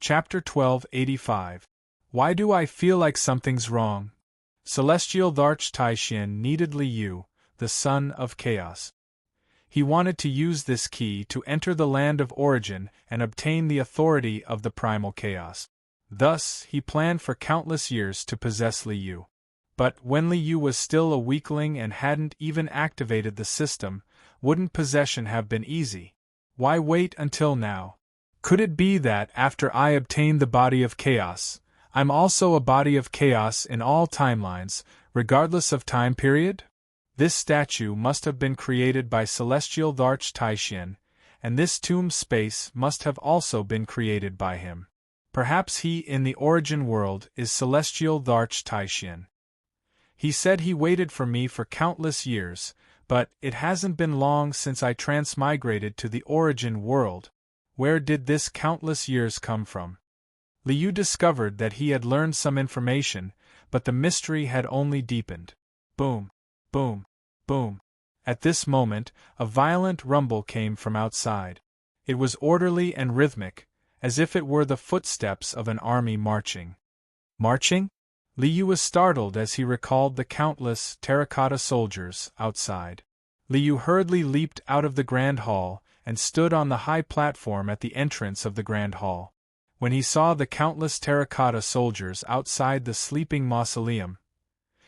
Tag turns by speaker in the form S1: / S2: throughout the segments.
S1: Chapter 1285. Why do I feel like something's wrong? Celestial Dharch Taishin needed Liu, the son of chaos. He wanted to use this key to enter the land of origin and obtain the authority of the primal chaos. Thus, he planned for countless years to possess Liu. But when Liu was still a weakling and hadn't even activated the system, wouldn't possession have been easy? Why wait until now? Could it be that after I obtain the body of chaos, I'm also a body of chaos in all timelines, regardless of time period? This statue must have been created by Celestial Dharch Taishin, and this tomb space must have also been created by him. Perhaps he in the origin world is Celestial Dharch Taishin. He said he waited for me for countless years, but it hasn't been long since I transmigrated to the origin world. Where did this countless years come from? Liu discovered that he had learned some information, but the mystery had only deepened. Boom, boom, boom. At this moment, a violent rumble came from outside. It was orderly and rhythmic, as if it were the footsteps of an army marching. Marching? Liu was startled as he recalled the countless terracotta soldiers outside. Liu hurriedly leaped out of the grand hall and stood on the high platform at the entrance of the grand hall. When he saw the countless terracotta soldiers outside the sleeping mausoleum,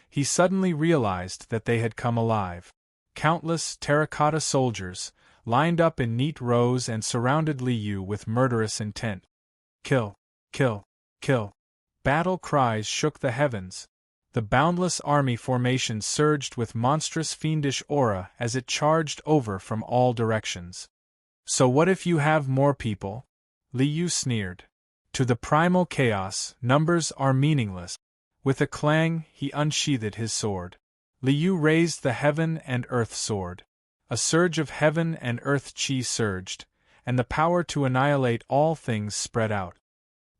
S1: he suddenly realized that they had come alive. Countless terracotta soldiers, lined up in neat rows and surrounded Liu with murderous intent. Kill, kill, kill. Battle cries shook the heavens. The boundless army formation surged with monstrous fiendish aura as it charged over from all directions. So what if you have more people? Liu sneered. To the primal chaos, numbers are meaningless. With a clang, he unsheathed his sword. Liu raised the heaven and earth sword. A surge of heaven and earth chi surged, and the power to annihilate all things spread out.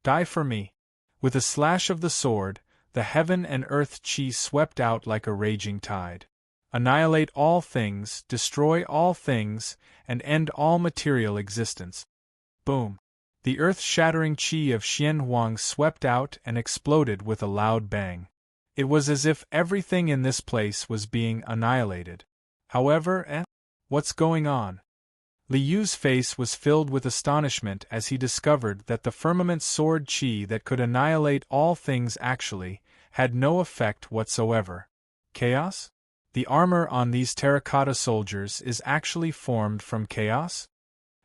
S1: Die for me. With a slash of the sword, the heaven and earth chi swept out like a raging tide. Annihilate all things, destroy all things, and end all material existence. Boom. The earth-shattering chi of Xian Huang swept out and exploded with a loud bang. It was as if everything in this place was being annihilated. However, what's going on? Liu's face was filled with astonishment as he discovered that the firmament sword chi that could annihilate all things actually had no effect whatsoever. Chaos? The armor on these terracotta soldiers is actually formed from chaos?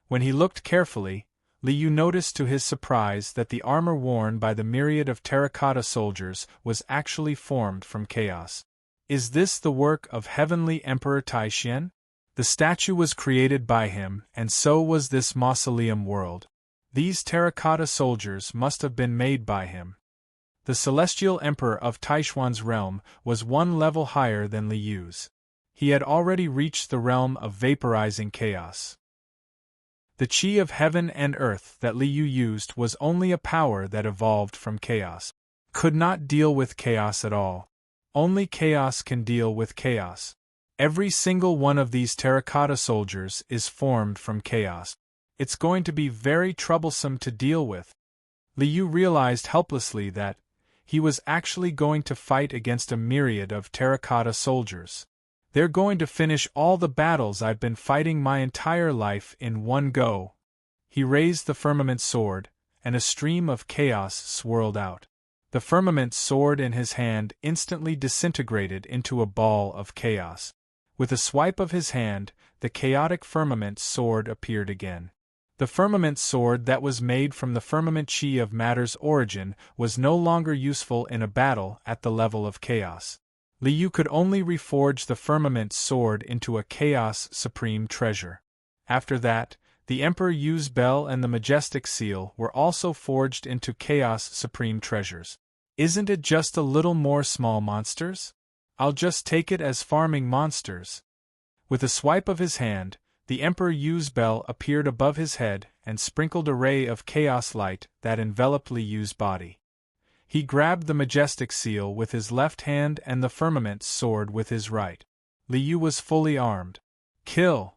S1: When he looked carefully, Liu noticed to his surprise that the armor worn by the myriad of terracotta soldiers was actually formed from chaos. Is this the work of Heavenly Emperor Taishin? The statue was created by him, and so was this mausoleum world. These terracotta soldiers must have been made by him. The celestial emperor of Taishuan's realm was one level higher than Liu's. He had already reached the realm of vaporizing chaos. The chi of heaven and earth that Liu used was only a power that evolved from chaos. Could not deal with chaos at all. Only chaos can deal with chaos. Every single one of these terracotta soldiers is formed from chaos. It's going to be very troublesome to deal with. Liu realized helplessly that he was actually going to fight against a myriad of terracotta soldiers. They're going to finish all the battles I've been fighting my entire life in one go. He raised the firmament sword, and a stream of chaos swirled out. The firmament sword in his hand instantly disintegrated into a ball of chaos. With a swipe of his hand, the chaotic firmament sword appeared again. The firmament sword that was made from the firmament chi of matter's origin was no longer useful in a battle at the level of chaos. Liu could only reforge the firmament sword into a chaos supreme treasure. After that, the Emperor Yu's bell and the majestic seal were also forged into chaos supreme treasures. Isn't it just a little more small monsters? I'll just take it as farming monsters. With a swipe of his hand, the Emperor Yu's bell appeared above his head and sprinkled a ray of chaos light that enveloped Liu's body. He grabbed the majestic seal with his left hand and the firmament sword with his right. Liu was fully armed. Kill!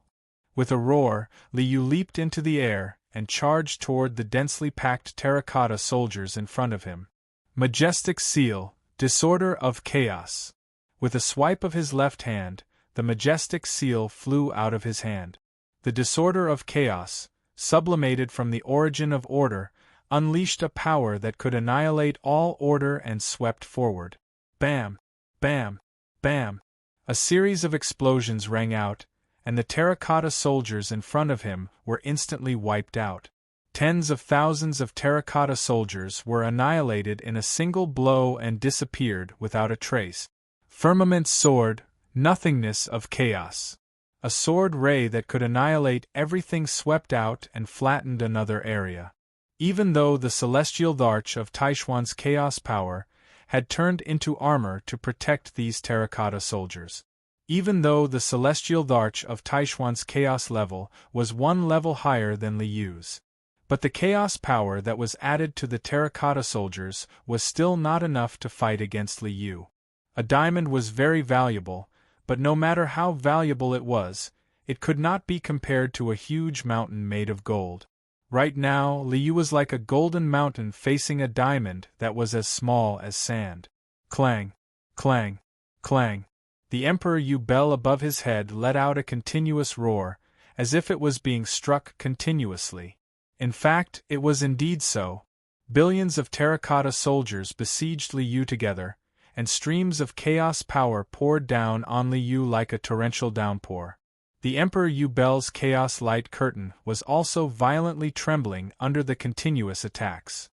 S1: With a roar, Liu leaped into the air and charged toward the densely packed terracotta soldiers in front of him. Majestic seal, disorder of chaos. With a swipe of his left hand, the majestic seal flew out of his hand. The disorder of chaos, sublimated from the origin of order, unleashed a power that could annihilate all order and swept forward. Bam! Bam! Bam! A series of explosions rang out, and the terracotta soldiers in front of him were instantly wiped out. Tens of thousands of terracotta soldiers were annihilated in a single blow and disappeared without a trace. Firmament sword, nothingness of chaos. A sword ray that could annihilate everything swept out and flattened another area. Even though the celestial arch of Taishuan's chaos power had turned into armor to protect these terracotta soldiers. Even though the celestial arch of Taishuan's chaos level was one level higher than Liyu's. But the chaos power that was added to the terracotta soldiers was still not enough to fight against Liyu. A diamond was very valuable, but no matter how valuable it was, it could not be compared to a huge mountain made of gold. Right now, Liu was like a golden mountain facing a diamond that was as small as sand. Clang! Clang! Clang! The Emperor Yu bell above his head let out a continuous roar, as if it was being struck continuously. In fact, it was indeed so. Billions of terracotta soldiers besieged Liu together, and streams of chaos power poured down on Liu like a torrential downpour. The Emperor Yu Bel's chaos light curtain was also violently trembling under the continuous attacks.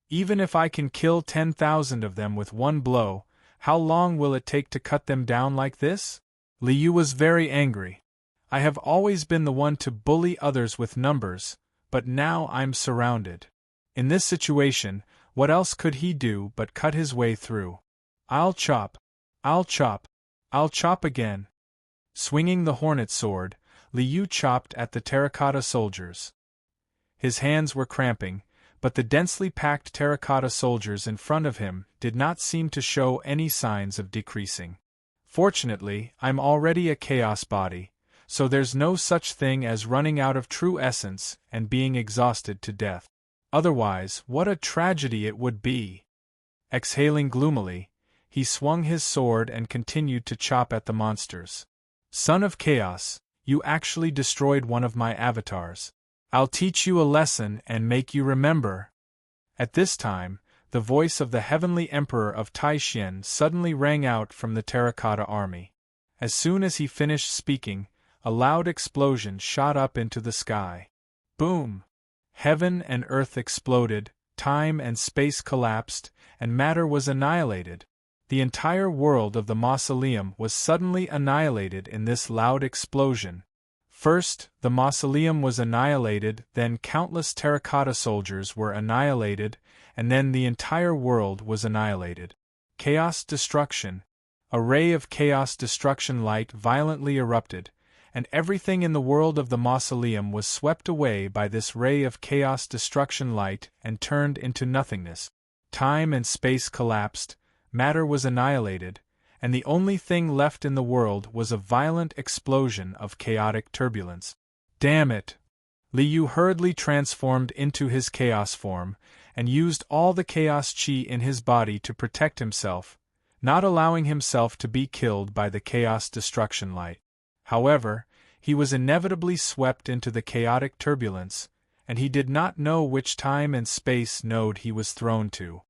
S1: Even if I can kill 10,000 of them with one blow, how long will it take to cut them down like this? Liu was very angry. I have always been the one to bully others with numbers, but now I'm surrounded. In this situation, what else could he do but cut his way through? I'll chop. I'll chop. I'll chop again. Swinging the hornet sword, Liu chopped at the terracotta soldiers. His hands were cramping, but the densely packed terracotta soldiers in front of him did not seem to show any signs of decreasing. Fortunately, I'm already a chaos body, so there's no such thing as running out of true essence and being exhausted to death. Otherwise, what a tragedy it would be! Exhaling gloomily, he swung his sword and continued to chop at the monsters. Son of Chaos, you actually destroyed one of my avatars. I'll teach you a lesson and make you remember. At this time, the voice of the heavenly emperor of Taishan suddenly rang out from the terracotta army. As soon as he finished speaking, a loud explosion shot up into the sky. Boom! Heaven and earth exploded, time and space collapsed, and matter was annihilated. The entire world of the mausoleum was suddenly annihilated in this loud explosion. First, the mausoleum was annihilated, then countless terracotta soldiers were annihilated, and then the entire world was annihilated. Chaos destruction. A ray of chaos destruction light violently erupted, and everything in the world of the mausoleum was swept away by this ray of chaos destruction light and turned into nothingness. Time and space collapsed, matter was annihilated, and the only thing left in the world was a violent explosion of chaotic turbulence. Damn it! Liu hurriedly transformed into his chaos form, and used all the chaos chi in his body to protect himself, not allowing himself to be killed by the chaos destruction light. However, he was inevitably swept into the chaotic turbulence, and he did not know which time and space node he was thrown to.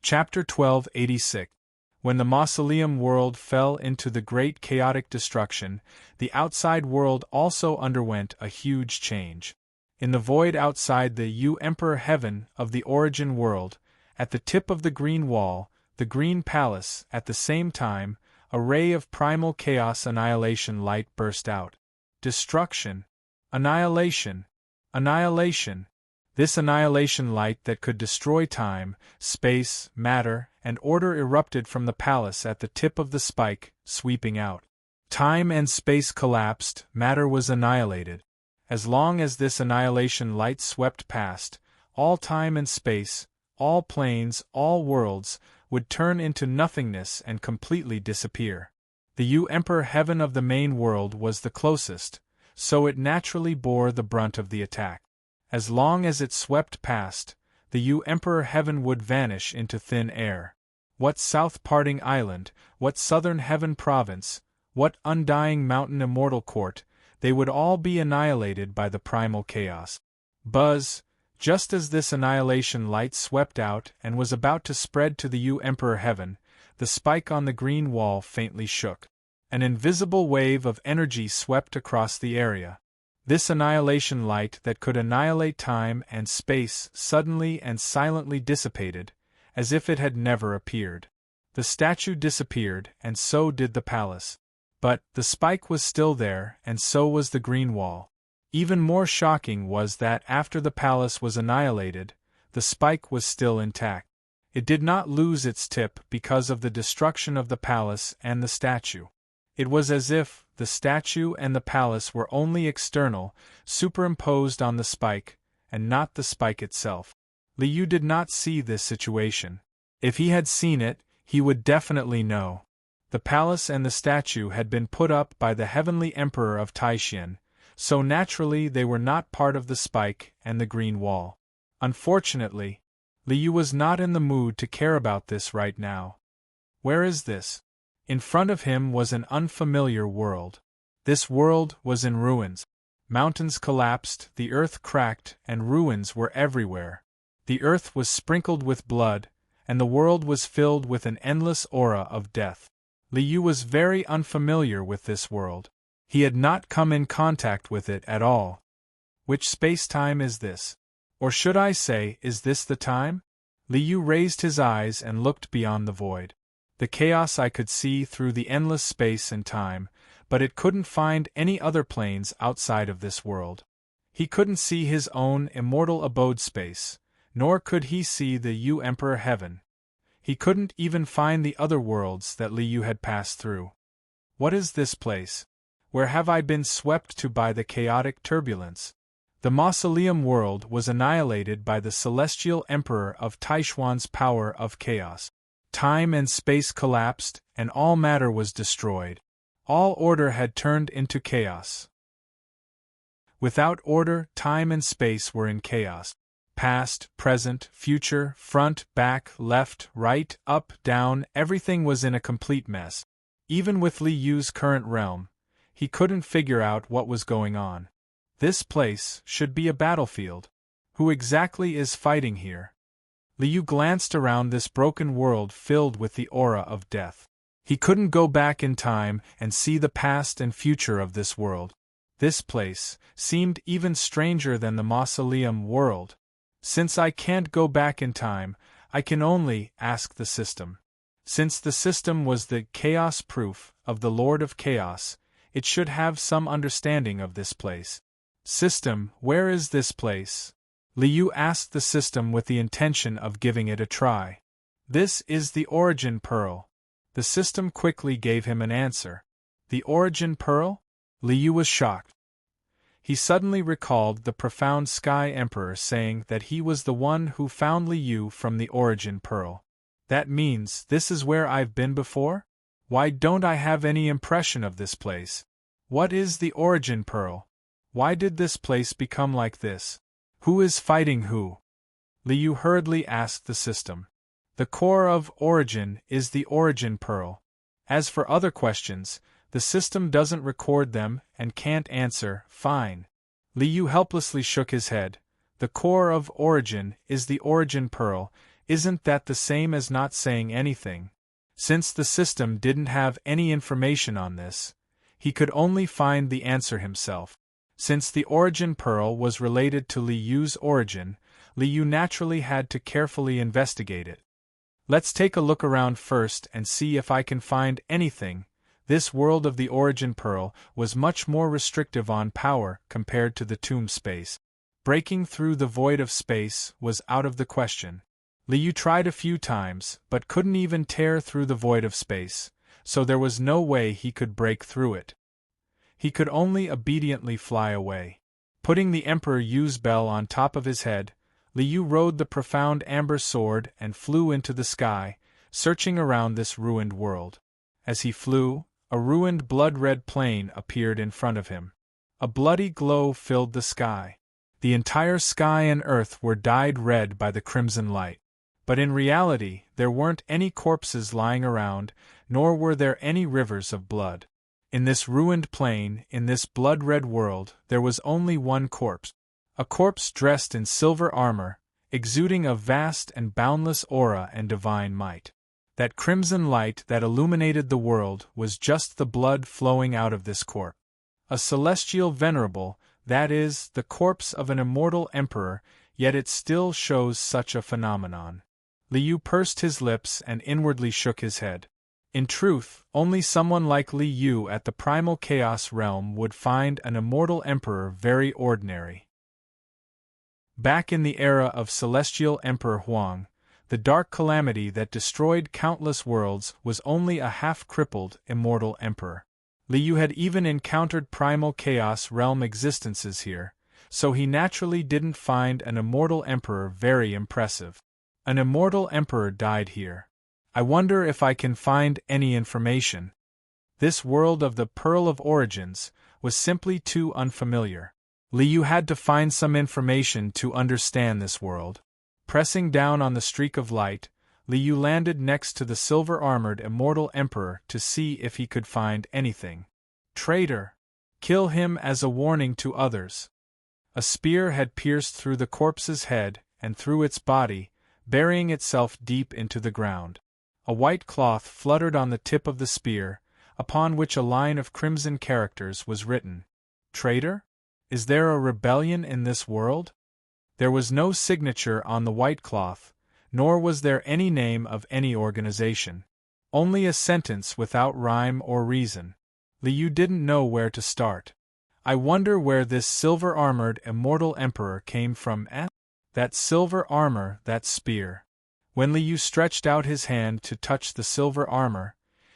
S1: Chapter 1286. When the mausoleum world fell into the great chaotic destruction, the outside world also underwent a huge change. In the void outside the Yu Emperor Heaven of the origin world, at the tip of the green wall, the green palace, at the same time, a ray of primal chaos annihilation light burst out. Destruction! Annihilation! Annihilation! This annihilation light that could destroy time, space, matter, and order erupted from the palace at the tip of the spike, sweeping out. Time and space collapsed, matter was annihilated. As long as this annihilation light swept past, all time and space, all planes, all worlds, would turn into nothingness and completely disappear. The Yu Emperor Heaven of the main world was the closest, so it naturally bore the brunt of the attack. As long as it swept past, the Emperor Heaven would vanish into thin air. What south parting island, what southern heaven province, what undying mountain immortal court, they would all be annihilated by the primal chaos. Buzz, just as this annihilation light swept out and was about to spread to the Emperor Heaven, the spike on the green wall faintly shook. An invisible wave of energy swept across the area. This annihilation light that could annihilate time and space suddenly and silently dissipated, as if it had never appeared. The statue disappeared, and so did the palace. But the spike was still there, and so was the green wall. Even more shocking was that after the palace was annihilated, the spike was still intact. It did not lose its tip because of the destruction of the palace and the statue. It was as if the statue and the palace were only external, superimposed on the spike, and not the spike itself. Liu did not see this situation. If he had seen it, he would definitely know. The palace and the statue had been put up by the heavenly emperor of Taishan, so naturally they were not part of the spike and the green wall. Unfortunately, Liu was not in the mood to care about this right now. Where is this? In front of him was an unfamiliar world. This world was in ruins. Mountains collapsed, the earth cracked, and ruins were everywhere. The earth was sprinkled with blood, and the world was filled with an endless aura of death. Liu was very unfamiliar with this world. He had not come in contact with it at all. Which space-time is this? Or should I say, is this the time? Liu raised his eyes and looked beyond the void. The chaos I could see through the endless space and time, but it couldn't find any other planes outside of this world. He couldn't see his own immortal abode space, nor could he see the Emperor Heaven. He couldn't even find the other worlds that Liu had passed through. What is this place? Where have I been swept to by the chaotic turbulence? The mausoleum world was annihilated by the celestial emperor of Taishuan's power of chaos. Time and space collapsed, and all matter was destroyed. All order had turned into chaos. Without order, time and space were in chaos. Past, present, future, front, back, left, right, up, down, everything was in a complete mess. Even with Liu's current realm, he couldn't figure out what was going on. This place should be a battlefield. Who exactly is fighting here? Liu glanced around this broken world filled with the aura of death. He couldn't go back in time and see the past and future of this world. This place seemed even stranger than the mausoleum world. Since I can't go back in time, I can only ask the system. Since the system was the chaos proof of the Lord of Chaos, it should have some understanding of this place. System, where is this place? Liu asked the system with the intention of giving it a try. This is the Origin Pearl. The system quickly gave him an answer. The Origin Pearl? Liu was shocked. He suddenly recalled the profound Sky Emperor saying that he was the one who found Liu from the Origin Pearl. That means this is where I've been before? Why don't I have any impression of this place? What is the Origin Pearl? Why did this place become like this? Who is fighting who? Liu hurriedly asked the system. The core of Origin is the Origin Pearl. As for other questions, the system doesn't record them and can't answer. Fine. Liu helplessly shook his head. The core of Origin is the Origin Pearl. Isn't that the same as not saying anything? Since the system didn't have any information on this, he could only find the answer himself. Since the Origin Pearl was related to Liu's origin, Liu naturally had to carefully investigate it. Let's take a look around first and see if I can find anything. This world of the Origin Pearl was much more restrictive on power compared to the tomb space. Breaking through the void of space was out of the question. Liu tried a few times, but couldn't even tear through the void of space, so there was no way he could break through it. He could only obediently fly away. Putting the Emperor Yu's bell on top of his head, Liu rode the profound amber sword and flew into the sky, searching around this ruined world. As he flew, a ruined blood-red plain appeared in front of him. A bloody glow filled the sky. The entire sky and earth were dyed red by the crimson light. But in reality, there weren't any corpses lying around, nor were there any rivers of blood. In this ruined plain, in this blood-red world, there was only one corpse. A corpse dressed in silver armor, exuding a vast and boundless aura and divine might. That crimson light that illuminated the world was just the blood flowing out of this corpse. A celestial venerable, that is, the corpse of an immortal emperor, yet it still shows such a phenomenon. Liu pursed his lips and inwardly shook his head. In truth, only someone like Liu at the primal chaos realm would find an immortal emperor very ordinary. Back in the era of Celestial Emperor Huang, the dark calamity that destroyed countless worlds was only a half-crippled, immortal emperor. Liu had even encountered primal chaos realm existences here, so he naturally didn't find an immortal emperor very impressive. An immortal emperor died here. I wonder if I can find any information. This world of the Pearl of Origins was simply too unfamiliar. Liu had to find some information to understand this world. Pressing down on the streak of light, Liu landed next to the silver-armored immortal emperor to see if he could find anything. Traitor! Kill him as a warning to others. A spear had pierced through the corpse's head and through its body, burying itself deep into the ground. A white cloth fluttered on the tip of the spear, upon which a line of crimson characters was written. Traitor? Is there a rebellion in this world? There was no signature on the white cloth, nor was there any name of any organization. Only a sentence without rhyme or reason. Liu didn't know where to start. I wonder where this silver-armored immortal emperor came from. That silver armor, that spear. When Liu stretched out his hand to touch the silver armor,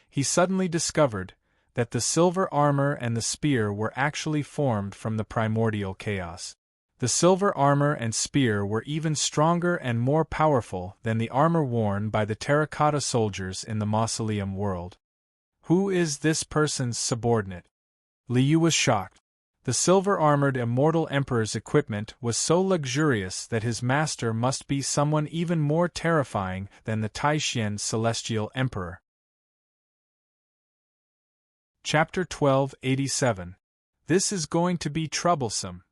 S1: he suddenly discovered that the silver armor and the spear were actually formed from the primordial chaos. The silver armor and spear were even stronger and more powerful than the armor worn by the terracotta soldiers in the mausoleum world. Who is this person's subordinate? Liu was shocked. The silver-armored immortal emperor's equipment was so luxurious that his master must be someone even more terrifying than the Taishan celestial emperor. Chapter 1287. This is going to be troublesome.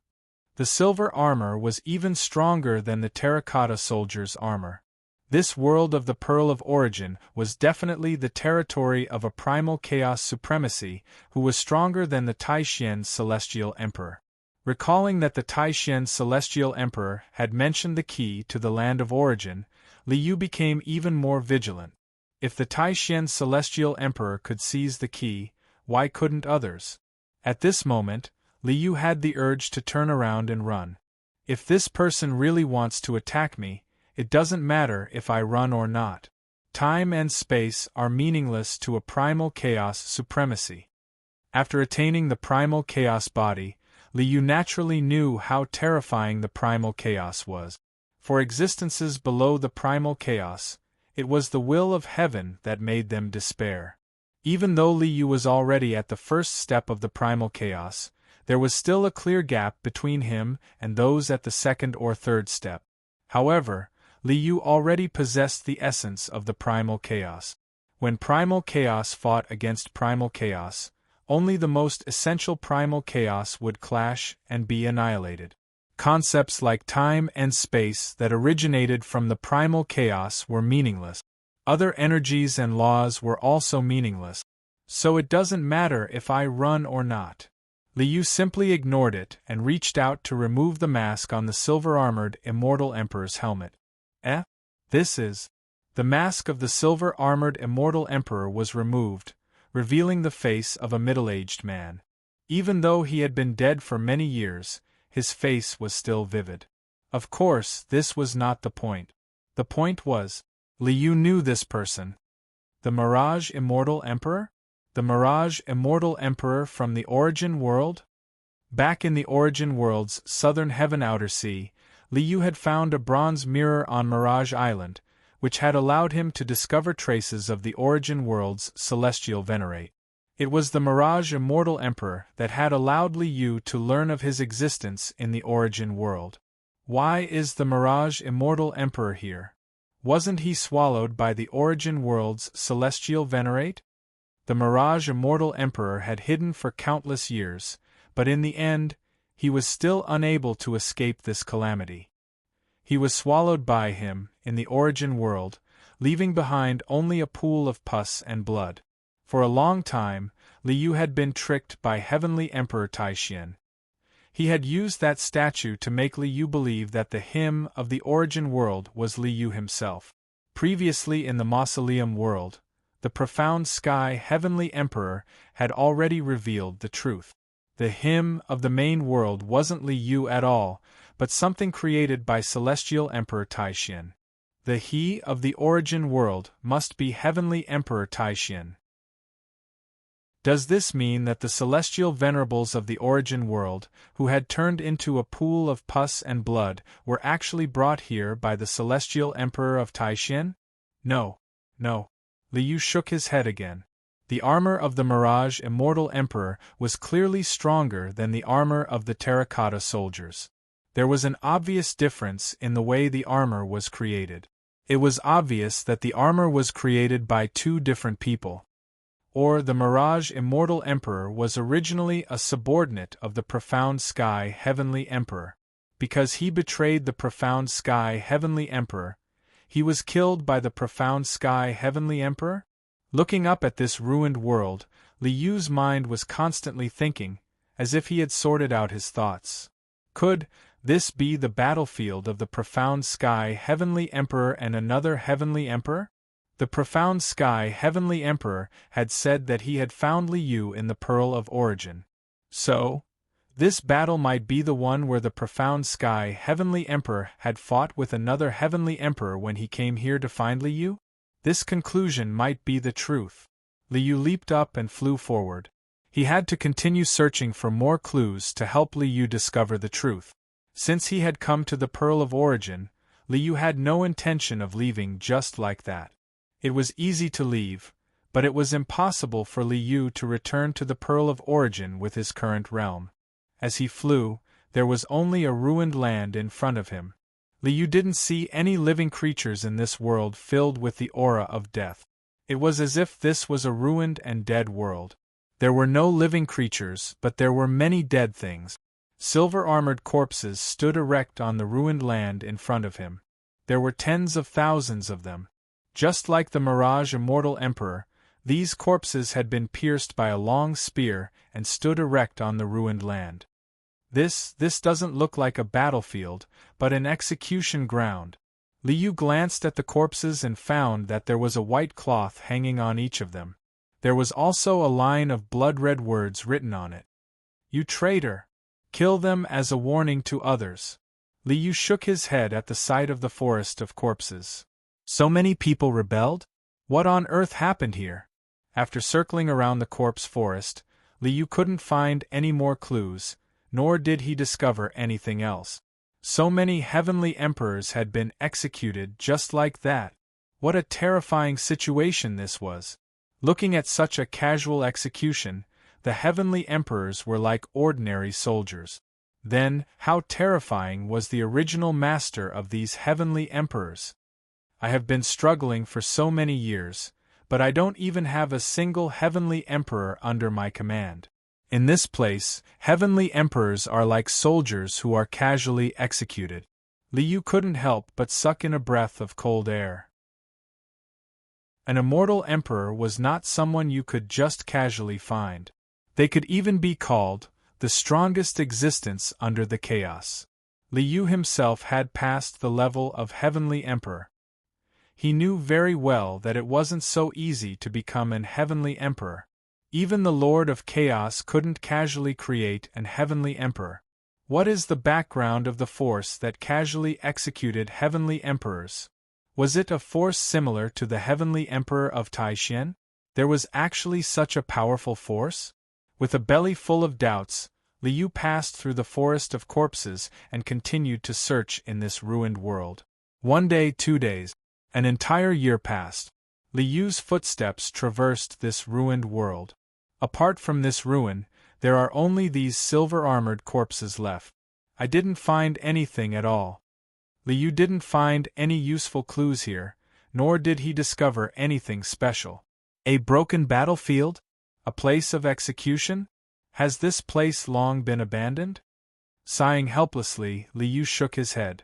S1: The silver armor was even stronger than the terracotta soldier's armor. This world of the Pearl of Origin was definitely the territory of a primal chaos supremacy who was stronger than the Taishan celestial emperor. Recalling that the Taishan celestial emperor had mentioned the key to the land of origin, Liu became even more vigilant. If the Taishan celestial emperor could seize the key, why couldn't others? At this moment, Liu had the urge to turn around and run. If this person really wants to attack me, it doesn't matter if I run or not. Time and space are meaningless to a primal chaos supremacy. After attaining the primal chaos body, Liu naturally knew how terrifying the primal chaos was. For existences below the primal chaos, it was the will of heaven that made them despair. Even though Liu was already at the first step of the primal chaos, there was still a clear gap between him and those at the second or third step. However, Liu already possessed the essence of the primal chaos. When primal chaos fought against primal chaos, only the most essential primal chaos would clash and be annihilated. Concepts like time and space that originated from the primal chaos were meaningless. Other energies and laws were also meaningless. So it doesn't matter if I run or not. Liu simply ignored it and reached out to remove the mask on the silver-armored immortal emperor's helmet. This is... The mask of the silver-armored immortal emperor was removed, revealing the face of a middle-aged man. Even though he had been dead for many years, his face was still vivid. Of course, this was not the point. The point was, Liu knew this person. The Mirage Immortal Emperor? The Mirage Immortal Emperor from the Origin World? Back in the Origin World's southern heaven outer sea, Liu had found a bronze mirror on Mirage Island, which had allowed him to discover traces of the Origin World's celestial venerate. It was the Mirage Immortal Emperor that had allowed Li Yu to learn of his existence in the origin world. Why is the Mirage Immortal Emperor here? Wasn't he swallowed by the origin world's celestial venerate? The Mirage Immortal Emperor had hidden for countless years, but in the end, he was still unable to escape this calamity. He was swallowed by him, in the origin world, leaving behind only a pool of pus and blood. For a long time, Li Yu had been tricked by Heavenly Emperor Taishan. He had used that statue to make Li Yu believe that the hymn of the origin world was Li Yu himself. Previously in the Mausoleum world, the profound sky Heavenly Emperor had already revealed the truth. The hymn of the main world wasn't Li Yu at all, but something created by Celestial Emperor Taishan. The he of the origin world must be Heavenly Emperor Taishan. Does this mean that the celestial venerables of the origin world, who had turned into a pool of pus and blood, were actually brought here by the Celestial Emperor of Taishan? No. No. Li Yu shook his head again. The armor of the Mirage Immortal Emperor was clearly stronger than the armor of the terracotta soldiers. There was an obvious difference in the way the armor was created. It was obvious that the armor was created by two different people. Or the Mirage Immortal Emperor was originally a subordinate of the Profound Sky Heavenly Emperor. Because he betrayed the Profound Sky Heavenly Emperor, he was killed by the Profound Sky Heavenly Emperor? Looking up at this ruined world, Li Yu's mind was constantly thinking, as if he had sorted out his thoughts. Could this be the battlefield of the Profound Sky Heavenly Emperor and another Heavenly Emperor? The Profound Sky Heavenly Emperor had said that he had found Li Yu in the Pearl of Origin. So, this battle might be the one where the Profound Sky Heavenly Emperor had fought with another Heavenly Emperor when he came here to find Li Yu? This conclusion might be the truth. Li Yu leaped up and flew forward. He had to continue searching for more clues to help Li Yu discover the truth. Since he had come to the Pearl of Origin, Li Yu had no intention of leaving just like that. It was easy to leave, but it was impossible for Li Yu to return to the Pearl of Origin with his current realm. As he flew, there was only a ruined land in front of him. Li Yu didn't see any living creatures in this world filled with the aura of death. It was as if this was a ruined and dead world. There were no living creatures, but there were many dead things. Silver-armored corpses stood erect on the ruined land in front of him. There were tens of thousands of them. Just like the Mirage Immortal Emperor, these corpses had been pierced by a long spear and stood erect on the ruined land. This doesn't look like a battlefield, but an execution ground. Li Yu glanced at the corpses and found that there was a white cloth hanging on each of them. There was also a line of blood-red words written on it. "You traitor! Kill them as a warning to others." Li Yu shook his head at the sight of the forest of corpses. So many people rebelled? What on earth happened here? After circling around the corpse forest, Li Yu couldn't find any more clues, nor did he discover anything else. So many heavenly emperors had been executed just like that. What a terrifying situation this was. Looking at such a casual execution, the heavenly emperors were like ordinary soldiers. Then, how terrifying was the original master of these heavenly emperors? I have been struggling for so many years, but I don't even have a single heavenly emperor under my command. In this place, heavenly emperors are like soldiers who are casually executed. Li Yu couldn't help but suck in a breath of cold air. An immortal emperor was not someone you could just casually find. They could even be called the strongest existence under the chaos. Li Yu himself had passed the level of heavenly emperor. He knew very well that it wasn't so easy to become an heavenly emperor. Even the Lord of Chaos couldn't casually create an heavenly emperor. What is the background of the force that casually executed heavenly emperors? Was it a force similar to the heavenly emperor of Taishan? There was actually such a powerful force? With a belly full of doubts, Li Yu passed through the forest of corpses and continued to search in this ruined world. 1 day, 2 days. An entire year passed. Li Yu's footsteps traversed this ruined world. Apart from this ruin, there are only these silver-armored corpses left. I didn't find anything at all. Liu didn't find any useful clues here, nor did he discover anything special. A broken battlefield? A place of execution? Has this place long been abandoned? Sighing helplessly, Liu shook his head.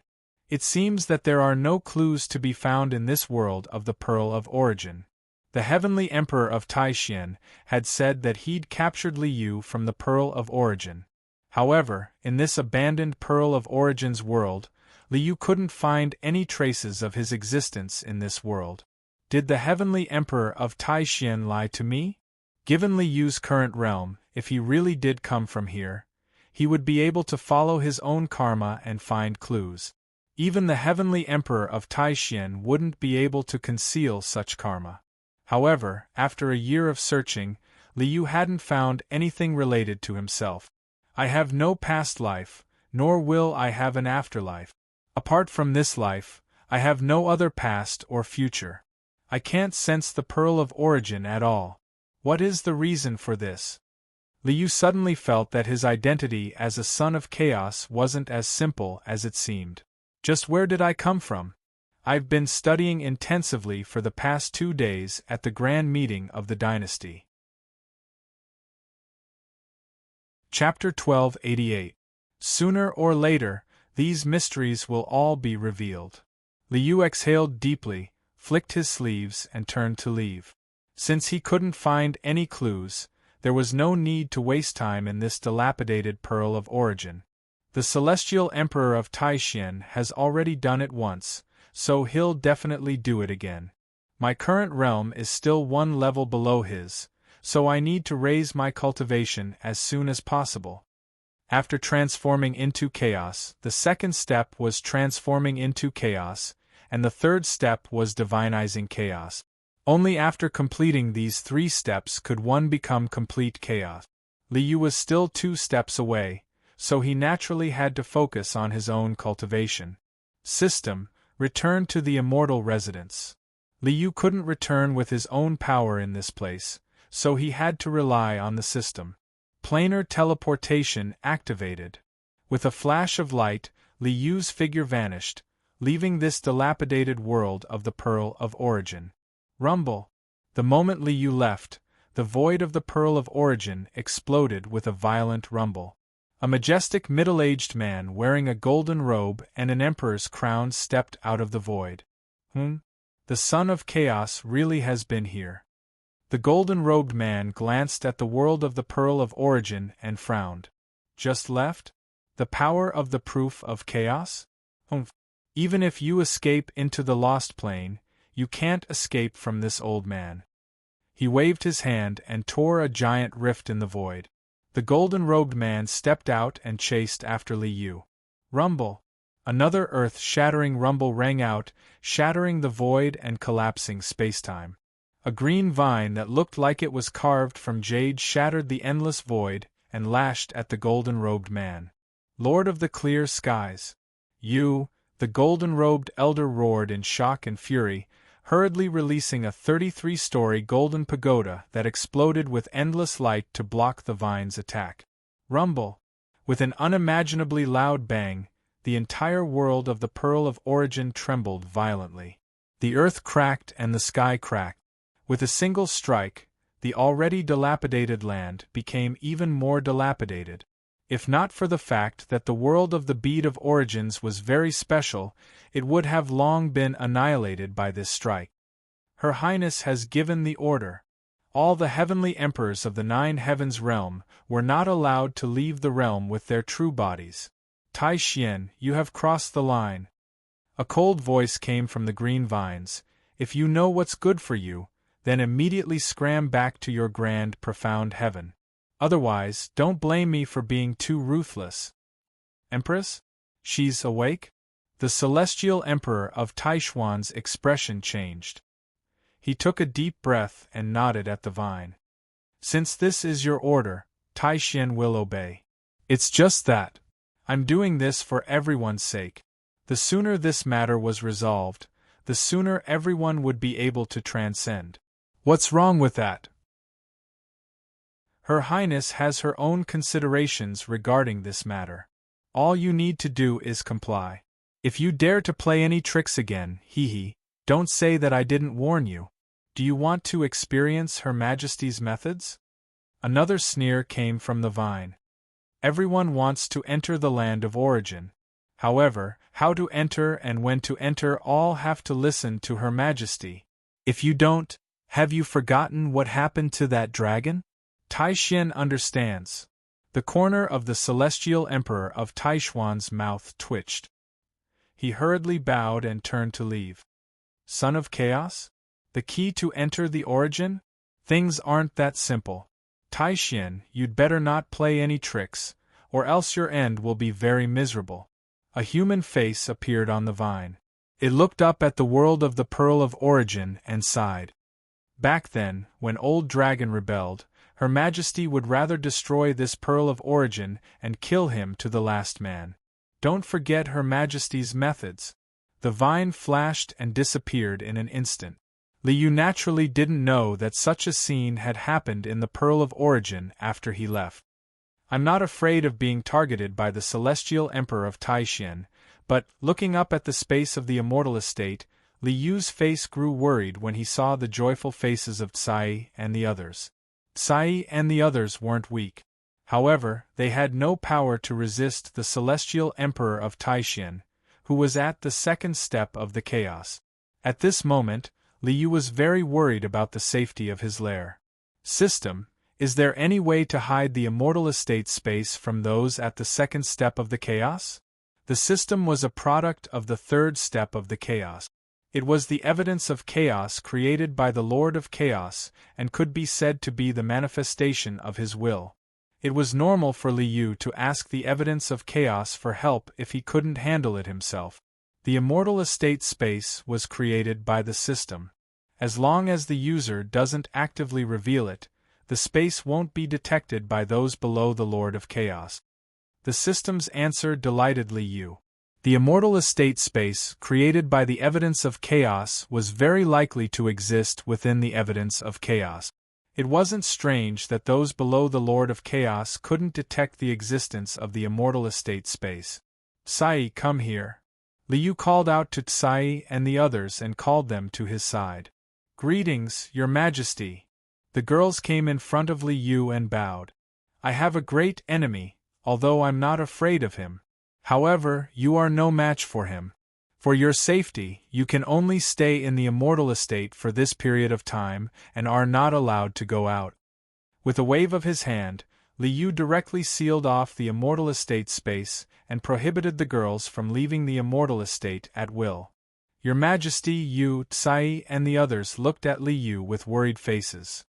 S1: It seems that there are no clues to be found in this world of the Pearl of Origin. The Heavenly Emperor of Taishan had said that he'd captured Liu from the Pearl of Origin. However, in this abandoned Pearl of Origin's world, Liu couldn't find any traces of his existence in this world. Did the Heavenly Emperor of Taishan lie to me? Given Liu's current realm, if he really did come from here, he would be able to follow his own karma and find clues. Even the Heavenly Emperor of Taishan wouldn't be able to conceal such karma. However, after a year of searching, Liu hadn't found anything related to himself. I have no past life, nor will I have an afterlife. Apart from this life, I have no other past or future. I can't sense the Pearl of Origin at all. What is the reason for this? Liu suddenly felt that his identity as a son of chaos wasn't as simple as it seemed. Just where did I come from? I've been studying intensively for the past 2 days at the grand meeting of the dynasty. Chapter 1288. Sooner or later, these mysteries will all be revealed. Liu exhaled deeply, flicked his sleeves and turned to leave. Since he couldn't find any clues, there was no need to waste time in this dilapidated Pearl of Origin. The Celestial Emperor of Taishan has already done it once, so he'll definitely do it again. My current realm is still 1 level below his, so I need to raise my cultivation as soon as possible. After transforming into chaos, the second step was transforming into chaos, and the third step was divinizing chaos. Only after completing these 3 steps could one become complete chaos. Liu was still 2 steps away, so he naturally had to focus on his own cultivation. System: return to the immortal residence. Liu couldn't return with his own power in this place, so he had to rely on the system. Planar teleportation activated. With a flash of light, Liu's figure vanished, leaving this dilapidated world of the Pearl of Origin. Rumble. The moment Liu left, the void of the Pearl of Origin exploded with a violent rumble. A majestic middle-aged man wearing a golden robe and an emperor's crown stepped out of the void. The son of chaos really has been here. The golden-robed man glanced at the world of the Pearl of Origin and frowned. Just left? The power of the proof of chaos? Even if you escape into the lost plane, you can't escape from this old man. He waved his hand and tore a giant rift in the void. The golden-robed man stepped out and chased after Liu. Rumble. Another earth-shattering rumble rang out, shattering the void and collapsing spacetime. A green vine that looked like it was carved from jade shattered the endless void and lashed at the golden-robed man. Lord of the clear skies. You, the golden-robed elder roared in shock and fury, hurriedly releasing a 33-story golden pagoda that exploded with endless light to block the vine's attack. Rumble. With an unimaginably loud bang, the entire world of the Pearl of Origin trembled violently. The earth cracked and the sky cracked. With a single strike, the already dilapidated land became even more dilapidated. If not for the fact that the world of the Bead of Origins was very special, it would have long been annihilated by this strike. Her Highness has given the order. All the heavenly emperors of the 9 heavens realm were not allowed to leave the realm with their true bodies. Taishan, you have crossed the line. A cold voice came from the green vines. If you know what's good for you, then immediately scram back to your grand, profound heaven. Otherwise, don't blame me for being too ruthless. Empress? She's awake? The celestial emperor of Taishuan's expression changed. He took a deep breath and nodded at the vine. Since this is your order, Taishan will obey. It's just that. I'm doing this for everyone's sake. The sooner this matter was resolved, the sooner everyone would be able to transcend. What's wrong with that? Her Highness has her own considerations regarding this matter. All you need to do is comply. If you dare to play any tricks again, don't say that I didn't warn you. Do you want to experience Her Majesty's methods? Another sneer came from the vine. Everyone wants to enter the land of origin. However, how to enter and when to enter all have to listen to Her Majesty. If you don't, have you forgotten what happened to that dragon? Taishan understands. The corner of the Celestial Emperor of Taishuan's mouth twitched. He hurriedly bowed and turned to leave. Son of Chaos? The key to enter the origin? Things aren't that simple. Taishan, you'd better not play any tricks, or else your end will be very miserable. A human face appeared on the vine. It looked up at the world of the Pearl of Origin and sighed. Back then, when Old Dragon rebelled, Her Majesty would rather destroy this Pearl of Origin and kill him to the last man. Don't forget Her Majesty's methods. The vine flashed and disappeared in an instant. Liu naturally didn't know that such a scene had happened in the Pearl of Origin after he left. I'm not afraid of being targeted by the Celestial Emperor of Taishan, but, looking up at the space of the immortal estate, Liu's face grew worried when he saw the joyful faces of Tsai and the others. Tsai and the others weren't weak. However, they had no power to resist the Celestial Emperor of Taishan, who was at the second step of the chaos. At this moment, Liu was very worried about the safety of his lair. System, is there any way to hide the immortal estate space from those at the second step of the chaos? The system was a product of the third step of the chaos. It was the evidence of chaos created by the Lord of Chaos and could be said to be the manifestation of his will. It was normal for Liu to ask the evidence of chaos for help if he couldn't handle it himself. The immortal estate space was created by the system. As long as the user doesn't actively reveal it, the space won't be detected by those below the Lord of Chaos. The system's answer delighted Liu. The immortal estate space created by the evidence of chaos was very likely to exist within the evidence of chaos. It wasn't strange that those below the Lord of Chaos couldn't detect the existence of the immortal estate space. Tsai, come here. Liu called out to Tsai and the others and called them to his side. Greetings, Your Majesty. The girls came in front of Liu and bowed. I have a great enemy, although I'm not afraid of him. However, you are no match for him. For your safety, you can only stay in the immortal estate for this period of time and are not allowed to go out. With a wave of his hand, Liu directly sealed off the immortal estate space and prohibited the girls from leaving the immortal estate at will. Your Majesty, Yu, Tsai and the others looked at Liu with worried faces.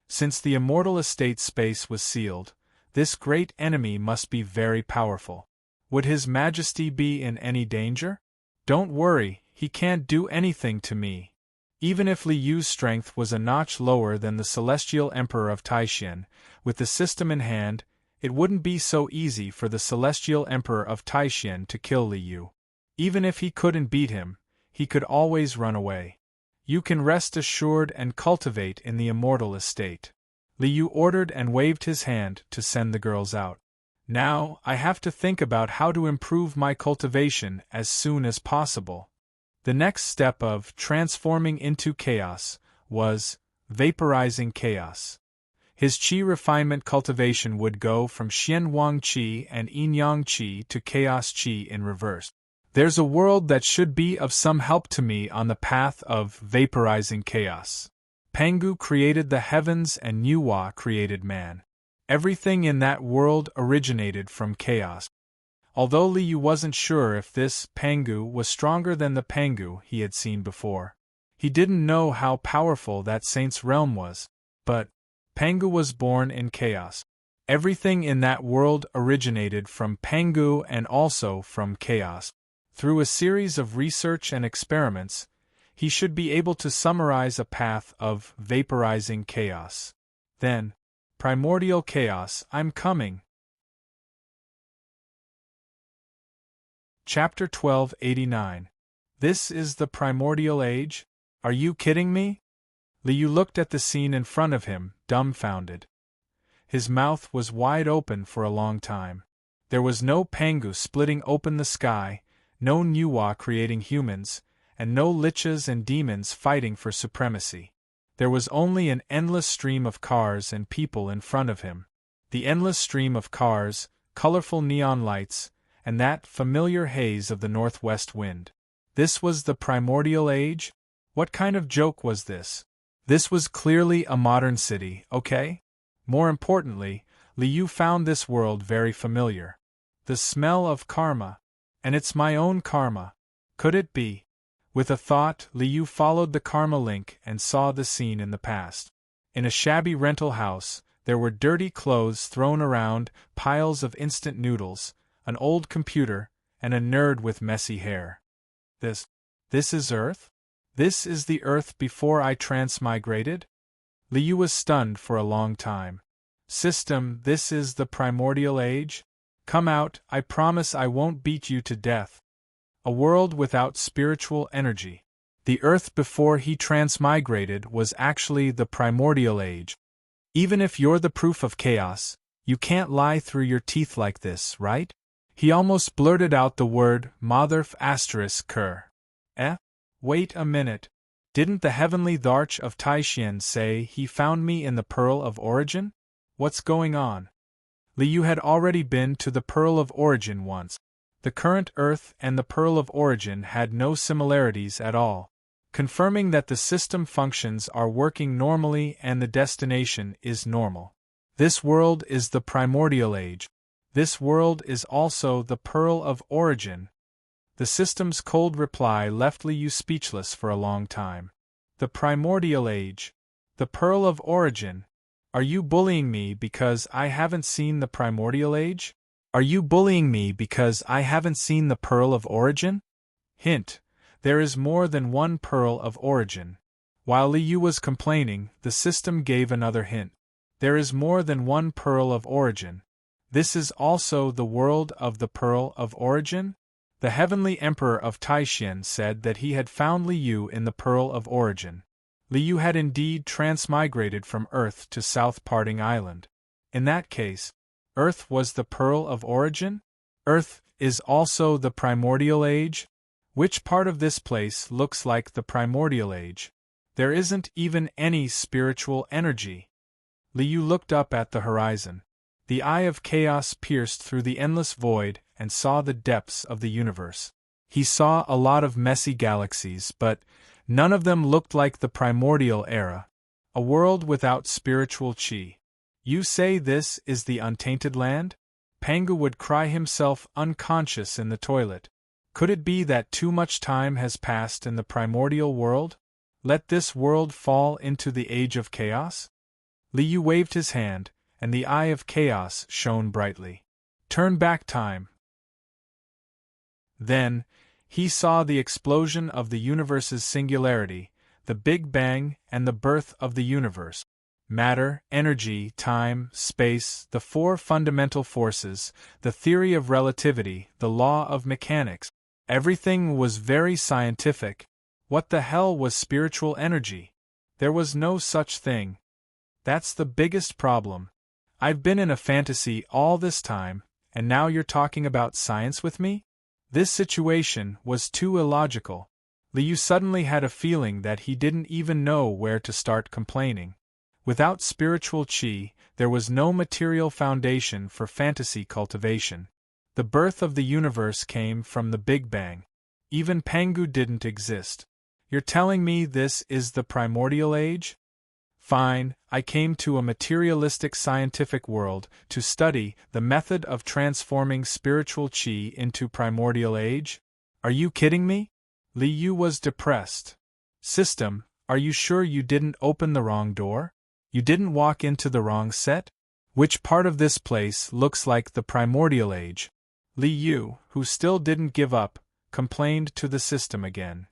S1: Since the immortal estate space was sealed, this great enemy must be very powerful. Would His Majesty be in any danger? Don't worry, he can't do anything to me. Even if Liu's strength was a notch lower than the Celestial Emperor of Taishan, with the system in hand, it wouldn't be so easy for the Celestial Emperor of Taishan to kill Liu. Even if he couldn't beat him, he could always run away. You can rest assured and cultivate in the immortal estate. Liu ordered and waved his hand to send the girls out. Now, I have to think about how to improve my cultivation as soon as possible. The next step of transforming into chaos was vaporizing chaos. His qi refinement cultivation would go from Xianwang qi and Yin-yang qi to chaos qi in reverse. There's a world that should be of some help to me on the path of vaporizing chaos. Pangu created the heavens and Nuwa created man. Everything in that world originated from chaos. Although Liu wasn't sure if this Pangu was stronger than the Pangu he had seen before. He didn't know how powerful that saint's realm was. But Pangu was born in chaos. Everything in that world originated from Pangu and also from chaos. Through a series of research and experiments, he should be able to summarize a path of vaporizing chaos. Then, primordial chaos, I'm coming. Chapter 1289. This is the primordial age? Are you kidding me? Liu looked at the scene in front of him, dumbfounded. His mouth was wide open for a long time. There was no Pangu splitting open the sky, no Nuwa creating humans, and no lichas and demons fighting for supremacy. There was only an endless stream of cars and people in front of him. The endless stream of cars, colorful neon lights, and that familiar haze of the northwest wind. This was the primordial age? What kind of joke was this? This was clearly a modern city, okay? More importantly, Liu found this world very familiar. The smell of karma. And it's my own karma. Could it be? With a thought, Liu followed the karma link and saw the scene in the past. In a shabby rental house, there were dirty clothes thrown around, piles of instant noodles, an old computer, and a nerd with messy hair. This is Earth? This is the Earth before I transmigrated? Liu was stunned for a long time. System, this is the primordial age? Come out, I promise I won't beat you to death. A world without spiritual energy. The Earth before he transmigrated was actually the primordial age. Even if you're the proof of chaos, you can't lie through your teeth like this, right? He almost blurted out the word motherf***ker. Wait a minute. Didn't the heavenly Dharch of Taishan say he found me in the Pearl of Origin? What's going on? Liu had already been to the Pearl of Origin once. The current Earth and the Pearl of Origin had no similarities at all, confirming that the system functions are working normally and the destination is normal. This world is the primordial age. This world is also the Pearl of Origin. The system's cold reply left Liu speechless for a long time. The primordial age. The Pearl of Origin. Are you bullying me because I haven't seen the primordial age? Are you bullying me because I haven't seen the Pearl of Origin? Hint: there is more than one Pearl of Origin. While Liu was complaining, the system gave another hint. There is more than one Pearl of Origin. This is also the world of the Pearl of Origin? The heavenly emperor of Taishan said that he had found Liu in the Pearl of Origin. Liu had indeed transmigrated from Earth to South Parting Island. In that case, Earth was the Pearl of Origin? Earth is also the primordial age? Which part of this place looks like the primordial age? There isn't even any spiritual energy. Liu looked up at the horizon. The eye of chaos pierced through the endless void and saw the depths of the universe. He saw a lot of messy galaxies, but none of them looked like the primordial era. A world without spiritual chi. You say this is the untainted land? Pangu would cry himself unconscious in the toilet. Could it be that too much time has passed in the primordial world? Let this world fall into the age of chaos? Liu waved his hand, and the eye of chaos shone brightly. Turn back time. Then, he saw the explosion of the universe's singularity, the Big Bang and the birth of the universe. Matter, energy, time, space, the four fundamental forces, the theory of relativity, the law of mechanics. Everything was very scientific. What the hell was spiritual energy? There was no such thing. That's the biggest problem. I've been in a fantasy all this time, and now you're talking about science with me? This situation was too illogical. Liu suddenly had a feeling that he didn't even know where to start complaining. Without spiritual chi, there was no material foundation for fantasy cultivation. The birth of the universe came from the Big Bang. Even Pangu didn't exist. You're telling me this is the primordial age? Fine, I came to a materialistic scientific world to study the method of transforming spiritual chi into primordial age? Are you kidding me? Liu was depressed. System, are you sure you didn't open the wrong door? You didn't walk into the wrong set? Which part of this place looks like the primordial age? Liu, who still didn't give up, complained to the system again.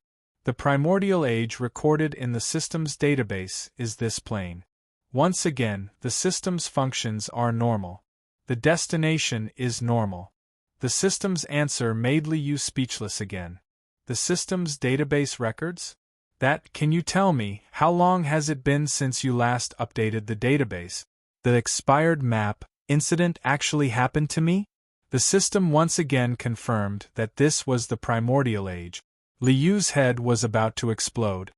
S1: The primordial age recorded in the system's database is this plane. Once again, the system's functions are normal. The destination is normal. The system's answer made Liu speechless again. The system's database records? Can you tell me, how long has it been since you last updated the database? The expired map incident actually happened to me? The system once again confirmed that this was the primordial age. Liu's head was about to explode.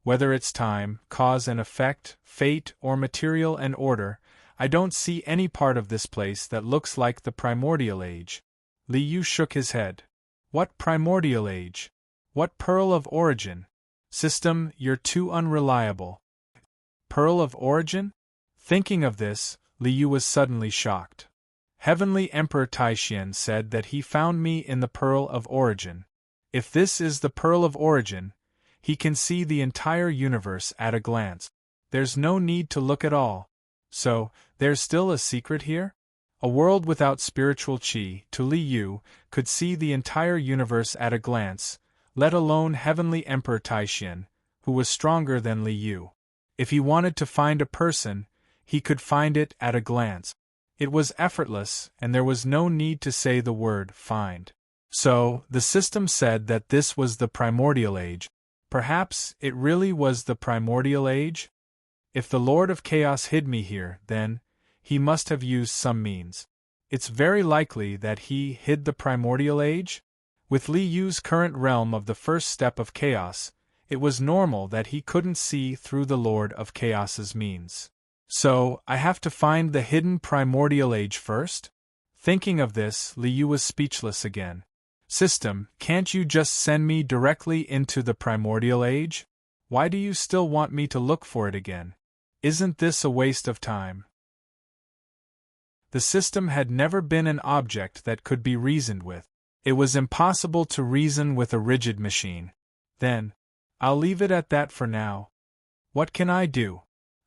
S1: Whether it's time, cause and effect, fate, or material and order, I don't see any part of this place that looks like the primordial age. Liu shook his head. What primordial age? What pearl of origin? System, you're too unreliable. Pearl of origin? Thinking of this, Liu was suddenly shocked. Heavenly Emperor Taishian said that he found me in the Pearl of Origin. If this is the Pearl of Origin, he can see the entire universe at a glance. There's no need to look at all. So, there's still a secret here? A world without spiritual qi, to Liu, could see the entire universe at a glance, let alone Heavenly Emperor Taishian, who was stronger than Liu. If he wanted to find a person, he could find it at a glance. It was effortless, and there was no need to say the word find. So, the system said that this was the primordial age. Perhaps it really was the primordial age? If the Lord of Chaos hid me here, then he must have used some means. It's very likely that he hid the primordial age? With Liu's current realm of the first step of chaos, it was normal that he couldn't see through the Lord of Chaos's means. So, I have to find the hidden primordial age first? Thinking of this, Liu was speechless again. System, can't you just send me directly into the primordial age? Why do you still want me to look for it again? Isn't this a waste of time? The system had never been an object that could be reasoned with. It was impossible to reason with a rigid machine. Then, I'll leave it at that for now. What can I do?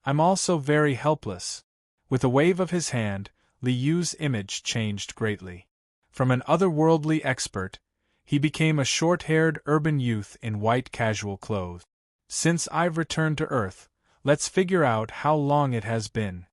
S1: I'm also very helpless. With a wave of his hand, Liu's image changed greatly. From an otherworldly expert, he became a short-haired urban youth in white casual clothes. Since I've returned to Earth, let's figure out how long it has been.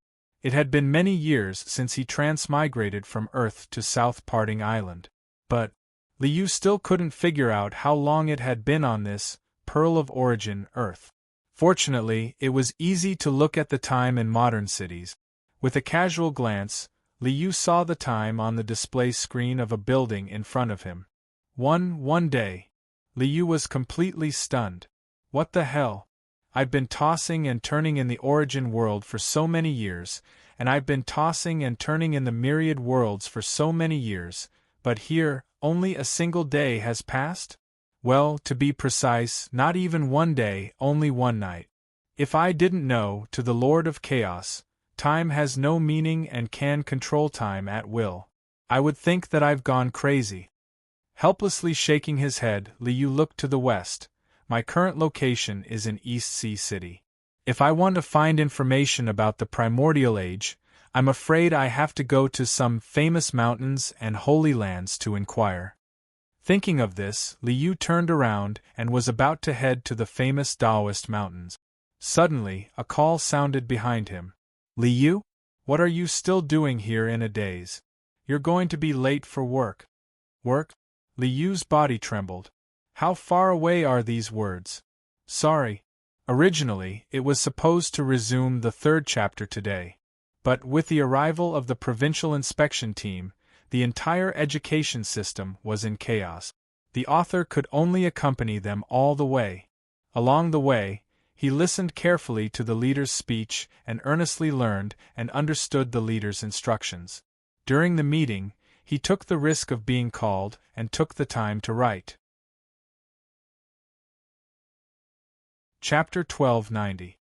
S1: It had been many years since he transmigrated from Earth to South Parting Island. But Liu still couldn't figure out how long it had been on this Pearl of Origin Earth. Fortunately, it was easy to look at the time in modern cities. With a casual glance, Liu saw the time on the display screen of a building in front of him. One day. Liu was completely stunned. What the hell? I've been tossing and turning in the origin world for so many years, and I've been tossing and turning in the myriad worlds for so many years, but here, only a single day has passed? Well, to be precise, not even one day, only one night. If I didn't know, to the Lord of Chaos, time has no meaning and can control time at will, I would think that I've gone crazy. Helplessly shaking his head, Liu looked to the west. My current location is in East Sea City. If I want to find information about the primordial age, I'm afraid I have to go to some famous mountains and holy lands to inquire. Thinking of this, Liu turned around and was about to head to the famous Taoist mountains. Suddenly, a call sounded behind him. Liu? What are you still doing here in a daze? You're going to be late for work. Work? Liu's body trembled. How far away are these words? Sorry. Originally, it was supposed to resume the third chapter today. But with the arrival of the provincial inspection team, the entire education system was in chaos. The author could only accompany them all the way. Along the way, he listened carefully to the leader's speech and earnestly learned and understood the leader's instructions. During the meeting, he took the risk of being called and took the time to write. Chapter 1290.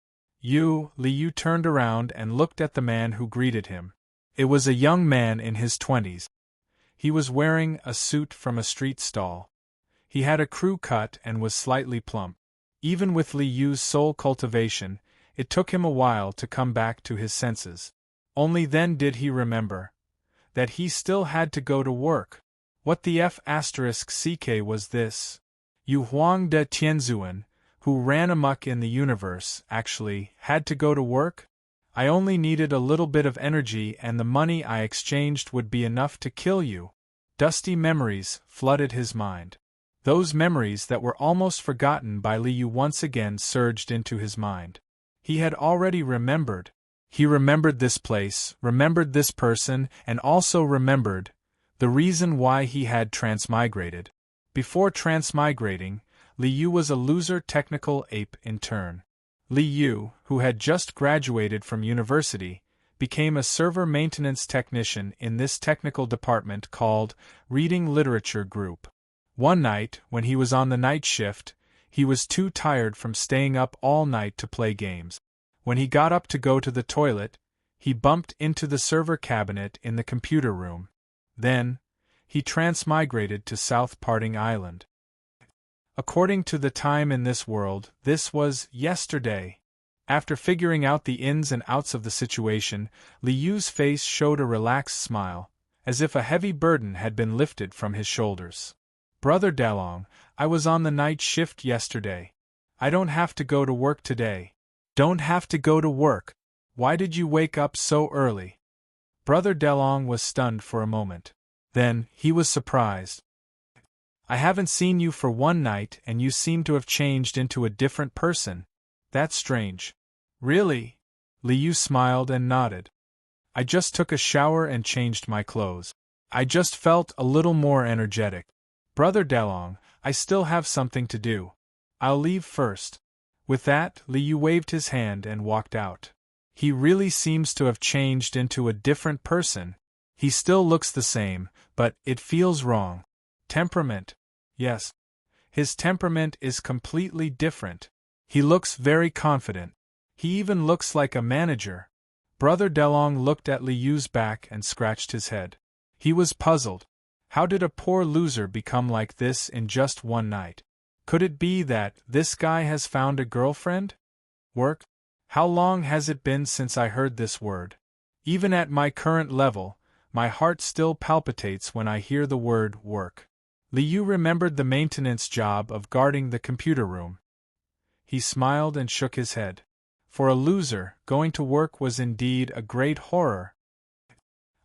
S1: Liu turned around and looked at the man who greeted him. It was a young man in his 20s. He was wearing a suit from a street stall. He had a crew cut and was slightly plump. Even with Liu's soul cultivation, it took him a while to come back to his senses. Only then did he remember that he still had to go to work. What the F***ck was this? Yu Huang de Tianzuan, who ran amok in the universe, actually had to go to work? I only needed a little bit of energy and the money I exchanged would be enough to kill you. Dusty memories flooded his mind. Those memories that were almost forgotten by Li Yu once again surged into his mind. He had already remembered. He remembered this place, remembered this person, and also remembered the reason why he had transmigrated. Before transmigrating, Li Yu was a loser technical ape intern. Li Yu, who had just graduated from university, became a server maintenance technician in this technical department called Reading Literature Group. One night, when he was on the night shift, he was too tired from staying up all night to play games. When he got up to go to the toilet, he bumped into the server cabinet in the computer room. Then, he transmigrated to South Parting Island. According to the time in this world, this was yesterday. After figuring out the ins and outs of the situation, Li Yu's face showed a relaxed smile, as if a heavy burden had been lifted from his shoulders. Brother Dalong, I was on the night shift yesterday. I don't have to go to work today. Don't have to go to work? Why did you wake up so early? Brother Dalong was stunned for a moment. Then, he was surprised. I haven't seen you for one night and you seem to have changed into a different person. That's strange. Really? Li Yu smiled and nodded. I just took a shower and changed my clothes. I just felt a little more energetic. Brother Dalong, I still have something to do. I'll leave first. With that, Li Yu waved his hand and walked out. He really seems to have changed into a different person. He still looks the same, but it feels wrong. Temperament. Yes. His temperament is completely different. He looks very confident. He even looks like a manager. Brother Dalong looked at Li Yu's back and scratched his head. He was puzzled. How did a poor loser become like this in just one night? Could it be that this guy has found a girlfriend? Work? How long has it been since I heard this word? Even at my current level, my heart still palpitates when I hear the word work. Li Yu remembered the maintenance job of guarding the computer room. He smiled and shook his head. For a loser, going to work was indeed a great horror.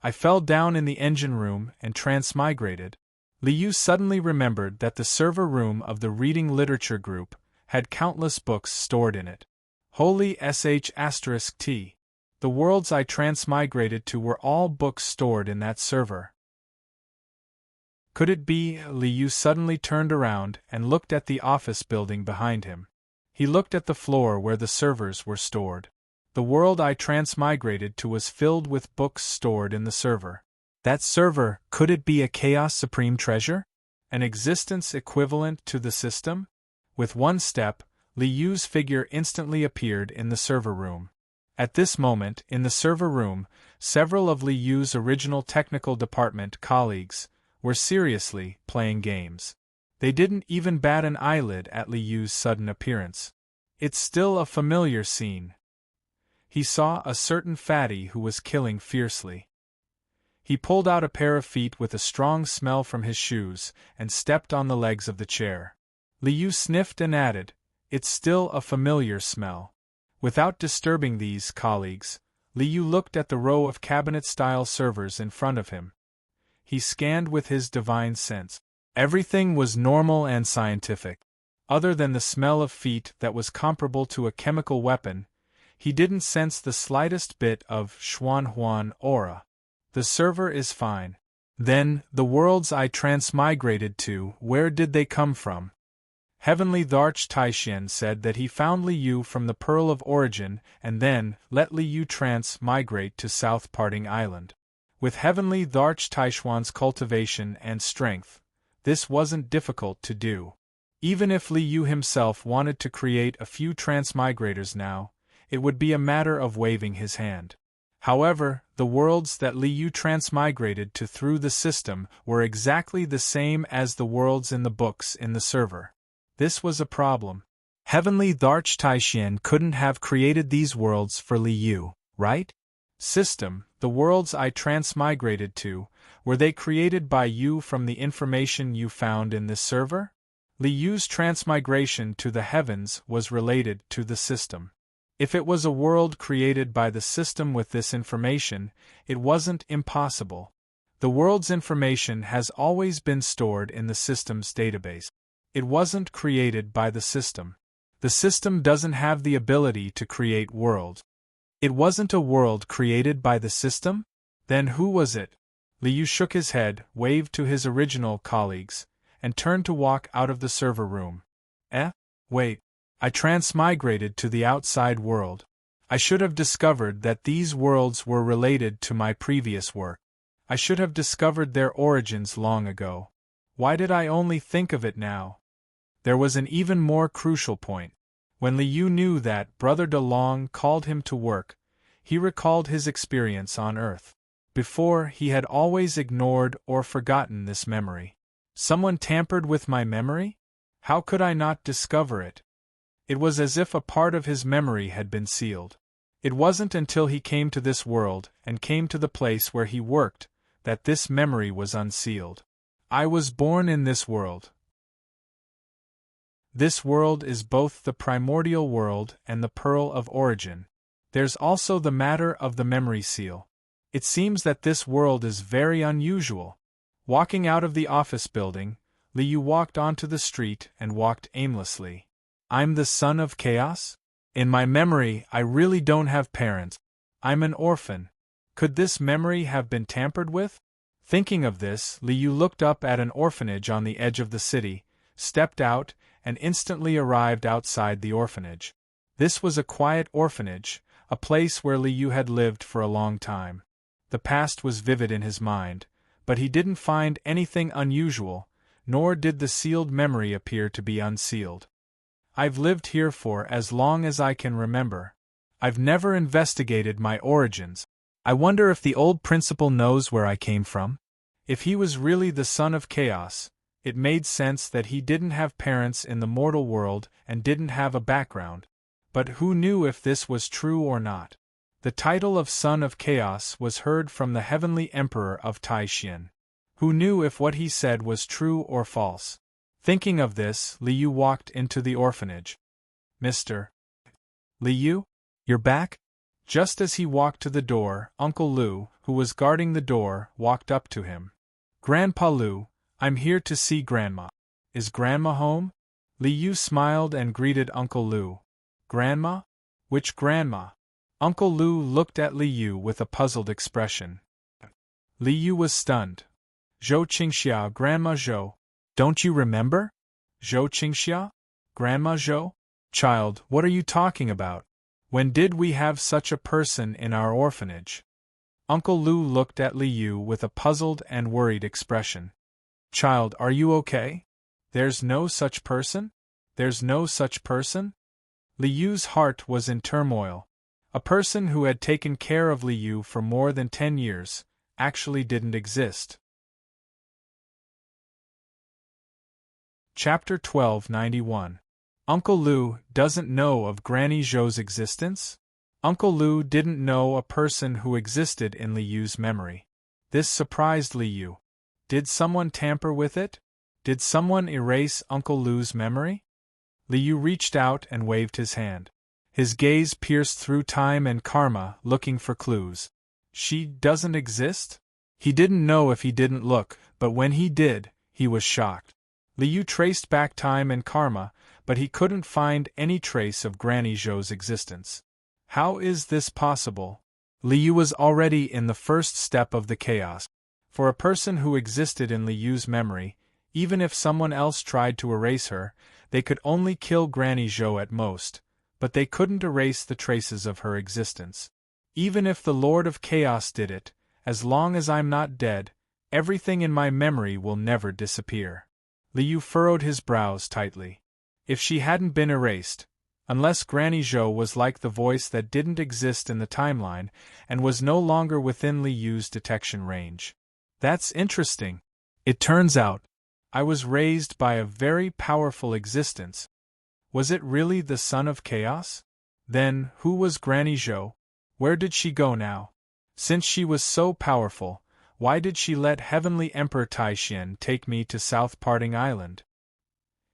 S1: I fell down in the engine room and transmigrated. Li Yu suddenly remembered that the server room of the Reading Literature Group had countless books stored in it. Holy **T. The worlds I transmigrated to were all books stored in that server. Could it be? Li Yu suddenly turned around and looked at the office building behind him. He looked at the floor where the servers were stored. The world I transmigrated to was filled with books stored in the server. That server, could it be a Chaos Supreme Treasure? An existence equivalent to the system? With one step, Li Yu's figure instantly appeared in the server room. At this moment, in the server room, several of Li Yu's original technical department colleagues were seriously playing games. They didn't even bat an eyelid at Li Yu's sudden appearance. It's still a familiar scene. He saw a certain fatty who was killing fiercely. He pulled out a pair of feet with a strong smell from his shoes and stepped on the legs of the chair. Li Yu sniffed and added, "It's still a familiar smell." Without disturbing these colleagues, Li Yu looked at the row of cabinet-style servers in front of him. He scanned with his divine sense. Everything was normal and scientific. Other than the smell of feet that was comparable to a chemical weapon, he didn't sense the slightest bit of Xuanhuan aura. The server is fine. Then, the worlds I transmigrated to, where did they come from? Heavenly Dharch Taishian said that he found Li Yu from the Pearl of Origin and then let Li Yu transmigrate to South Parting Island. With Heavenly Dharch Taishuan's cultivation and strength, this wasn't difficult to do. Even if Li Yu himself wanted to create a few transmigrators now, it would be a matter of waving his hand. However, the worlds that Li Yu transmigrated to through the system were exactly the same as the worlds in the books in the server. This was a problem. Heavenly Dharch Taishian couldn't have created these worlds for Li Yu, right? System, the worlds I transmigrated to, were they created by you from the information you found in this server? Li Yu's transmigration to the heavens was related to the system. If it was a world created by the system with this information, it wasn't impossible. The world's information has always been stored in the system's database. It wasn't created by the system. The system doesn't have the ability to create world. It wasn't a world created by the system? Then who was it? Liu shook his head, waved to his original colleagues, and turned to walk out of the server room. Wait. I transmigrated to the outside world. I should have discovered that these worlds were related to my previous work. I should have discovered their origins long ago. Why did I only think of it now? There was an even more crucial point. When Liu knew that Brother De Long called him to work, he recalled his experience on Earth. Before, he had always ignored or forgotten this memory. Someone tampered with my memory? How could I not discover it? It was as if a part of his memory had been sealed. It wasn't until he came to this world and came to the place where he worked that this memory was unsealed. I was born in this world. This world is both the primordial world and the pearl of origin. There's also the matter of the memory seal. It seems that this world is very unusual. Walking out of the office building, Liu walked onto the street and walked aimlessly. I'm the son of chaos? In my memory, I really don't have parents. I'm an orphan. Could this memory have been tampered with? Thinking of this, Liu looked up at an orphanage on the edge of the city, stepped out, and instantly arrived outside the orphanage. This was a quiet orphanage, a place where Liu had lived for a long time. The past was vivid in his mind, but he didn't find anything unusual, nor did the sealed memory appear to be unsealed. I've lived here for as long as I can remember. I've never investigated my origins. I wonder if the old principal knows where I came from? If he was really the son of chaos, it made sense that he didn't have parents in the mortal world and didn't have a background. But who knew if this was true or not? The title of Son of Chaos was heard from the heavenly emperor of Taishan. Who knew if what he said was true or false? Thinking of this, Liu walked into the orphanage. Mr. Liu? You're back? Just as he walked to the door, Uncle Lu, who was guarding the door, walked up to him. Grandpa Lu, I'm here to see Grandma. Is Grandma home? Liu smiled and greeted Uncle Lu. Grandma? Which grandma? Uncle Lu looked at Liu with a puzzled expression. Liu was stunned. Zhou Qingxia, Grandma Zhou. Don't you remember? Zhou Qingxia? Grandma Zhou? Child, what are you talking about? When did we have such a person in our orphanage? Uncle Lu looked at Liu with a puzzled and worried expression. Child, are you okay? There's no such person? There's no such person? Liu's heart was in turmoil. A person who had taken care of Liu for more than 10 years actually didn't exist. Chapter 1291. Uncle Lu doesn't know of Granny Zhou's existence? Uncle Lu didn't know a person who existed in Liu's memory. This surprised Liu. Did someone tamper with it? Did someone erase Uncle Lu's memory? Liu reached out and waved his hand. His gaze pierced through time and karma, looking for clues. She doesn't exist? He didn't know if he didn't look, but when he did, he was shocked. Liu traced back time and karma, but he couldn't find any trace of Granny Zhou's existence. How is this possible? Liu was already in the first step of the chaos. For a person who existed in Liu's memory, even if someone else tried to erase her, they could only kill Granny Zhou at most, but they couldn't erase the traces of her existence. Even if the Lord of Chaos did it, as long as I'm not dead, everything in my memory will never disappear. Liu furrowed his brows tightly. If she hadn't been erased, unless Granny Zhou was like the voice that didn't exist in the timeline and was no longer within Liu's detection range. That's interesting. It turns out, I was raised by a very powerful existence. Was it really the Son of Chaos? Then, who was Granny Zhou? Where did she go now? Since she was so powerful, why did she let Heavenly Emperor Taishan take me to South Parting Island?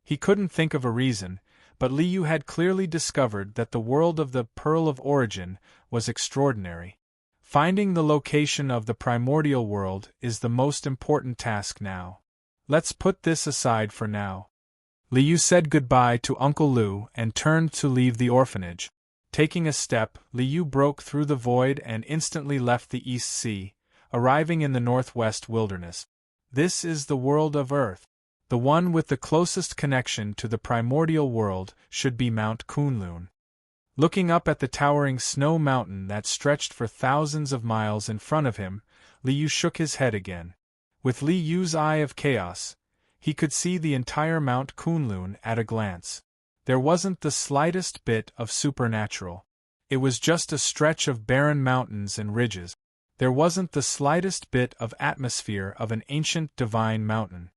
S1: He couldn't think of a reason, but Liu had clearly discovered that the world of the Pearl of Origin was extraordinary. Finding the location of the primordial world is the most important task now. Let's put this aside for now. Liu said goodbye to Uncle Lu and turned to leave the orphanage. Taking a step, Liu broke through the void and instantly left the East Sea, arriving in the northwest wilderness. This is the world of Earth. The one with the closest connection to the primordial world should be Mount Kunlun. Looking up at the towering snow mountain that stretched for thousands of miles in front of him, Liu shook his head again. With Liu's eye of chaos, he could see the entire Mount Kunlun at a glance. There wasn't the slightest bit of supernatural. It was just a stretch of barren mountains and ridges. There wasn't the slightest bit of atmosphere of an ancient divine mountain.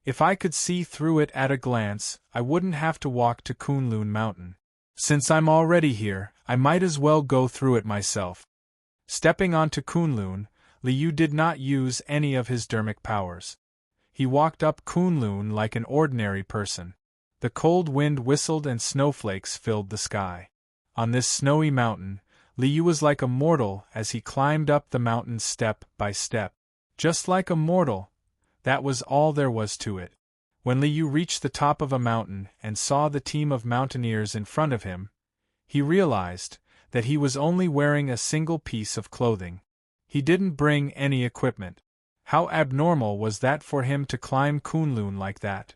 S1: If I could see through it at a glance, I wouldn't have to walk to Kunlun Mountain. Since I'm already here, I might as well go through it myself. Stepping onto Kunlun, Liu did not use any of his dermic powers. He walked up Kunlun like an ordinary person. The cold wind whistled and snowflakes filled the sky. On this snowy mountain, Liu was like a mortal as he climbed up the mountain step by step. Just like a mortal, that was all there was to it. When Liu reached the top of a mountain and saw the team of mountaineers in front of him, he realized that he was only wearing a single piece of clothing. He didn't bring any equipment. How abnormal was that for him to climb Kunlun like that?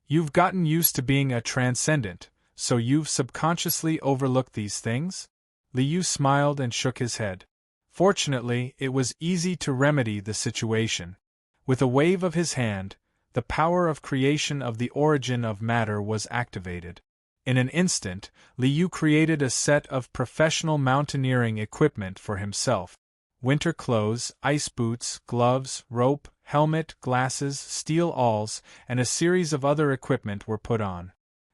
S1: You've gotten used to being a transcendent, so you've subconsciously overlooked these things? Liu smiled and shook his head. Fortunately, it was easy to remedy the situation. With a wave of his hand, the power of creation of the origin of matter was activated. In an instant, Liu created a set of professional mountaineering equipment for himself. Winter clothes, ice boots, gloves, rope, helmet, glasses, steel awls, and a series of other equipment were put on.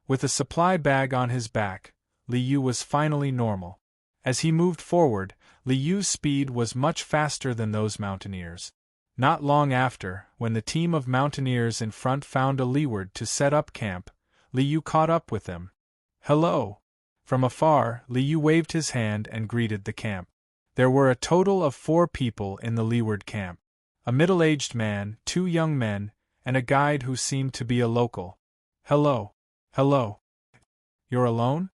S1: With a supply bag on his back, Liu was finally normal. As he moved forward, Liu's speed was much faster than those mountaineers. Not long after, when the team of mountaineers in front found a leeward to set up camp, Liu caught up with them. "Hello!" From afar, Liu waved his hand and greeted the camp. There were a total of 4 people in the leeward camp. A middle-aged man, 2 young men, and a guide who seemed to be a local. "Hello. Hello. You're alone?"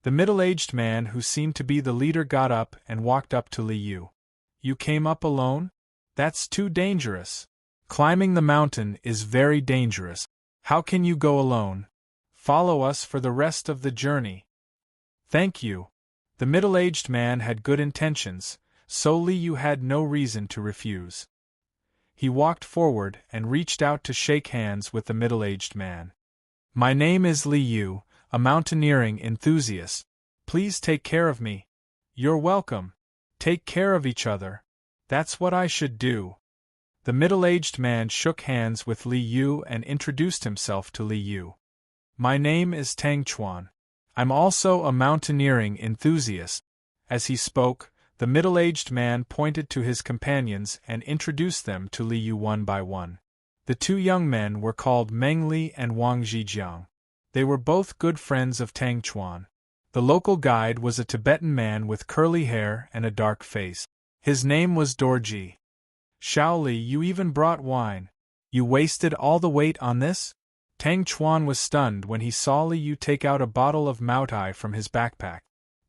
S1: The middle-aged man who seemed to be the leader got up and walked up to Liu. "You came up alone? That's too dangerous. Climbing the mountain is very dangerous. How can you go alone? Follow us for the rest of the journey." "Thank you." The middle-aged man had good intentions, so Liu had no reason to refuse. He walked forward and reached out to shake hands with the middle-aged man. "My name is Liu, a mountaineering enthusiast. Please take care of me." "You're welcome. Take care of each other. That's what I should do." The middle-aged man shook hands with Liu and introduced himself to Liu. "My name is Tang Chuan. I'm also a mountaineering enthusiast." As he spoke, the middle-aged man pointed to his companions and introduced them to Liu one by one. The 2 young men were called Meng Li and Wang Zhijiang. They were both good friends of Tang Chuan. The local guide was a Tibetan man with curly hair and a dark face. His name was Dorji. "Shaoli, you even brought wine. You wasted all the weight on this?" Tang Chuan was stunned when he saw Liu take out a bottle of Moutai from his backpack.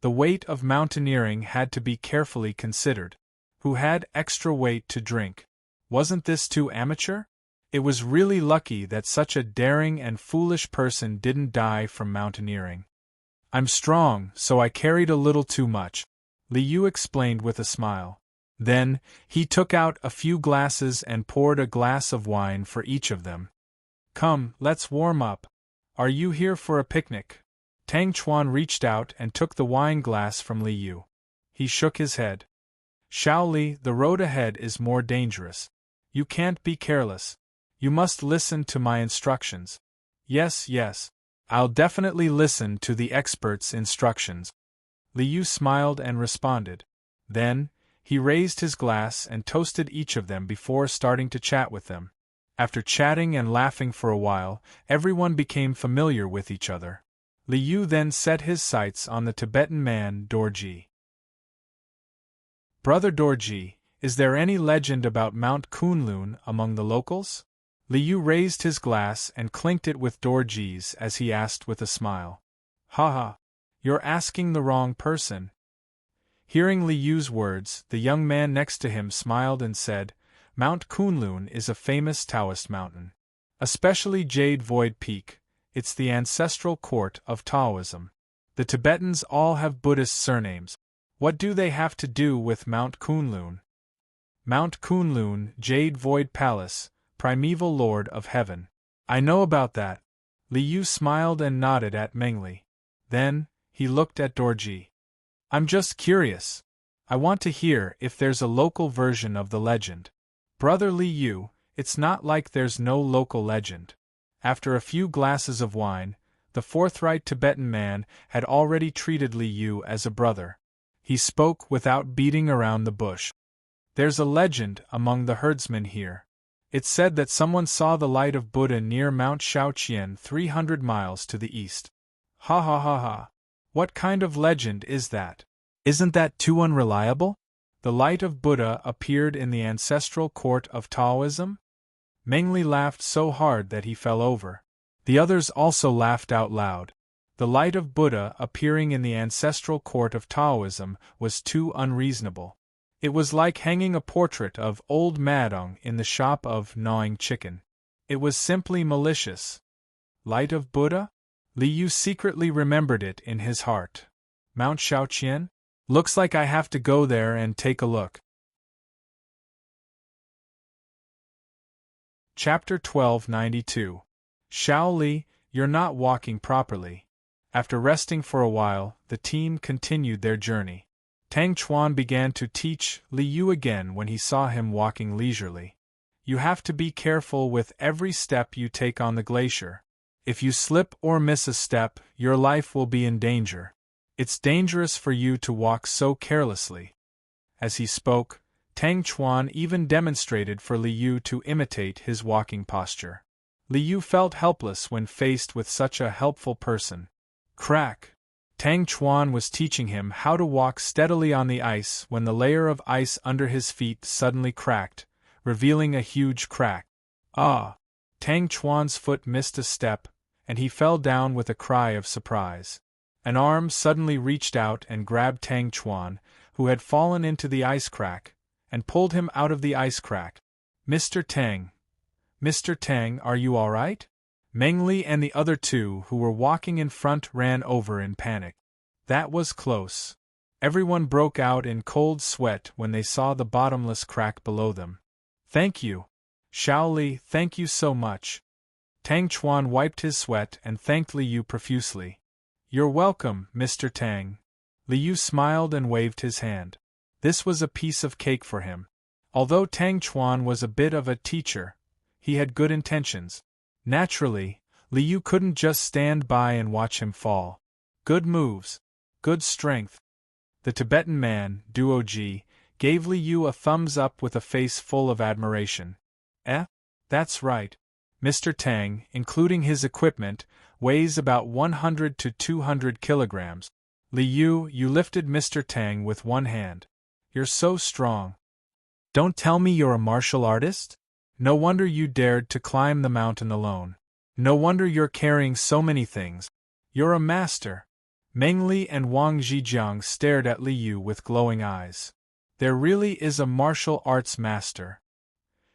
S1: The weight of mountaineering had to be carefully considered. Who had extra weight to drink? Wasn't this too amateur? It was really lucky that such a daring and foolish person didn't die from mountaineering. "I'm strong, so I carried a little too much," Liu explained with a smile. Then, he took out a few glasses and poured a glass of wine for each of them. "Come, let's warm up. Are you here for a picnic?" Tang Chuan reached out and took the wine glass from Liu. He shook his head. "Shaoli, the road ahead is more dangerous. You can't be careless. You must listen to my instructions." Yes, I'll definitely listen to the expert's instructions." Liu smiled and responded. Then, he raised his glass and toasted each of them before starting to chat with them. After chatting and laughing for a while, everyone became familiar with each other. Liu then set his sights on the Tibetan man Dorji. "Brother Dorji, is there any legend about Mount Kunlun among the locals?" Liu raised his glass and clinked it with Dorji's as he asked with a smile. Haha, you're asking the wrong person. Hearing Liu's words, the young man next to him smiled and said, Mount Kunlun is a famous Taoist mountain. Especially Jade Void Peak, it's the ancestral court of Taoism. The Tibetans all have Buddhist surnames. What do they have to do with Mount Kunlun? Mount Kunlun, Jade Void Palace, primeval lord of heaven. I know about that. Liu smiled and nodded at Mengli. Then, he looked at Dorji. I'm just curious. I want to hear if there's a local version of the legend. Brother Liu, it's not like there's no local legend. After a few glasses of wine, the forthright Tibetan man had already treated Liu as a brother. He spoke without beating around the bush. There's a legend among the herdsmen here. It's said that someone saw the light of Buddha near Mount Shaoqian 300 miles to the east. Ha ha ha ha. What kind of legend is that? Isn't that too unreliable? The light of Buddha appeared in the ancestral court of Taoism? Mengli laughed so hard that he fell over. The others also laughed out loud. The light of Buddha appearing in the ancestral court of Taoism was too unreasonable. It was like hanging a portrait of old Madong in the shop of gnawing chicken. It was simply malicious. Light of Buddha? Liu secretly remembered it in his heart. Mount Shaoqian? Looks like I have to go there and take a look. Chapter 1292. Xiao Li, you're not walking properly. After resting for a while, the team continued their journey. Tang Chuan began to teach Liu again when he saw him walking leisurely. You have to be careful with every step you take on the glacier. If you slip or miss a step, your life will be in danger. It's dangerous for you to walk so carelessly. As he spoke, Tang Chuan even demonstrated for Liu to imitate his walking posture. Liu felt helpless when faced with such a helpful person. Crack! Tang Chuan was teaching him how to walk steadily on the ice when the layer of ice under his feet suddenly cracked, revealing a huge crack. Ah! Tang Chuan's foot missed a step, and he fell down with a cry of surprise. An arm suddenly reached out and grabbed Tang Chuan, who had fallen into the ice crack, and pulled him out of the ice crack. Mr. Tang, are you all right? Mengli and the other two who were walking in front ran over in panic. That was close. Everyone broke out in cold sweat when they saw the bottomless crack below them. Thank you. Xiao Li, thank you so much. Tang Chuan wiped his sweat and thanked Liu profusely. You're welcome, Mr. Tang. Liu smiled and waved his hand. This was a piece of cake for him. Although Tang Chuan was a bit of a teacher, he had good intentions. Naturally, Liu couldn't just stand by and watch him fall. Good moves. Good strength. The Tibetan man, Duoji, gave Liu a thumbs up with a face full of admiration. That's right. Mr. Tang, including his equipment, weighs about 100 to 200 kilograms. Liu, you lifted Mr. Tang with one hand. You're so strong. Don't tell me you're a martial artist? No wonder you dared to climb the mountain alone. No wonder you're carrying so many things. You're a master. Mengli and Wang Zhijiang stared at Liu with glowing eyes. There really is a martial arts master.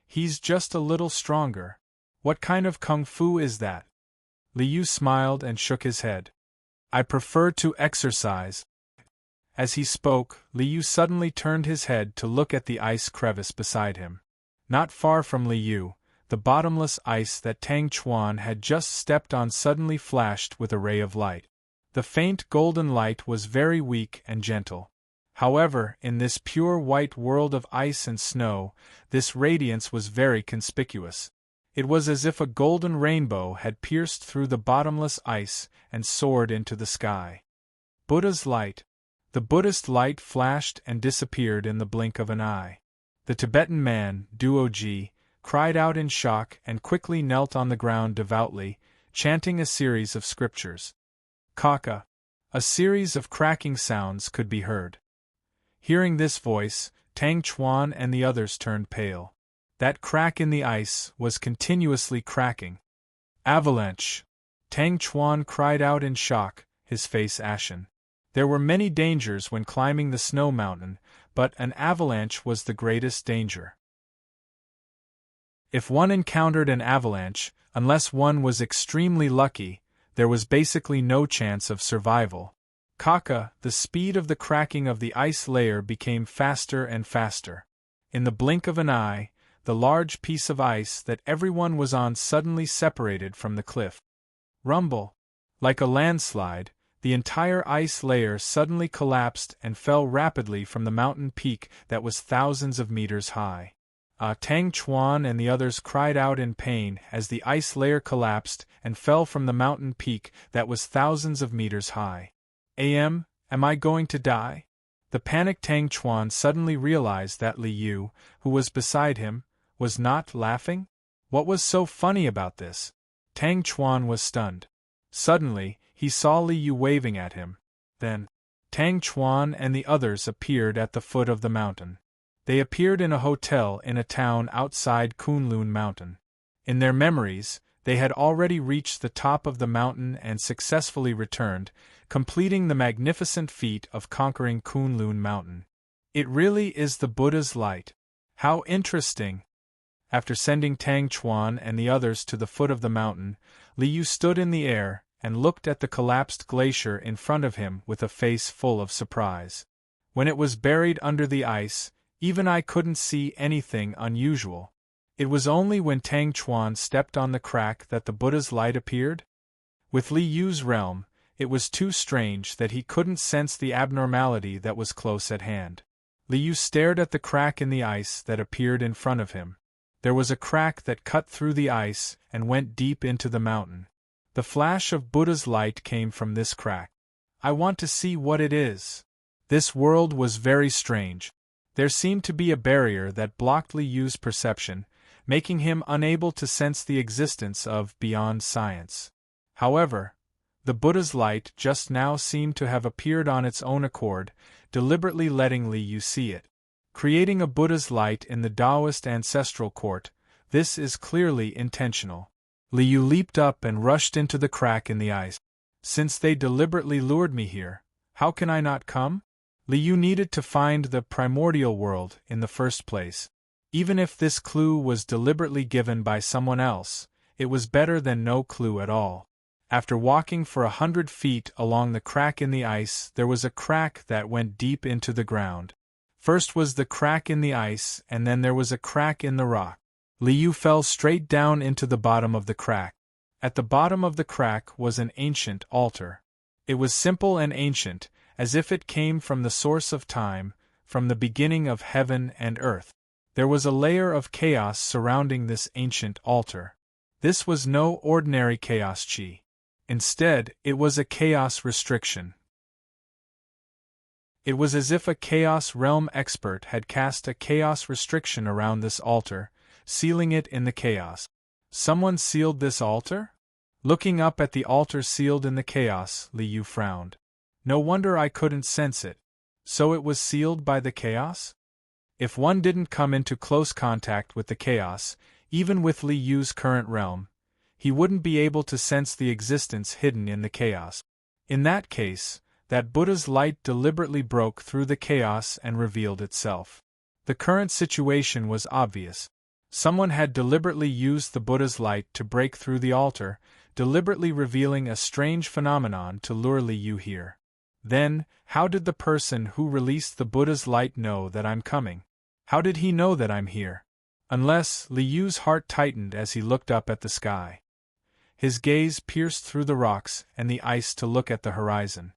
S1: He's just a little stronger. What kind of kung fu is that? Liu smiled and shook his head. I prefer to exercise. As he spoke, Liu suddenly turned his head to look at the ice crevice beside him. Not far from Liu, the bottomless ice that Tang Chuan had just stepped on suddenly flashed with a ray of light. The faint golden light was very weak and gentle. However, in this pure white world of ice and snow, this radiance was very conspicuous. It was as if a golden rainbow had pierced through the bottomless ice and soared into the sky. Buddha's light. The Buddhist light flashed and disappeared in the blink of an eye. The Tibetan man, Duoji, cried out in shock and quickly knelt on the ground devoutly, chanting a series of scriptures. Kaka. A series of cracking sounds could be heard. Hearing this voice, Tang Chuan and the others turned pale. That crack in the ice was continuously cracking. Avalanche! Tang Chuan cried out in shock, his face ashen. There were many dangers when climbing the snow mountain, but an avalanche was the greatest danger. If one encountered an avalanche, unless one was extremely lucky, there was basically no chance of survival. Kaka, the speed of the cracking of the ice layer became faster and faster. In the blink of an eye, the large piece of ice that everyone was on suddenly separated from the cliff. Rumble! Like a landslide, the entire ice layer suddenly collapsed and fell rapidly from the mountain peak that was thousands of meters high. Tang Chuan and the others cried out in pain as the ice layer collapsed and fell from the mountain peak that was thousands of meters high. Am I going to die? The panicked Tang Chuan suddenly realized that Li Yu, who was beside him, was not laughing? What was so funny about this? Tang Chuan was stunned. Suddenly, he saw Li Yu waving at him. Then, Tang Chuan and the others appeared at the foot of the mountain. They appeared in a hotel in a town outside Kunlun Mountain. In their memories, they had already reached the top of the mountain and successfully returned, completing the magnificent feat of conquering Kunlun Mountain. It really is the Buddha's light. How interesting! After sending Tang Chuan and the others to the foot of the mountain, Li Yu stood in the air and looked at the collapsed glacier in front of him with a face full of surprise. When it was buried under the ice, even I couldn't see anything unusual. It was only when Tang Chuan stepped on the crack that the Buddha's light appeared. With Li Yu's realm, it was too strange that he couldn't sense the abnormality that was close at hand. Li Yu stared at the crack in the ice that appeared in front of him. There was a crack that cut through the ice and went deep into the mountain. The flash of Buddha's light came from this crack. I want to see what it is. This world was very strange. There seemed to be a barrier that blocked Li Yu's perception, making him unable to sense the existence of beyond science. However, the Buddha's light just now seemed to have appeared on its own accord, deliberately letting Li Yu see it. Creating a Buddha's light in the Taoist ancestral court, this is clearly intentional. Li Yu leaped up and rushed into the crack in the ice. Since they deliberately lured me here, how can I not come? Li Yu needed to find the primordial world in the first place. Even if this clue was deliberately given by someone else, it was better than no clue at all. After walking for 100 feet along the crack in the ice, there was a crack that went deep into the ground. First was the crack in the ice, and then there was a crack in the rock. Li Yu fell straight down into the bottom of the crack. At the bottom of the crack was an ancient altar. It was simple and ancient, as if it came from the source of time, from the beginning of heaven and earth. There was a layer of chaos surrounding this ancient altar. This was no ordinary chaos chi. Instead, it was a chaos restriction. It was as if a chaos realm expert had cast a chaos restriction around this altar, sealing it in the chaos. Someone sealed this altar? Looking up at the altar sealed in the chaos, Li Yu frowned. No wonder I couldn't sense it. So it was sealed by the chaos? If one didn't come into close contact with the chaos, even with Li Yu's current realm, he wouldn't be able to sense the existence hidden in the chaos. In that case, that Buddha's light deliberately broke through the chaos and revealed itself. The current situation was obvious. Someone had deliberately used the Buddha's light to break through the altar, deliberately revealing a strange phenomenon to lure Li Yu here. Then, how did the person who released the Buddha's light know that I'm coming? How did he know that I'm here? Unless, Li Yu's heart tightened as he looked up at the sky. His gaze pierced through the rocks and the ice to look at the horizon.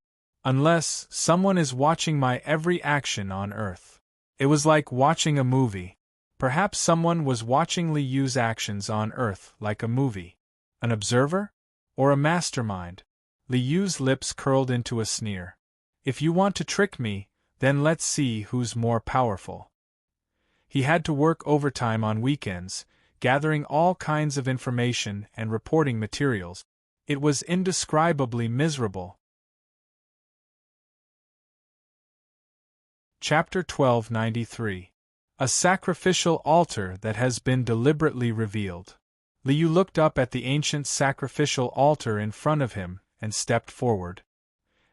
S1: Unless, someone is watching my every action on Earth. It was like watching a movie. Perhaps someone was watching Li Yu's actions on Earth like a movie. An observer? Or a mastermind? Li Yu's lips curled into a sneer. If you want to trick me, then let's see who's more powerful. He had to work overtime on weekends, gathering all kinds of information and reporting materials. It was indescribably miserable. Chapter 1293. A sacrificial altar that has been deliberately revealed. Liu looked up at the ancient sacrificial altar in front of him and stepped forward.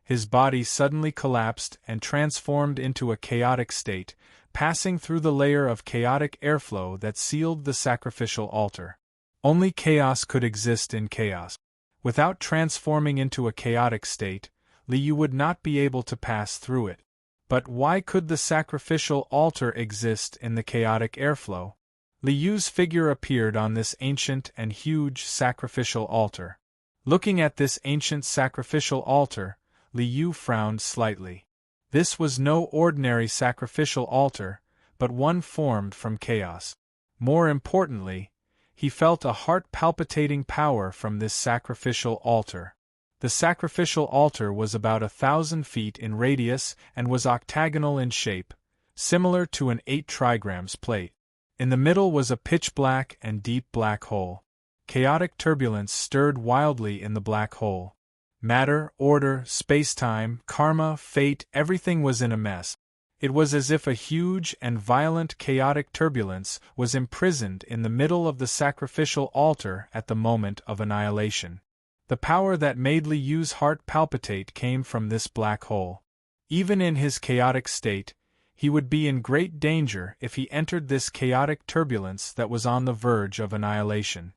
S1: His body suddenly collapsed and transformed into a chaotic state, passing through the layer of chaotic airflow that sealed the sacrificial altar. Only chaos could exist in chaos. Without transforming into a chaotic state, Liu would not be able to pass through it. But why could the sacrificial altar exist in the chaotic airflow? Liu's figure appeared on this ancient and huge sacrificial altar. Looking at this ancient sacrificial altar, Liu frowned slightly. This was no ordinary sacrificial altar, but one formed from chaos. More importantly, he felt a heart-palpitating power from this sacrificial altar. The sacrificial altar was about 1,000 feet in radius and was octagonal in shape, similar to an 8 trigrams plate. In the middle was a pitch-black and deep black hole. Chaotic turbulence stirred wildly in the black hole. Matter, order, space-time, karma, fate, everything was in a mess. It was as if a huge and violent chaotic turbulence was imprisoned in the middle of the sacrificial altar at the moment of annihilation. The power that made Liu's heart palpitate came from this black hole. Even in his chaotic state, he would be in great danger if he entered this chaotic turbulence that was on the verge of annihilation.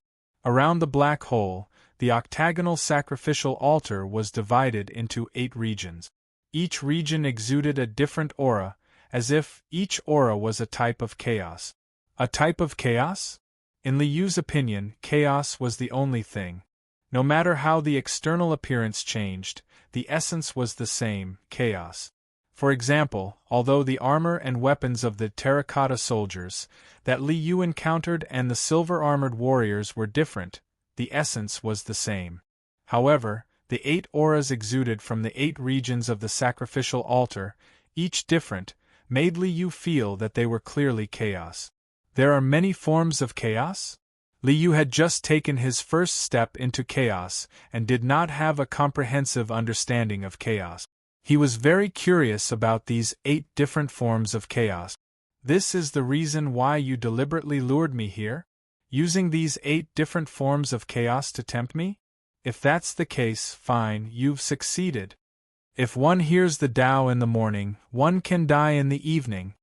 S1: Around the black hole, the octagonal sacrificial altar was divided into 8 regions. Each region exuded a different aura, as if each aura was a type of chaos. A type of chaos? In Liu's opinion, chaos was the only thing. No matter how the external appearance changed, the essence was the same, chaos. For example, although the armor and weapons of the terracotta soldiers that Liu encountered and the silver-armored warriors were different, the essence was the same. However, the 8 auras exuded from the 8 regions of the sacrificial altar, each different, made Liu feel that they were clearly chaos. There are many forms of chaos? Liu had just taken his first step into chaos and did not have a comprehensive understanding of chaos. He was very curious about these 8 different forms of chaos. This is the reason why you deliberately lured me here? Using these 8 different forms of chaos to tempt me? If that's the case, fine, you've succeeded. If one hears the Tao in the morning, one can die in the evening.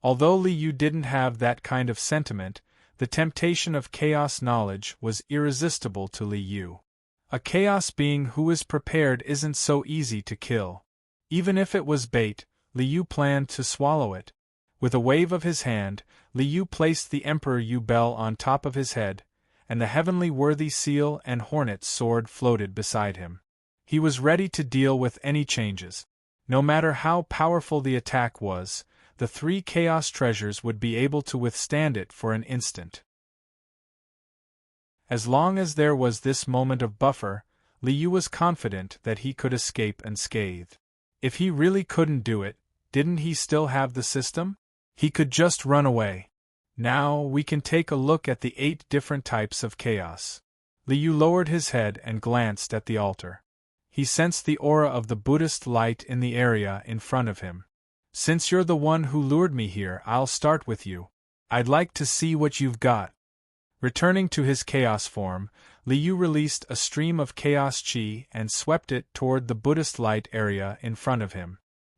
S1: Although Liu didn't have that kind of sentiment, the temptation of chaos knowledge was irresistible to Liu. A chaos being who is prepared isn't so easy to kill. Even if it was bait, Liu planned to swallow it. With a wave of his hand, Liu placed the Emperor Yu Bell on top of his head, and the heavenly worthy seal and hornet sword floated beside him. He was ready to deal with any changes. No matter how powerful the attack was, the 3 chaos treasures would be able to withstand it for an instant. As long as there was this moment of buffer, Liu was confident that he could escape unscathed. If he really couldn't do it, didn't he still have the system? He could just run away. Now we can take a look at the 8 different types of chaos. Liu lowered his head and glanced at the altar. He sensed the aura of the Buddhist light in the area in front of him. Since you're the one who lured me here, I'll start with you. I'd like to see what you've got. Returning to his chaos form, Liu released a stream of chaos chi and swept it toward the Buddhist light area in front of him.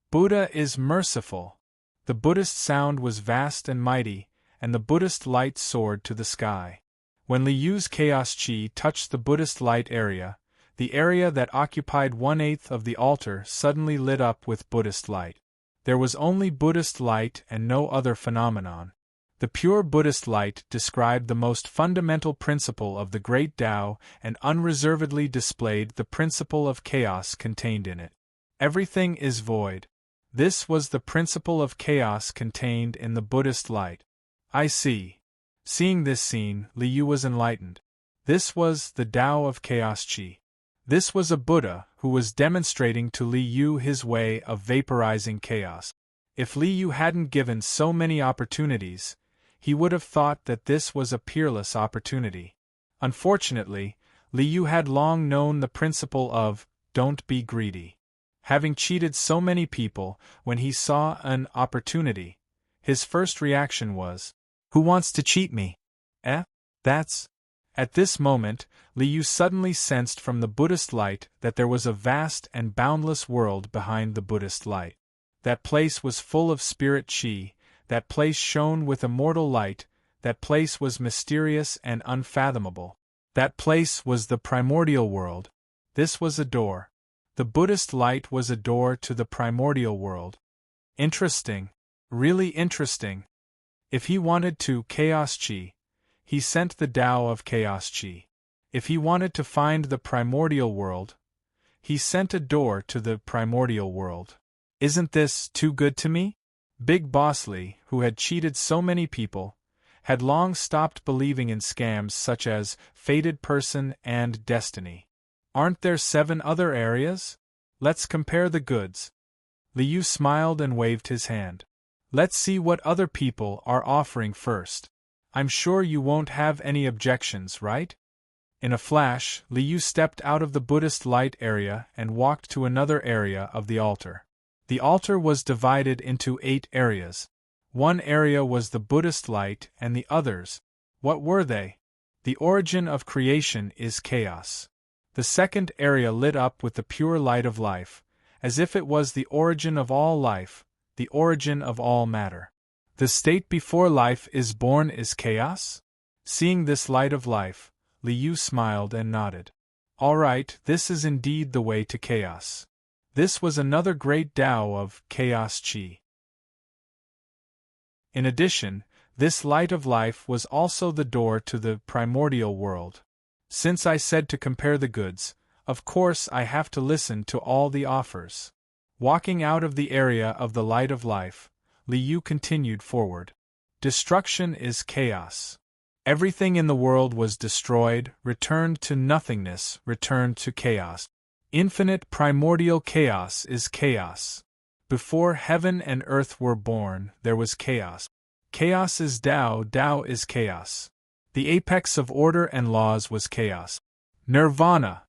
S1: Buddha is merciful. The Buddhist sound was vast and mighty, and the Buddhist light soared to the sky. When Liu's chaos chi touched the Buddhist light area, the area that occupied 1/8 of the altar suddenly lit up with Buddhist light. There was only Buddhist light and no other phenomenon. The pure Buddhist light described the most fundamental principle of the Great Tao and unreservedly displayed the principle of chaos contained in it. Everything is void. This was the principle of chaos contained in the Buddhist light. I see. Seeing this scene, Liu was enlightened. This was the Tao of Chaos Chi. This was a Buddha who was demonstrating to Liu his way of vaporizing chaos. If Liu hadn't given so many opportunities, he would have thought that this was a peerless opportunity. Unfortunately, Liu had long known the principle of, don't be greedy. Having cheated so many people, when he saw an opportunity, His first reaction was, "Who wants to cheat me? Eh? That's..." At this moment, Liu suddenly sensed from the Buddhist light that there was a vast and boundless world behind the Buddhist light. That place was full of spirit chi, that place shone with immortal light, that place was mysterious and unfathomable. That place was the primordial world. This was a door. The Buddhist light was a door to the primordial world. Interesting. Really interesting. If he wanted to chaos chi, he sent the Tao of chaos chi. If he wanted to find the primordial world, he sent a door to the primordial world. Isn't this too good to me? Big Boss Li, who had cheated so many people, had long stopped believing in scams such as fated person and destiny. Aren't there 7 other areas? Let's compare the goods. Liu smiled and waved his hand. Let's see what other people are offering first. I'm sure you won't have any objections, right? In a flash, Liu stepped out of the Buddhist light area and walked to another area of the altar. The altar was divided into 8 areas. One area was the Buddhist light and the others. What were they? The origin of creation is chaos. The second area lit up with the pure light of life, as if it was the origin of all life, the origin of all matter. The state before life is born is chaos? Seeing this light of life, Liu smiled and nodded. All right, this is indeed the way to chaos. This was another great Tao of chaos chi. In addition, this light of life was also the door to the primordial world. Since I said to compare the goods, of course I have to listen to all the offers. Walking out of the area of the light of life, Liu continued forward. Destruction is chaos. Everything in the world was destroyed, returned to nothingness, returned to chaos. Infinite primordial chaos is chaos. Before heaven and earth were born, there was chaos. Chaos is Tao, Tao is chaos. The apex of order and laws was chaos. Nirvana!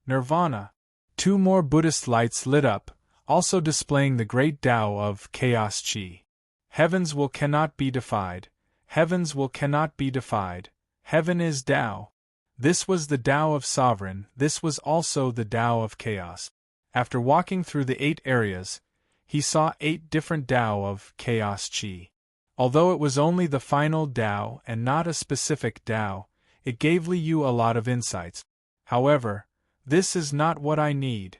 S1: Nirvana! 2 more Buddhist lights lit up, also displaying the great Tao of chaos chi. Heavens will cannot be defied. Heavens will cannot be defied. Heaven is Tao. This was the Tao of sovereign, this was also the Tao of chaos. After walking through the 8 areas, he saw 8 different Tao of chaos chi. Although it was only the final Tao and not a specific Tao, it gave Liu a lot of insights. However, this is not what I need.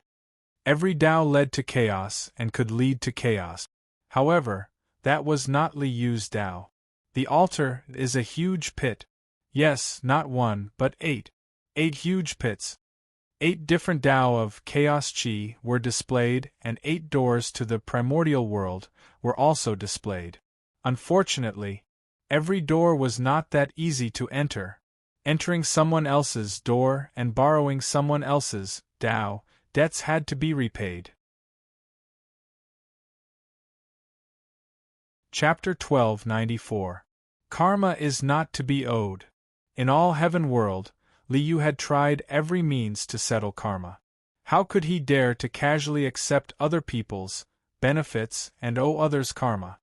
S1: Every Tao led to chaos and could lead to chaos. However, that was not Liu's Tao. The altar is a huge pit. Yes, not 1, but 8. 8 huge pits. 8 different Tao of chaos chi were displayed, and 8 doors to the primordial world were also displayed. Unfortunately, every door was not that easy to enter. Entering someone else's door and borrowing someone else's Tao, debts had to be repaid. Chapter 1294. Karma is not to be owed. In all heaven world, Liu had tried every means to settle karma. How could he dare to casually accept other people's benefits and owe others karma?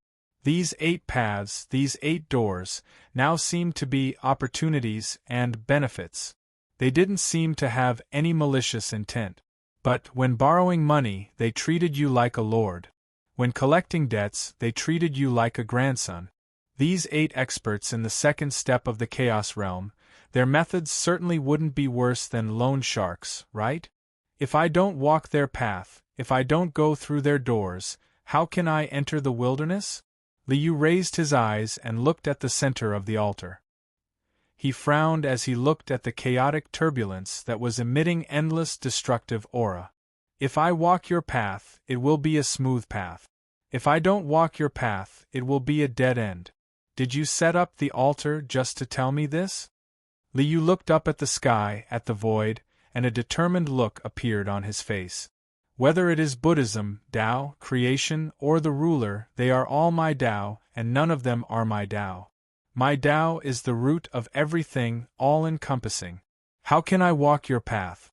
S1: These 8 paths, these 8 doors, now seemed to be opportunities and benefits. They didn't seem to have any malicious intent. But when borrowing money, they treated you like a lord. When collecting debts, they treated you like a grandson. These 8 experts in the second step of the chaos realm, their methods certainly wouldn't be worse than loan sharks, right? If I don't walk their path, if I don't go through their doors, how can I enter the wilderness? Liu raised his eyes and looked at the center of the altar. He frowned as he looked at the chaotic turbulence that was emitting endless destructive aura. If I walk your path, it will be a smooth path. If I don't walk your path, it will be a dead end. Did you set up the altar just to tell me this? Liu looked up at the sky, at the void, and a determined look appeared on his face. Whether it is Buddhism, Tao, creation, or the ruler, they are all my Tao, and none of them are my Tao. My Tao is the root of everything, all-encompassing. How can I walk your path?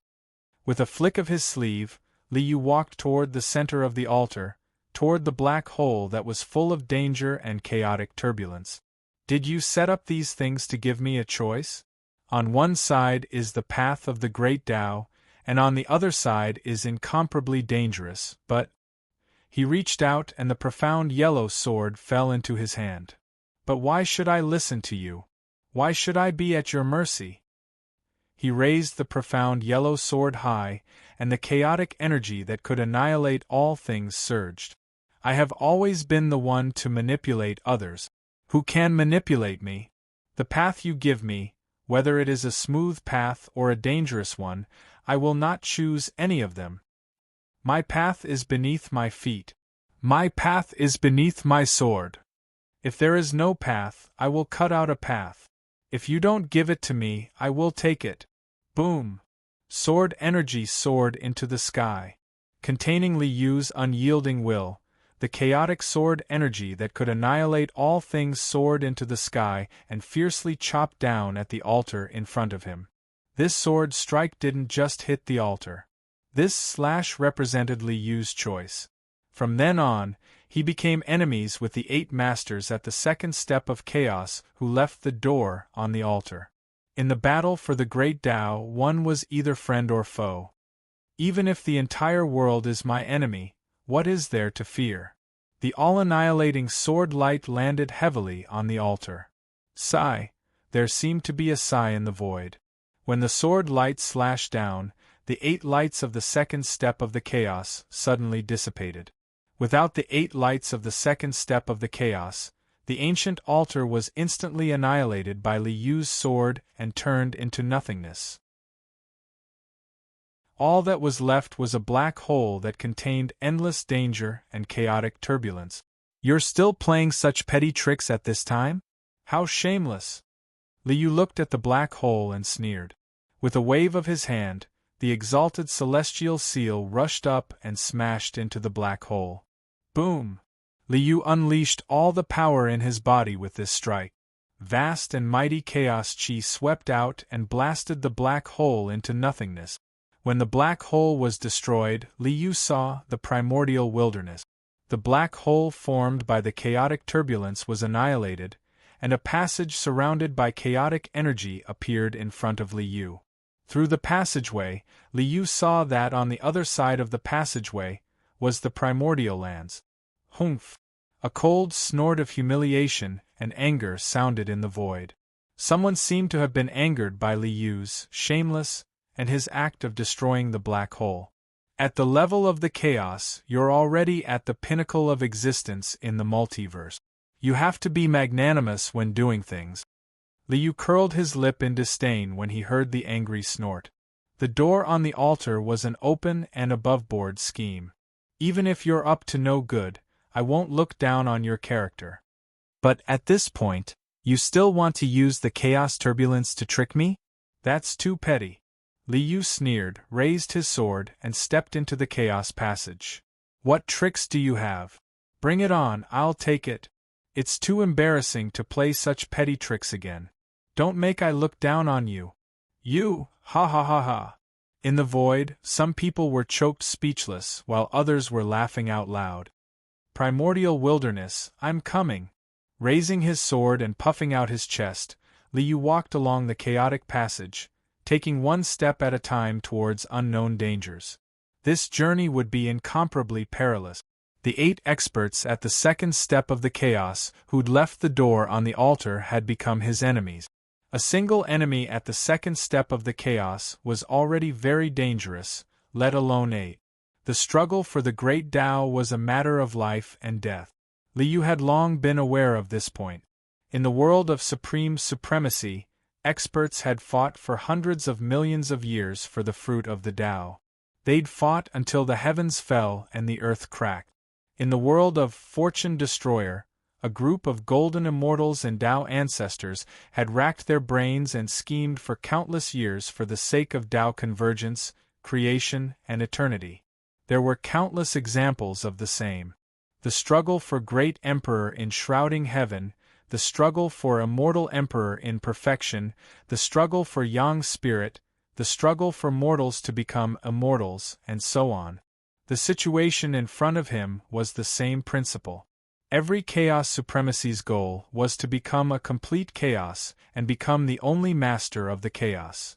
S1: With a flick of his sleeve, Liu walked toward the center of the altar, toward the black hole that was full of danger and chaotic turbulence. Did you set up these things to give me a choice? On one side is the path of the great Tao, and on the other side is incomparably dangerous, but— He reached out and the profound yellow sword fell into his hand. But why should I listen to you? Why should I be at your mercy? He raised the profound yellow sword high, and the chaotic energy that could annihilate all things surged. I have always been the one to manipulate others. Who can manipulate me? The path you give me, whether it is a smooth path or a dangerous one, I will not choose any of them. My path is beneath my feet. My path is beneath my sword. If there is no path, I will cut out a path. If you don't give it to me, I will take it. Boom! Sword energy soared into the sky. Containing Li Yu's unyielding will, the chaotic sword energy that could annihilate all things soared into the sky and fiercely chopped down at the altar in front of him. This sword strike didn't just hit the altar. This slash represented Li Yu's choice. From then on, he became enemies with the 8 masters at the second step of chaos who left the door on the altar. In the battle for the great Tao, one was either friend or foe. Even if the entire world is my enemy, what is there to fear? The all-annihilating sword light landed heavily on the altar. Sigh. There seemed to be a sigh in the void. When the sword light slashed down, the 8 lights of the second step of the chaos suddenly dissipated. Without the 8 lights of the second step of the chaos, the ancient altar was instantly annihilated by Li Yu's sword and turned into nothingness. All that was left was a black hole that contained endless danger and chaotic turbulence. You're still playing such petty tricks at this time? How shameless! Li Yu looked at the black hole and sneered. With a wave of his hand, the exalted celestial seal rushed up and smashed into the black hole. Boom! Li Yu unleashed all the power in his body with this strike. Vast and mighty chaos chi swept out and blasted the black hole into nothingness. When the black hole was destroyed, Li Yu saw the primordial wilderness. The black hole formed by the chaotic turbulence was annihilated, and a passage surrounded by chaotic energy appeared in front of Li Yu. Through the passageway, Li Yu saw that on the other side of the passageway was the primordial lands. Humph! A cold snort of humiliation and anger sounded in the void. Someone seemed to have been angered by Li Yu's shameless and his act of destroying the black hole. At the level of the chaos, you're already at the pinnacle of existence in the multiverse. You have to be magnanimous when doing things. Li Yu curled his lip in disdain when he heard the angry snort. The door on the altar was an open and above-board scheme. Even if you're up to no good, I won't look down on your character. But at this point, you still want to use the chaos turbulence to trick me? That's too petty. Li Yu sneered, raised his sword, and stepped into the chaos passage. What tricks do you have? Bring it on, I'll take it. It's too embarrassing to play such petty tricks again. Don't make I look down on you. You, ha ha ha ha. In the void, some people were choked speechless, while others were laughing out loud. Primordial wilderness, I'm coming. Raising his sword and puffing out his chest, Li Yu walked along the chaotic passage, taking one step at a time towards unknown dangers. This journey would be incomparably perilous. The 8 experts at the second step of the chaos who'd left the door on the altar had become his enemies. A single enemy at the second step of the chaos was already very dangerous, let alone 8. The struggle for the great Tao was a matter of life and death. Li Yu had long been aware of this point. In the world of supreme supremacy, experts had fought for hundreds of millions of years for the fruit of the Tao. They'd fought until the heavens fell and the earth cracked. In the world of Fortune Destroyer, a group of golden immortals and Tao ancestors had racked their brains and schemed for countless years for the sake of Tao convergence, creation, and eternity. There were countless examples of the same. The struggle for great emperor in shrouding heaven, the struggle for immortal emperor in perfection, the struggle for yang spirit, the struggle for mortals to become immortals, and so on. The situation in front of him was the same principle. Every chaos supremacy's goal was to become a complete chaos and become the only master of the chaos.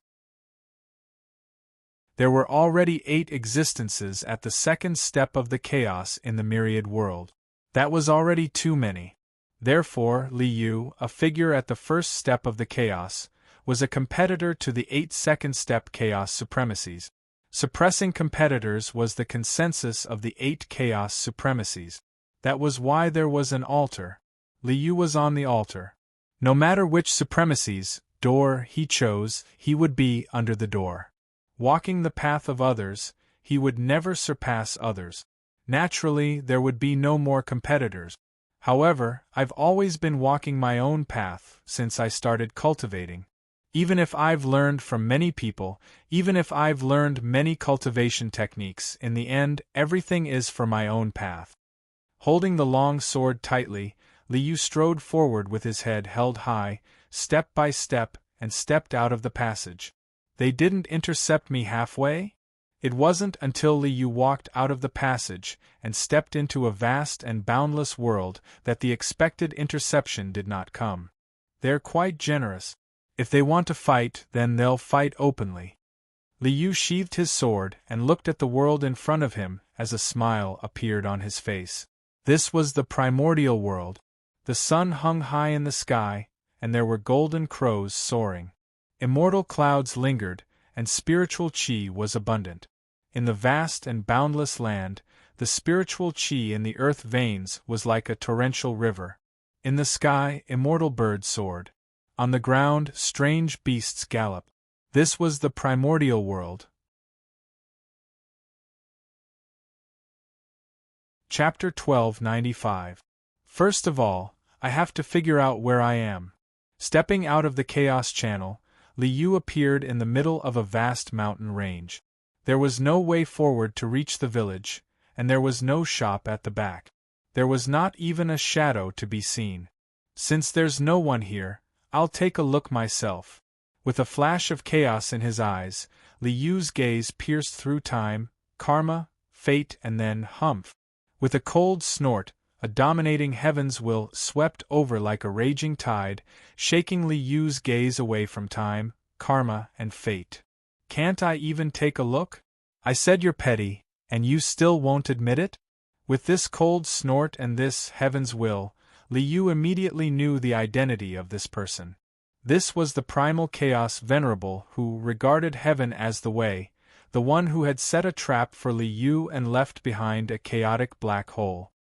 S1: There were already 8 existences at the second step of the chaos in the myriad world. That was already too many. Therefore, Liu, a figure at the first step of the chaos, was a competitor to the 8 second step chaos supremacies. Suppressing competitors was the consensus of the 8 chaos supremacies. That was why there was an altar. Liu was on the altar. No matter which supremacy's door he chose, he would be under the door. Walking the path of others, he would never surpass others. Naturally, there would be no more competitors. However, I've always been walking my own path since I started cultivating. Even if I've learned from many people, even if I've learned many cultivation techniques, in the end, everything is for my own path. Holding the long sword tightly, Liu strode forward with his head held high, step by step, and stepped out of the passage. They didn't intercept me halfway? It wasn't until Liu walked out of the passage and stepped into a vast and boundless world that the expected interception did not come. They're quite generous. If they want to fight, then they'll fight openly. Liu sheathed his sword and looked at the world in front of him as a smile appeared on his face. This was the primordial world. The sun hung high in the sky, and there were golden crows soaring. Immortal clouds lingered, and spiritual chi was abundant. In the vast and boundless land, the spiritual chi in the earth veins was like a torrential river. In the sky, immortal birds soared. On the ground, strange beasts galloped. This was the primordial world. Chapter 1295. First of all, I have to figure out where I am. Stepping out of the chaos channel, Liu appeared in the middle of a vast mountain range. There was no way forward to reach the village, and there was no shop at the back. There was not even a shadow to be seen. Since there's no one here, I'll take a look myself. With a flash of chaos in his eyes, Liu's gaze pierced through time, karma, fate, and then humph. With a cold snort, a dominating heaven's will swept over like a raging tide, shaking Liu's gaze away from time, karma, and fate. Can't I even take a look? I said you're petty, and you still won't admit it? With this cold snort and this heaven's will, Liu immediately knew the identity of this person. This was the primal chaos venerable who regarded heaven as the way, the one who had set a trap for Liu and left behind a chaotic black hole.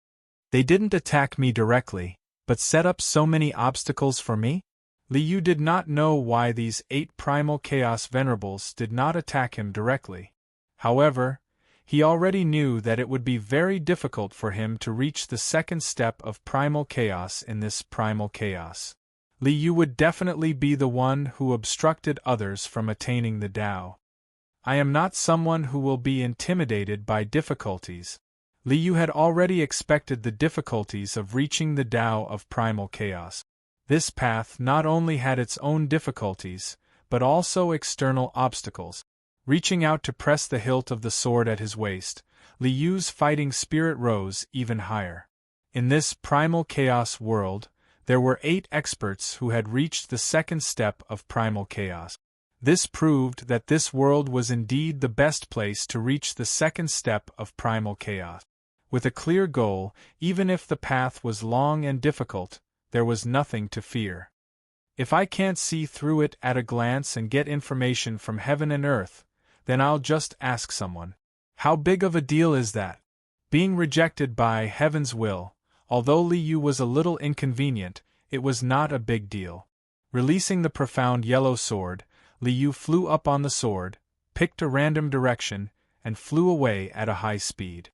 S1: They didn't attack me directly, but set up so many obstacles for me? Liu did not know why these 8 primal chaos venerables did not attack him directly. However, he already knew that it would be very difficult for him to reach the second step of primal chaos in this primal chaos. Liu would definitely be the one who obstructed others from attaining the Tao. I am not someone who will be intimidated by difficulties. Liu had already expected the difficulties of reaching the Tao of primal chaos. This path not only had its own difficulties, but also external obstacles. Reaching out to press the hilt of the sword at his waist, Liu's fighting spirit rose even higher. In this primal chaos world, there were 8 experts who had reached the second step of primal chaos. This proved that this world was indeed the best place to reach the second step of primal chaos. With a clear goal, even if the path was long and difficult, there was nothing to fear. If I can't see through it at a glance and get information from heaven and earth, then I'll just ask someone. How big of a deal is that? Being rejected by heaven's will, although Liu was a little inconvenient, it was not a big deal. Releasing the profound yellow sword, Liu flew up on the sword, picked a random direction, and flew away at a high speed.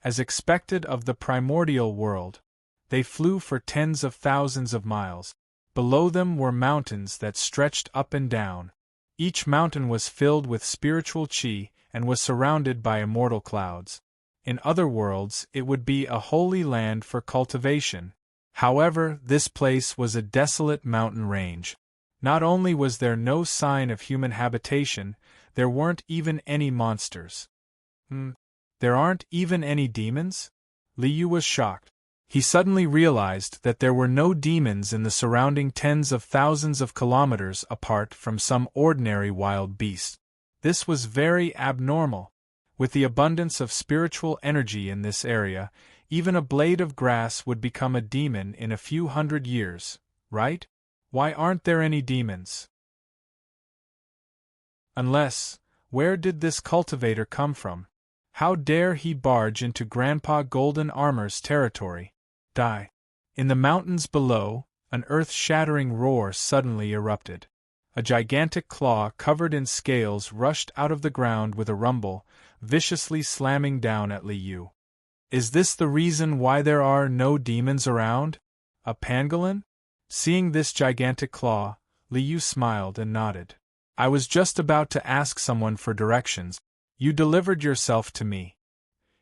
S1: As expected of the primordial world, they flew for tens of thousands of miles. Below them were mountains that stretched up and down. Each mountain was filled with spiritual chi and was surrounded by immortal clouds. In other worlds, it would be a holy land for cultivation. However, this place was a desolate mountain range. Not only was there no sign of human habitation, there weren't even any monsters. There aren't even any demons? Li Yu was shocked. He suddenly realized that there were no demons in the surrounding tens of thousands of kilometers apart from some ordinary wild beast. This was very abnormal. With the abundance of spiritual energy in this area, even a blade of grass would become a demon in a few hundred years, right? Why aren't there any demons? Unless, where did this cultivator come from? How dare he barge into Grandpa Golden Armor's territory? Die. In the mountains below, an earth-shattering roar suddenly erupted. A gigantic claw covered in scales rushed out of the ground with a rumble, viciously slamming down at Li Yu. Is this the reason why there are no demons around? A pangolin? Seeing this gigantic claw, Li Yu smiled and nodded. I was just about to ask someone for directions. You delivered yourself to me.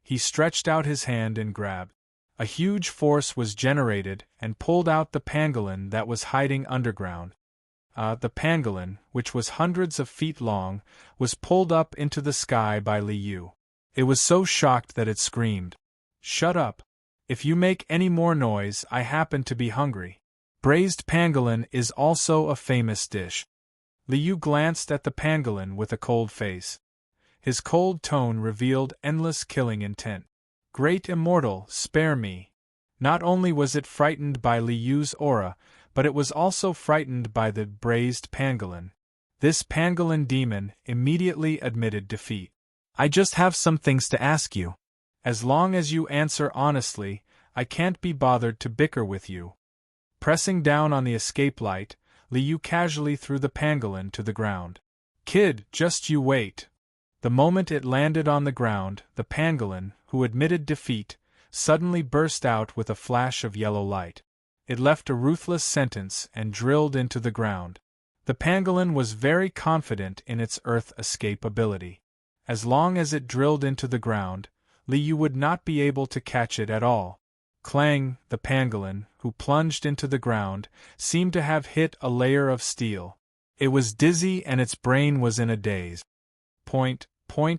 S1: He stretched out his hand and grabbed. A huge force was generated and pulled out the pangolin that was hiding underground. The pangolin, which was hundreds of feet long, was pulled up into the sky by Li Yu. It was so shocked that it screamed. Shut up. If you make any more noise, I happen to be hungry. Braised pangolin is also a famous dish. Li Yu glanced at the pangolin with a cold face. His cold tone revealed endless killing intent. Great Immortal, spare me. Not only was it frightened by Li Yu's aura, but it was also frightened by the braised pangolin. This pangolin demon immediately admitted defeat. I just have some things to ask you. As long as you answer honestly, I can't be bothered to bicker with you. Pressing down on the escape light, Li Yu casually threw the pangolin to the ground. Kid, just you wait. The moment it landed on the ground, the pangolin, who admitted defeat, suddenly burst out with a flash of yellow light. It left a ruthless sentence and drilled into the ground. The pangolin was very confident in its earth escape ability. As long as it drilled into the ground, Li Yu would not be able to catch it at all. Clang, the pangolin, who plunged into the ground, seemed to have hit a layer of steel. It was dizzy and its brain was in a daze. Point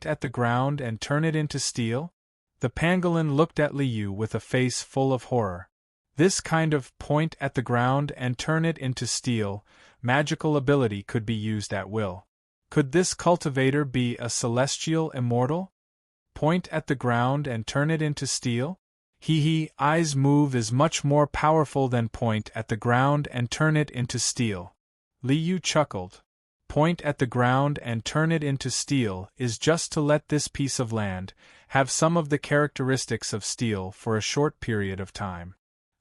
S1: at the ground and turn it into steel? The pangolin looked at Li Yu with a face full of horror. This kind of point at the ground and turn it into steel, magical ability could be used at will. Could this cultivator be a celestial immortal? Point at the ground and turn it into steel? Eyes move is much more powerful than point at the ground and turn it into steel. Li Yu chuckled. Point at the ground and turn it into steel is just to let this piece of land have some of the characteristics of steel for a short period of time.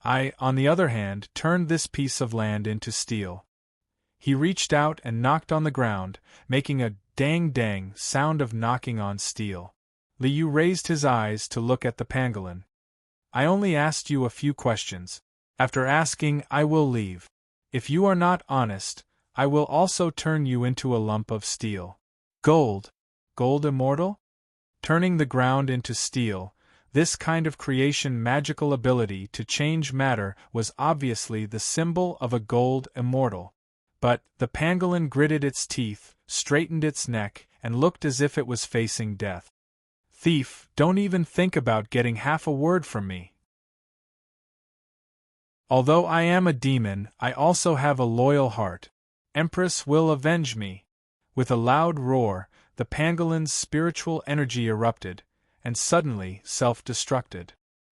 S1: I, on the other hand, turned this piece of land into steel. He reached out and knocked on the ground, making a dang sound of knocking on steel. Li Yu raised his eyes to look at the pangolin. I only asked you a few questions. After asking, I will leave. If you are not honest, I will also turn you into a lump of steel. Gold. Gold immortal? Turning the ground into steel, this kind of creation magical ability to change matter was obviously the symbol of a gold immortal. But the pangolin gritted its teeth, straightened its neck, and looked as if it was facing death. Thief, don't even think about getting half a word from me. Although I am a demon, I also have a loyal heart. Empress will avenge me. With a loud roar, the pangolin's spiritual energy erupted, and suddenly self-destructed.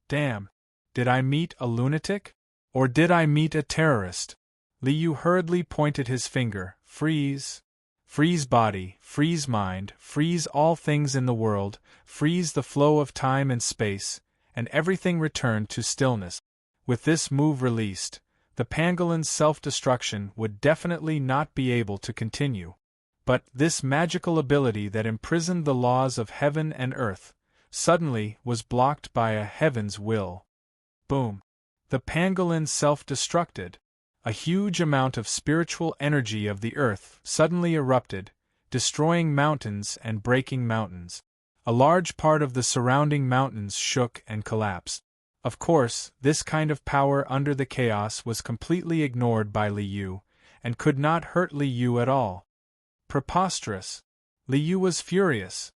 S1: Damn! Did I meet a lunatic? Or did I meet a terrorist? Li Yu hurriedly pointed his finger. Freeze! Freeze body, freeze mind, freeze all things in the world, freeze the flow of time and space, and everything returned to stillness. With this move released, the pangolin's self-destruction would definitely not be able to continue. But this magical ability that imprisoned the laws of heaven and earth suddenly was blocked by a heaven's will. Boom! The pangolin self-destructed. A huge amount of spiritual energy of the earth suddenly erupted, destroying mountains and breaking mountains. A large part of the surrounding mountains shook and collapsed. Of course, this kind of power under the chaos was completely ignored by Li Yu, and could not hurt Li Yu at all. Preposterous! Li Yu was furious.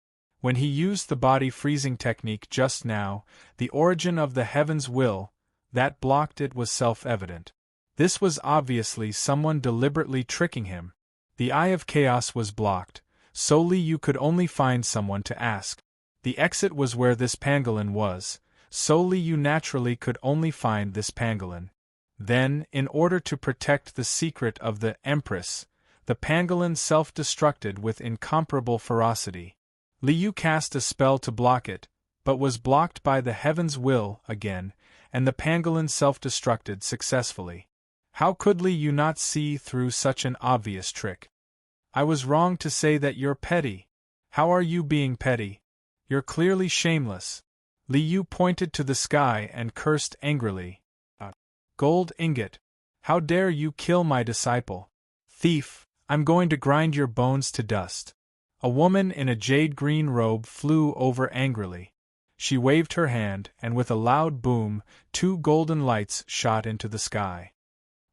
S1: When he used the body freezing technique just now, the origin of the heaven's will that blocked it was self-evident. This was obviously someone deliberately tricking him. The eye of chaos was blocked, so Li Yu could only find someone to ask. The exit was where this pangolin was, so Li Yu naturally could only find this pangolin. Then, in order to protect the secret of the Empress, the pangolin self-destructed with incomparable ferocity. Li Yu cast a spell to block it, but was blocked by the heaven's will again, and the pangolin self-destructed successfully. How could Li Yu not see through such an obvious trick? I was wrong to say that you're petty. How are you being petty? You're clearly shameless. Li Yu pointed to the sky and cursed angrily. Gold ingot! How dare you kill my disciple? Thief! I'm going to grind your bones to dust. A woman in a jade-green robe flew over angrily. She waved her hand, and with a loud boom, 2 golden lights shot into the sky.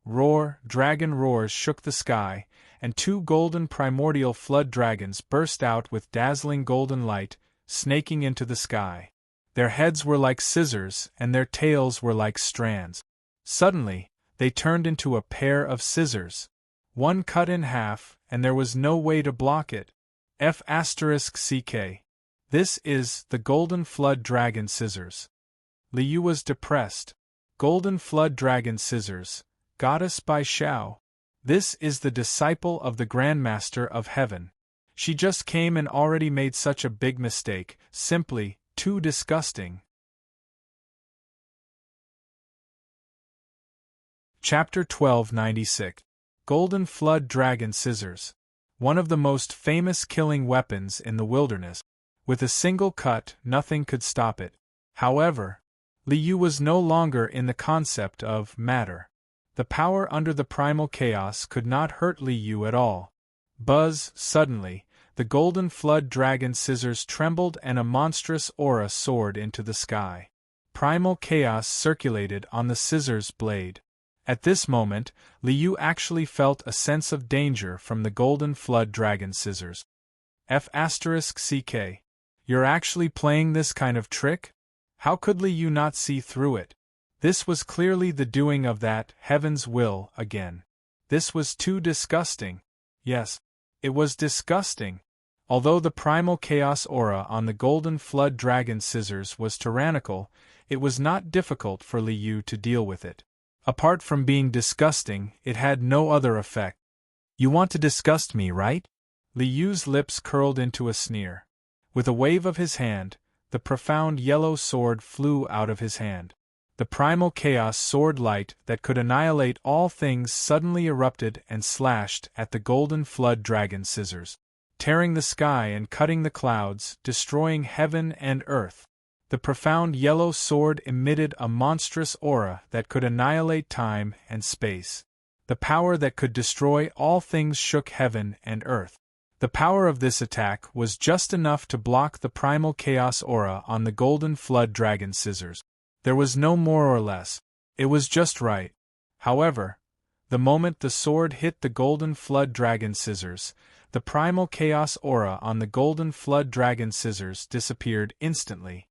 S1: Roar, dragon roars shook the sky, and 2 golden primordial flood dragons burst out with dazzling golden light, snaking into the sky. Their heads were like scissors, and their tails were like strands. Suddenly, they turned into a pair of scissors. One cut in half, and there was no way to block it. F***CK. This is the Golden Flood Dragon Scissors. Li Yu was depressed. Golden Flood Dragon Scissors, Goddess Bai Xiao. This is the disciple of the Grandmaster of Heaven. She just came and already made such a big mistake, simply too disgusting. Chapter 1296. Golden Flood Dragon Scissors. One of the most famous killing weapons in the wilderness. With a single cut, nothing could stop it. However, Li Yu was no longer in the concept of matter. The power under the primal chaos could not hurt Li Yu at all. Buzz, suddenly, the Golden Flood Dragon Scissors trembled and a monstrous aura soared into the sky. Primal chaos circulated on the scissors blade. At this moment, Li Yu actually felt a sense of danger from the Golden Flood Dragon Scissors. F***CK. You're actually playing this kind of trick? How could Li Yu not see through it? This was clearly the doing of that heaven's will again. This was too disgusting. Yes, it was disgusting. Although the primal chaos aura on the Golden Flood Dragon Scissors was tyrannical, it was not difficult for Li Yu to deal with it. Apart from being disgusting, it had no other effect. You want to disgust me, right? Li Yu's lips curled into a sneer. With a wave of his hand, the profound yellow sword flew out of his hand. The primal chaos sword light that could annihilate all things suddenly erupted and slashed at the Golden Flood Dragon Scissors, tearing the sky and cutting the clouds, destroying heaven and earth. The profound yellow sword emitted a monstrous aura that could annihilate time and space. The power that could destroy all things shook heaven and earth. The power of this attack was just enough to block the primal chaos aura on the Golden Flood Dragon Scissors. There was no more or less. It was just right. However, the moment the sword hit the Golden Flood Dragon Scissors, the primal chaos aura on the Golden Flood Dragon Scissors disappeared instantly.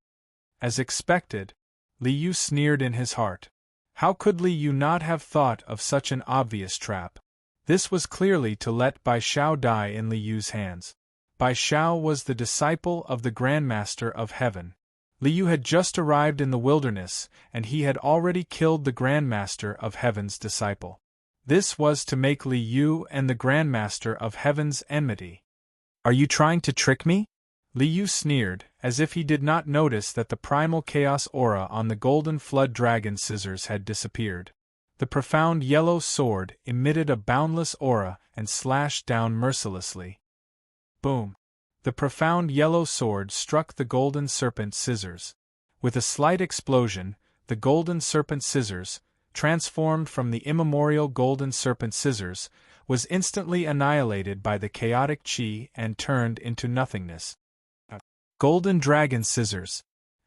S1: As expected, Li Yu sneered in his heart. How could Li Yu not have thought of such an obvious trap? This was clearly to let Bai Xiao die in Li Yu's hands. Bai Xiao was the disciple of the Grandmaster of Heaven. Li Yu had just arrived in the wilderness, and he had already killed the Grandmaster of Heaven's disciple. This was to make Li Yu and the Grandmaster of Heaven's enmity. Are you trying to trick me? Li Yu sneered, as if he did not notice that the primal chaos aura on the Golden Flood Dragon Scissors had disappeared. The profound yellow sword emitted a boundless aura and slashed down mercilessly. Boom! The profound yellow sword struck the Golden Serpent Scissors. With a slight explosion, the Golden Serpent Scissors, transformed from the immemorial Golden Serpent Scissors, was instantly annihilated by the chaotic chi and turned into nothingness. Golden Dragon Scissors.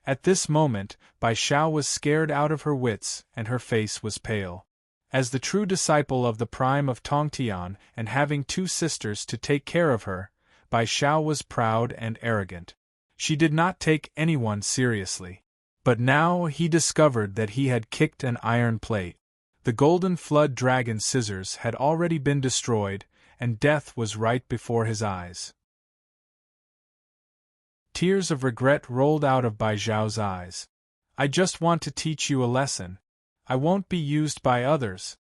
S1: At this moment, Bai Xiao was scared out of her wits, and her face was pale. As the true disciple of the prime of Tongtian, and having 2 sisters to take care of her, Bai Xiao was proud and arrogant. She did not take anyone seriously. But now he discovered that he had kicked an iron plate. The golden flood dragon scissors had already been destroyed, and death was right before his eyes. Tears of regret rolled out of Bai Zhao's eyes. I just want to teach you a lesson. I won't be used by others.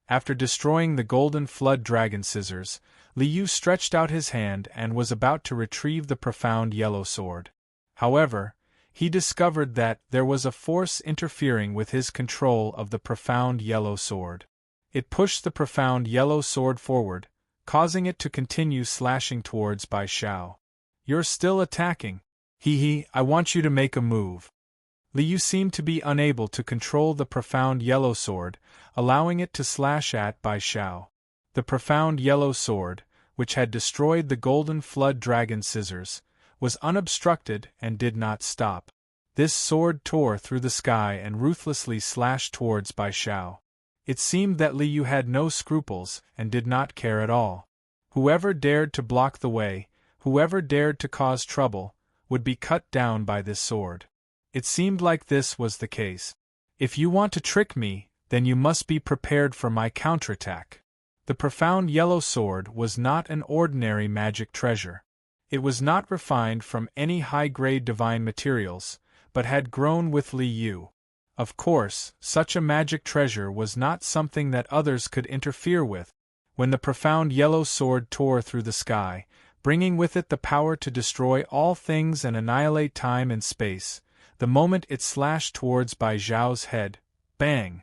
S1: After destroying the golden flood dragon scissors, Li Yu stretched out his hand and was about to retrieve the profound yellow sword. However, he discovered that there was a force interfering with his control of the profound yellow sword. It pushed the profound yellow sword forward, causing it to continue slashing towards Bai Zhao. You're still attacking. I want you to make a move. Li Yu seemed to be unable to control the profound yellow sword, allowing it to slash at Bai Zhao. The profound yellow sword, which had destroyed the golden flood dragon scissors, was unobstructed and did not stop. This sword tore through the sky and ruthlessly slashed towards Bai Zhao. It seemed that Li Yu had no scruples and did not care at all. Whoever dared to block the way, whoever dared to cause trouble, would be cut down by this sword. It seemed like this was the case. If you want to trick me, then you must be prepared for my counterattack. The profound yellow sword was not an ordinary magic treasure. It was not refined from any high-grade divine materials, but had grown with Li Yu. Of course, such a magic treasure was not something that others could interfere with. When the profound yellow sword tore through the sky, bringing with it the power to destroy all things and annihilate time and space, the moment it slashed towards Bai Zhao's head, bang!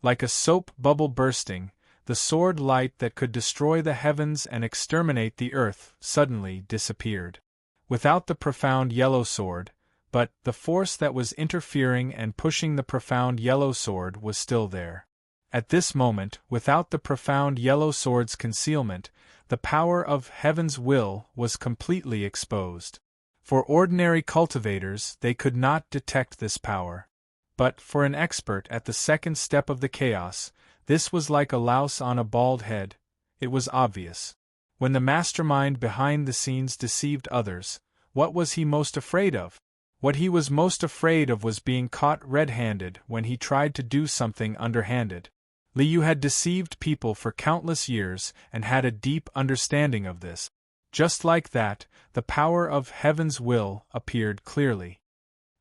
S1: Like a soap bubble bursting, the sword light that could destroy the heavens and exterminate the earth suddenly disappeared. Without the profound yellow sword, but the force that was interfering and pushing the profound yellow sword was still there. At this moment, without the profound yellow sword's concealment, the power of heaven's will was completely exposed. For ordinary cultivators, they could not detect this power. But for an expert at the second step of the chaos, this was like a louse on a bald head. It was obvious. When the mastermind behind the scenes deceived others, what was he most afraid of? What he was most afraid of was being caught red-handed when he tried to do something underhanded. Li Yu had deceived people for countless years and had a deep understanding of this. Just like that, the power of heaven's will appeared clearly.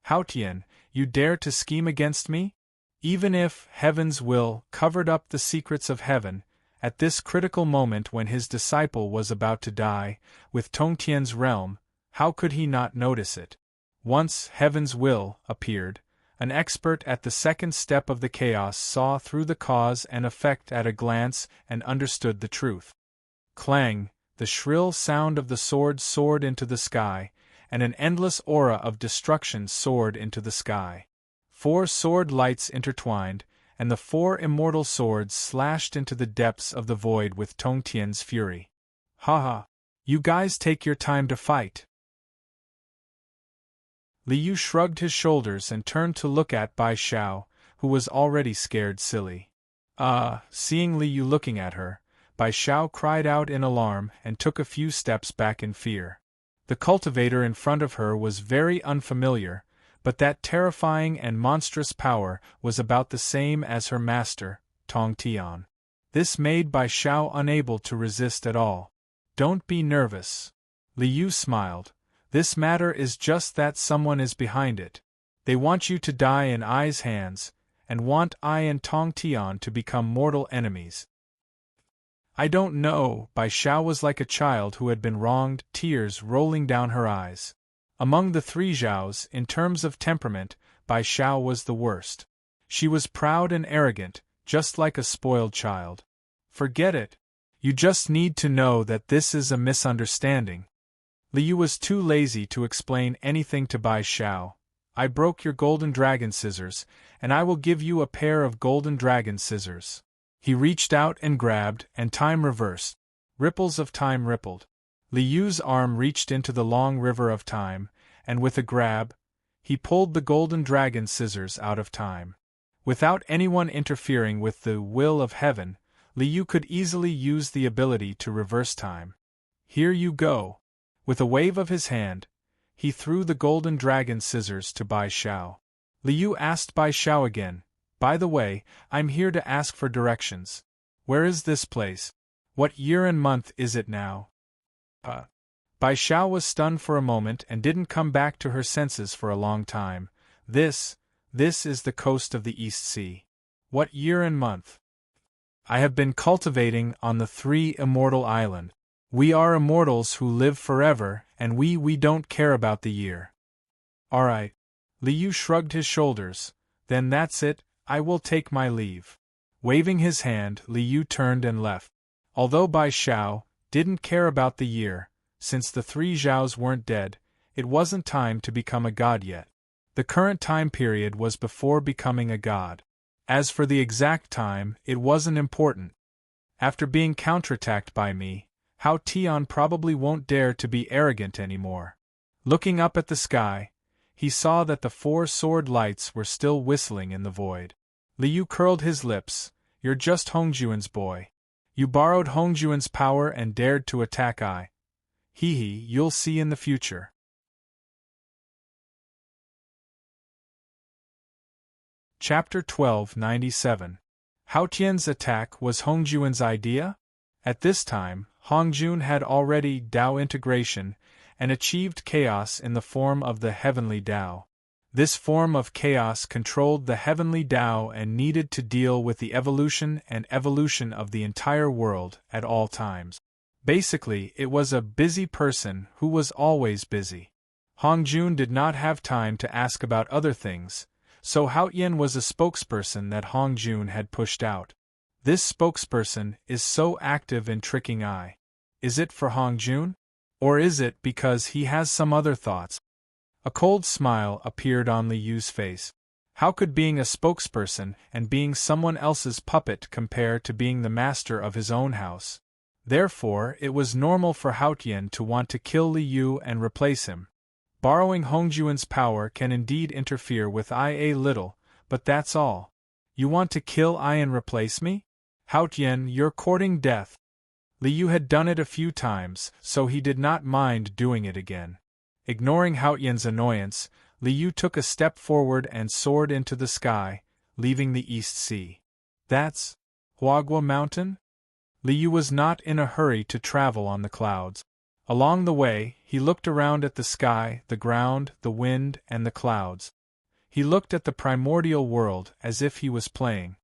S1: Hao Tian, you dare to scheme against me? Even if heaven's will covered up the secrets of heaven, at this critical moment when his disciple was about to die, with Tongtian's realm, how could he not notice it? Once heaven's will appeared, an expert at the second step of the chaos saw through the cause and effect at a glance and understood the truth. Clang! The shrill sound of the sword soared into the sky, and an endless aura of destruction soared into the sky. 4 sword lights intertwined, and the 4 immortal swords slashed into the depths of the void with Tongtian's fury. Ha! You guys take your time to fight. Li Yu shrugged his shoulders and turned to look at Bai Zhao, who was already scared silly. Seeing Li Yu looking at her, Bai Zhao cried out in alarm and took a few steps back in fear. The cultivator in front of her was very unfamiliar, but that terrifying and monstrous power was about the same as her master, Tong Tian. This made Bai Zhao unable to resist at all. Don't be nervous. Li Yu smiled. This matter is just that someone is behind it. They want you to die in Ai's hands, and want I and Tong Tian to become mortal enemies. I don't know. Bai Zhao was like a child who had been wronged, tears rolling down her eyes. Among the 3 Zhaos, in terms of temperament, Bai Zhao was the worst. She was proud and arrogant, just like a spoiled child. Forget it. You just need to know that this is a misunderstanding. Li Yu was too lazy to explain anything to Bai Zhao. I broke your golden dragon scissors, and I will give you a pair of golden dragon scissors. He reached out and grabbed, and time reversed. Ripples of time rippled. Li Yu's arm reached into the long river of time, and with a grab, he pulled the golden dragon scissors out of time. Without anyone interfering with the will of heaven, Li Yu could easily use the ability to reverse time. Here you go. With a wave of his hand, he threw the golden dragon scissors to Bai Xiao. Liu asked Bai Xiao again, "By the way, I'm here to ask for directions. Where is this place? What year and month is it now?" Bai Xiao was stunned for a moment and didn't come back to her senses for a long time. This is the coast of the East Sea. What year and month? I have been cultivating on the 3 immortal island. We are immortals who live forever, and we don't care about the year. Alright. Liu shrugged his shoulders. Then that's it, I will take my leave. Waving his hand, Liu turned and left. Although Bai Xiao didn't care about the year, since the 3 Zhaos weren't dead, it wasn't time to become a god yet. The current time period was before becoming a god. As for the exact time, it wasn't important. After being counterattacked by me, Hao Tian probably won't dare to be arrogant anymore. Looking up at the sky, he saw that the 4 sword lights were still whistling in the void. Liu curled his lips. You're just Hongjuan's boy. You borrowed Hongjuan's power and dared to attack I. You'll see in the future. Chapter 1297. Hao Tian's attack was Hongjuan's idea? At this time, Hongjun had already Dao integration and achieved chaos in the form of the heavenly Dao. This form of chaos controlled the heavenly Dao and needed to deal with the evolution of the entire world at all times. Basically, it was a busy person who was always busy. Hongjun did not have time to ask about other things, so Hao Tian was a spokesperson that Hongjun had pushed out. This spokesperson is so active in tricking I. Is it for Hongjun? Or is it because he has some other thoughts? A cold smile appeared on Liu's face. How could being a spokesperson and being someone else's puppet compare to being the master of his own house? Therefore, it was normal for Hao Tian to want to kill Liu and replace him. Borrowing Hongjuan's power can indeed interfere with I a little, but that's all. You want to kill I and replace me? Hao Tian, you're courting death. Liu had done it a few times, so he did not mind doing it again. Ignoring Hao Tian's annoyance, Liu took a step forward and soared into the sky, leaving the East Sea. That's Huagua Mountain? Liu was not in a hurry to travel on the clouds. Along the way, he looked around at the sky, the ground, the wind, and the clouds. He looked at the primordial world as if he was playing.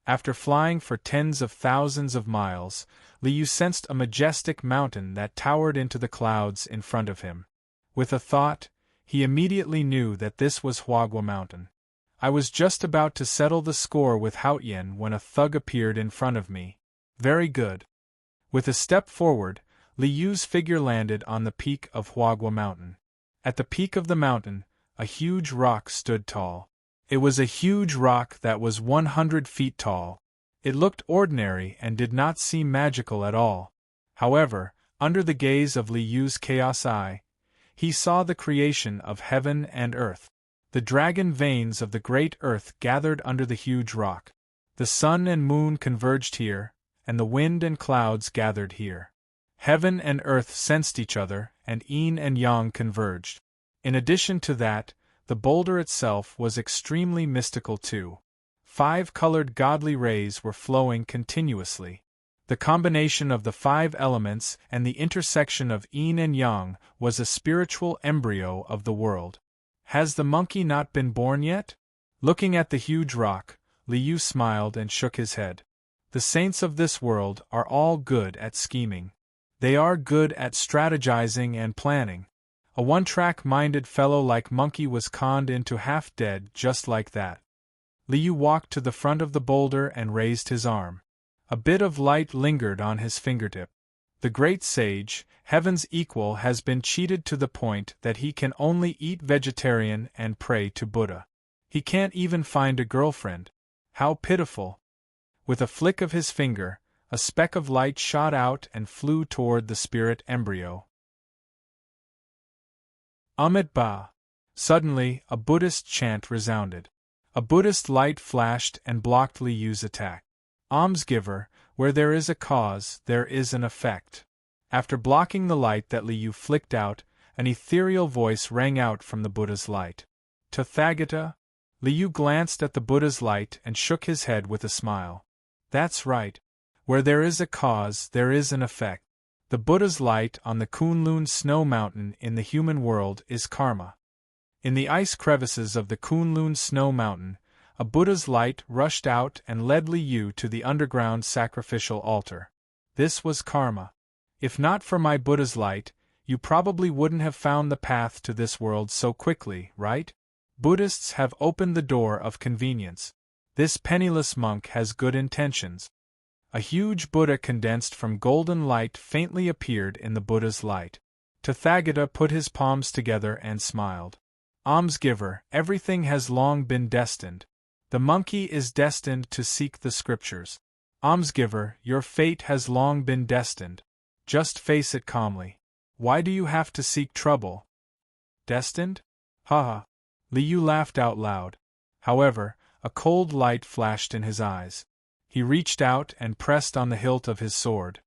S1: After flying for tens of thousands of miles, Liu sensed a majestic mountain that towered into the clouds in front of him. With a thought, he immediately knew that this was Huagua Mountain. I was just about to settle the score with Hao Tian when a thug appeared in front of me. Very good. With a step forward, Liu's figure landed on the peak of Huagua Mountain. At the peak of the mountain, a huge rock stood tall. It was a huge rock that was 100 feet tall. It looked ordinary and did not seem magical at all. However, under the gaze of Liu's chaos eye, he saw the creation of heaven and earth. The dragon veins of the great earth gathered under the huge rock. The sun and moon converged here, and the wind and clouds gathered here. Heaven and earth sensed each other, and yin and yang converged. In addition to that, the boulder itself was extremely mystical too. 5 colored godly rays were flowing continuously. The combination of the 5 elements and the intersection of yin and yang was a spiritual embryo of the world. Has the monkey not been born yet? Looking at the huge rock, Liu smiled and shook his head. The saints of this world are all good at scheming. They are good at strategizing and planning. A one-track-minded fellow like Monkey was conned into half-dead just like that. Liu walked to the front of the boulder and raised his arm. A bit of light lingered on his fingertip. The great sage, heaven's equal, has been cheated to the point that he can only eat vegetarian and pray to Buddha. He can't even find a girlfriend. How pitiful. With a flick of his finger, a speck of light shot out and flew toward the spirit embryo. Amit Ba. Suddenly, a Buddhist chant resounded. A Buddhist light flashed and blocked Liu's attack. Almsgiver, where there is a cause, there is an effect. After blocking the light that Liu flicked out, An ethereal voice rang out from the Buddha's light. Tathagata? Liu glanced at the Buddha's light and shook his head with a smile. That's right. Where there is a cause, there is an effect. The Buddha's light on the Kunlun snow mountain in the human world is karma. In the ice crevices of the Kunlun snow mountain, a Buddha's light rushed out and led Liu to the underground sacrificial altar. This was karma. If not for my Buddha's light, you probably wouldn't have found the path to this world so quickly, right? Buddhists have opened the door of convenience. This penniless monk has good intentions. A huge Buddha condensed from golden light faintly appeared in the Buddha's light. Tathagata put his palms together and smiled. Almsgiver, everything has long been destined. The monkey is destined to seek the scriptures. Almsgiver, your fate has long been destined. Just face it calmly. Why do you have to seek trouble? Destined? Ha! Liu laughed out loud. However, a cold light flashed in his eyes. He reached out and pressed on the hilt of his sword.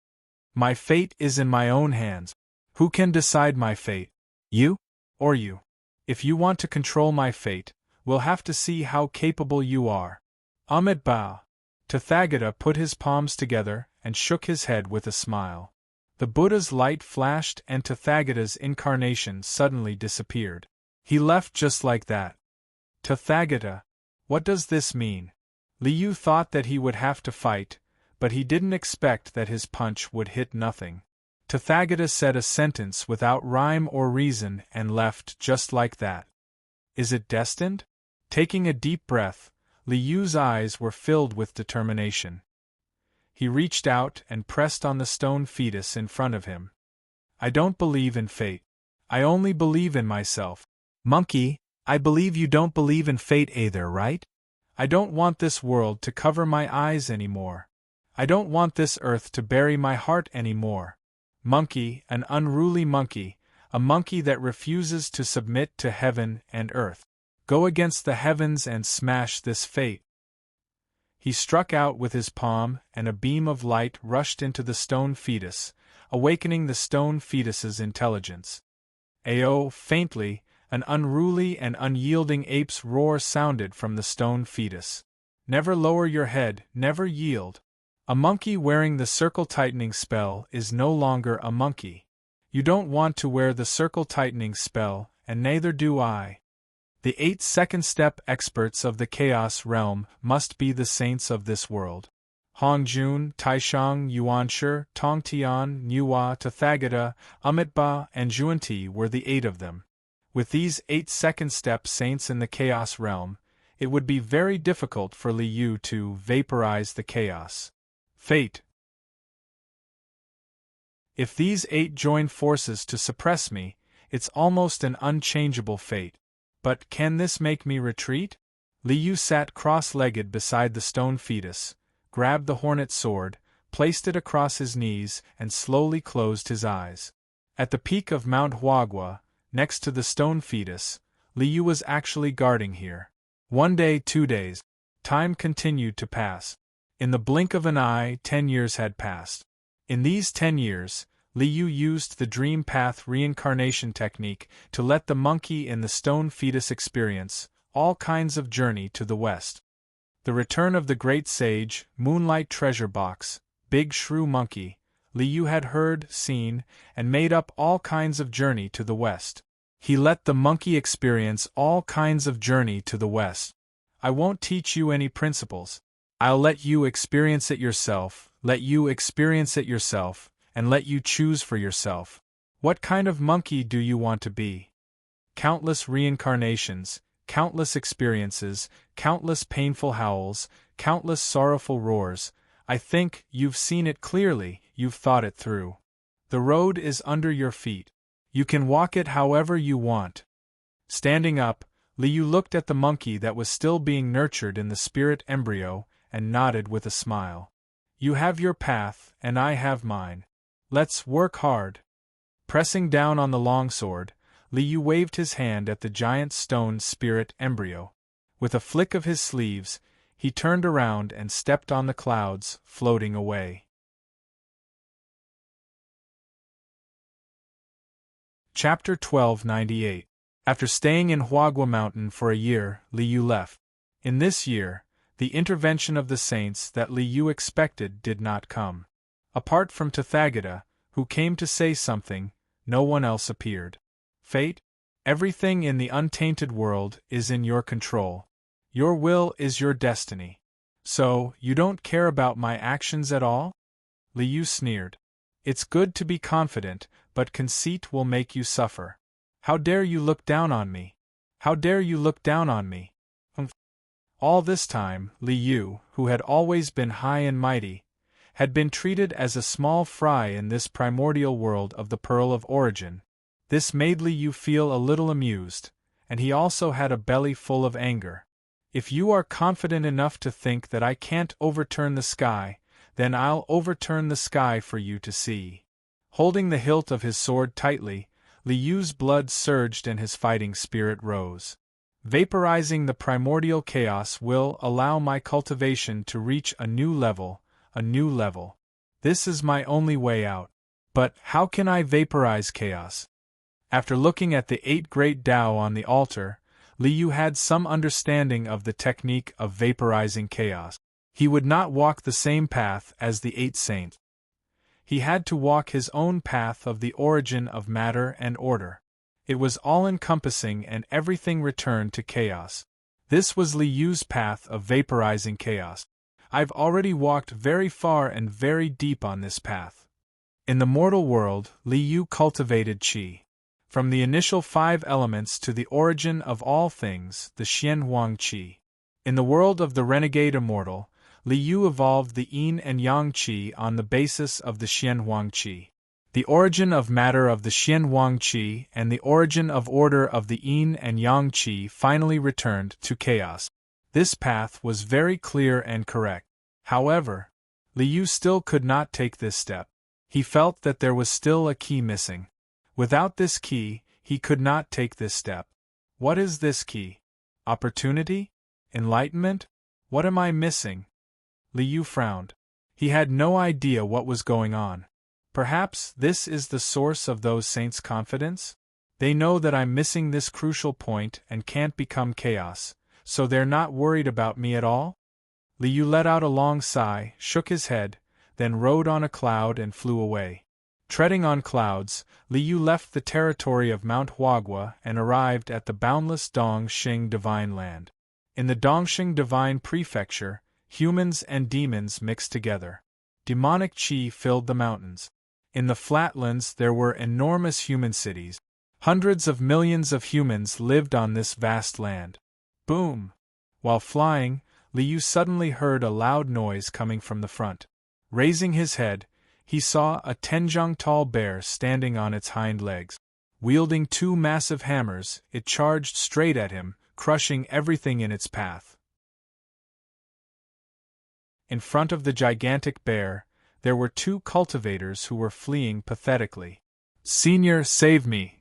S1: My fate is in my own hands. Who can decide my fate? You? Or you? If you want to control my fate, we'll have to see how capable you are. Amit Ba. Tathagata put his palms together and shook his head with a smile. The Buddha's light flashed and Tathagata's incarnation suddenly disappeared. He left just like that. Tathagata, what does this mean? Liu thought that he would have to fight, but he didn't expect that his punch would hit nothing. Tathagata said a sentence without rhyme or reason and left just like that. Is it destined? Taking a deep breath, Liu's eyes were filled with determination. He reached out and pressed on the stone fetus in front of him. I don't believe in fate. I only believe in myself. Monkey, I believe you don't believe in fate either, right? I don't want this world to cover my eyes anymore. I don't want this earth to bury my heart anymore. Monkey, an unruly monkey, a monkey that refuses to submit to heaven and earth. Go against the heavens and smash this fate. He struck out with his palm, and a beam of light rushed into the stone fetus, awakening the stone fetus's intelligence. Ayo, faintly, an unruly and unyielding ape's roar sounded from the stone fetus. Never lower your head, never yield. A monkey wearing the circle-tightening spell is no longer a monkey. You don't want to wear the circle-tightening spell, and neither do I. The 8 second-step experts of the Chaos Realm must be the saints of this world. Hongjun, Taishang, Yuanshi, Tongtian, Nuwa, Tathagata, Amitba, and Zhuanti were the 8 of them. With these 8 second-step saints in the Chaos Realm, it would be very difficult for Liu to vaporize the chaos. Fate. If these 8 join forces to suppress me, it's almost an unchangeable fate. But can this make me retreat? Liu sat cross-legged beside the stone fetus, grabbed the hornet sword, placed it across his knees, and slowly closed his eyes. At the peak of Mount Huagua, next to the stone fetus, Liu was actually guarding here. 1 day, 2 days. Time continued to pass. In the blink of an eye, 10 years had passed. In these 10 years, Liu used the dream path reincarnation technique to let the monkey in the stone fetus experience all kinds of journey to the west. The return of the great sage, Moonlight Treasure Box, Big Shrew Monkey, Liu had heard, seen, and made up all kinds of journey to the west. He let the monkey experience all kinds of journey to the west. I won't teach you any principles. I'll let you experience it yourself, let you experience it yourself, and let you choose for yourself. What kind of monkey do you want to be? Countless reincarnations, countless experiences, countless painful howls, countless sorrowful roars. I think you've seen it clearly, you've thought it through. The road is under your feet. You can walk it however you want. Standing up, Liu looked at the monkey that was still being nurtured in the spirit embryo, and nodded with a smile. You have your path, and I have mine. Let's work hard. Pressing down on the longsword, Liu waved his hand at the giant stone spirit embryo. With a flick of his sleeves, he turned around and stepped on the clouds, floating away. Chapter 1298. After staying in Huagua Mountain for a year, Li Yu left. In this year, the intervention of the saints that Li Yu expected did not come. Apart from Tathagata, who came to say something, no one else appeared. Fate? Everything in the untainted world is in your control. Your will is your destiny. So, you don't care about my actions at all? Li Yu sneered. It's good to be confident, but conceit will make you suffer. How dare you look down on me? How dare you look down on me? All this time, Li Yu, who had always been high and mighty, had been treated as a small fry in this primordial world of the Pearl of Origin. This made Li Yu feel a little amused, and he also had a belly full of anger. If you are confident enough to think that I can't overturn the sky, then I'll overturn the sky for you to see. Holding the hilt of his sword tightly, Li Yu's blood surged and his fighting spirit rose. Vaporizing the primordial chaos will allow my cultivation to reach a new level, a new level. This is my only way out. But how can I vaporize chaos? After looking at the 8 great Tao on the altar, Li Yu had some understanding of the technique of vaporizing chaos. He would not walk the same path as the 8 saints. He had to walk his own path of the origin of matter and order. It was all-encompassing and everything returned to chaos. This was Li Yu's path of vaporizing chaos. I've already walked very far and very deep on this path. In the mortal world, Li Yu cultivated qi. From the initial 5 elements to the origin of all things, the Xian Huang qi. In the world of the renegade immortal, Li Yu evolved the yin and yang qi on the basis of the Xian Huang qi. The origin of matter of the Xian Huang qi and the origin of order of the yin and yang qi finally returned to chaos. This path was very clear and correct. However, Li Yu still could not take this step. He felt that there was still a key missing. Without this key, he could not take this step. What is this key? Opportunity? Enlightenment? What am I missing? Li Yu frowned. He had no idea what was going on. Perhaps this is the source of those saints' confidence? They know that I'm missing this crucial point and can't become chaos, so they're not worried about me at all? Li Yu let out a long sigh, shook his head, then rode on a cloud and flew away. Treading on clouds, Li Yu left the territory of Mount Huagua and arrived at the boundless Dongxing Divine Land. In the Dongxing Divine Prefecture, humans and demons mixed together. Demonic qi filled the mountains. In the flatlands there were enormous human cities. Hundreds of millions of humans lived on this vast land. Boom! While flying, Li Yu suddenly heard a loud noise coming from the front. Raising his head, he saw a Tenjong tall bear standing on its hind legs. Wielding 2 massive hammers, it charged straight at him, crushing everything in its path. In front of the gigantic bear, there were 2 cultivators who were fleeing pathetically. "Senior, save me!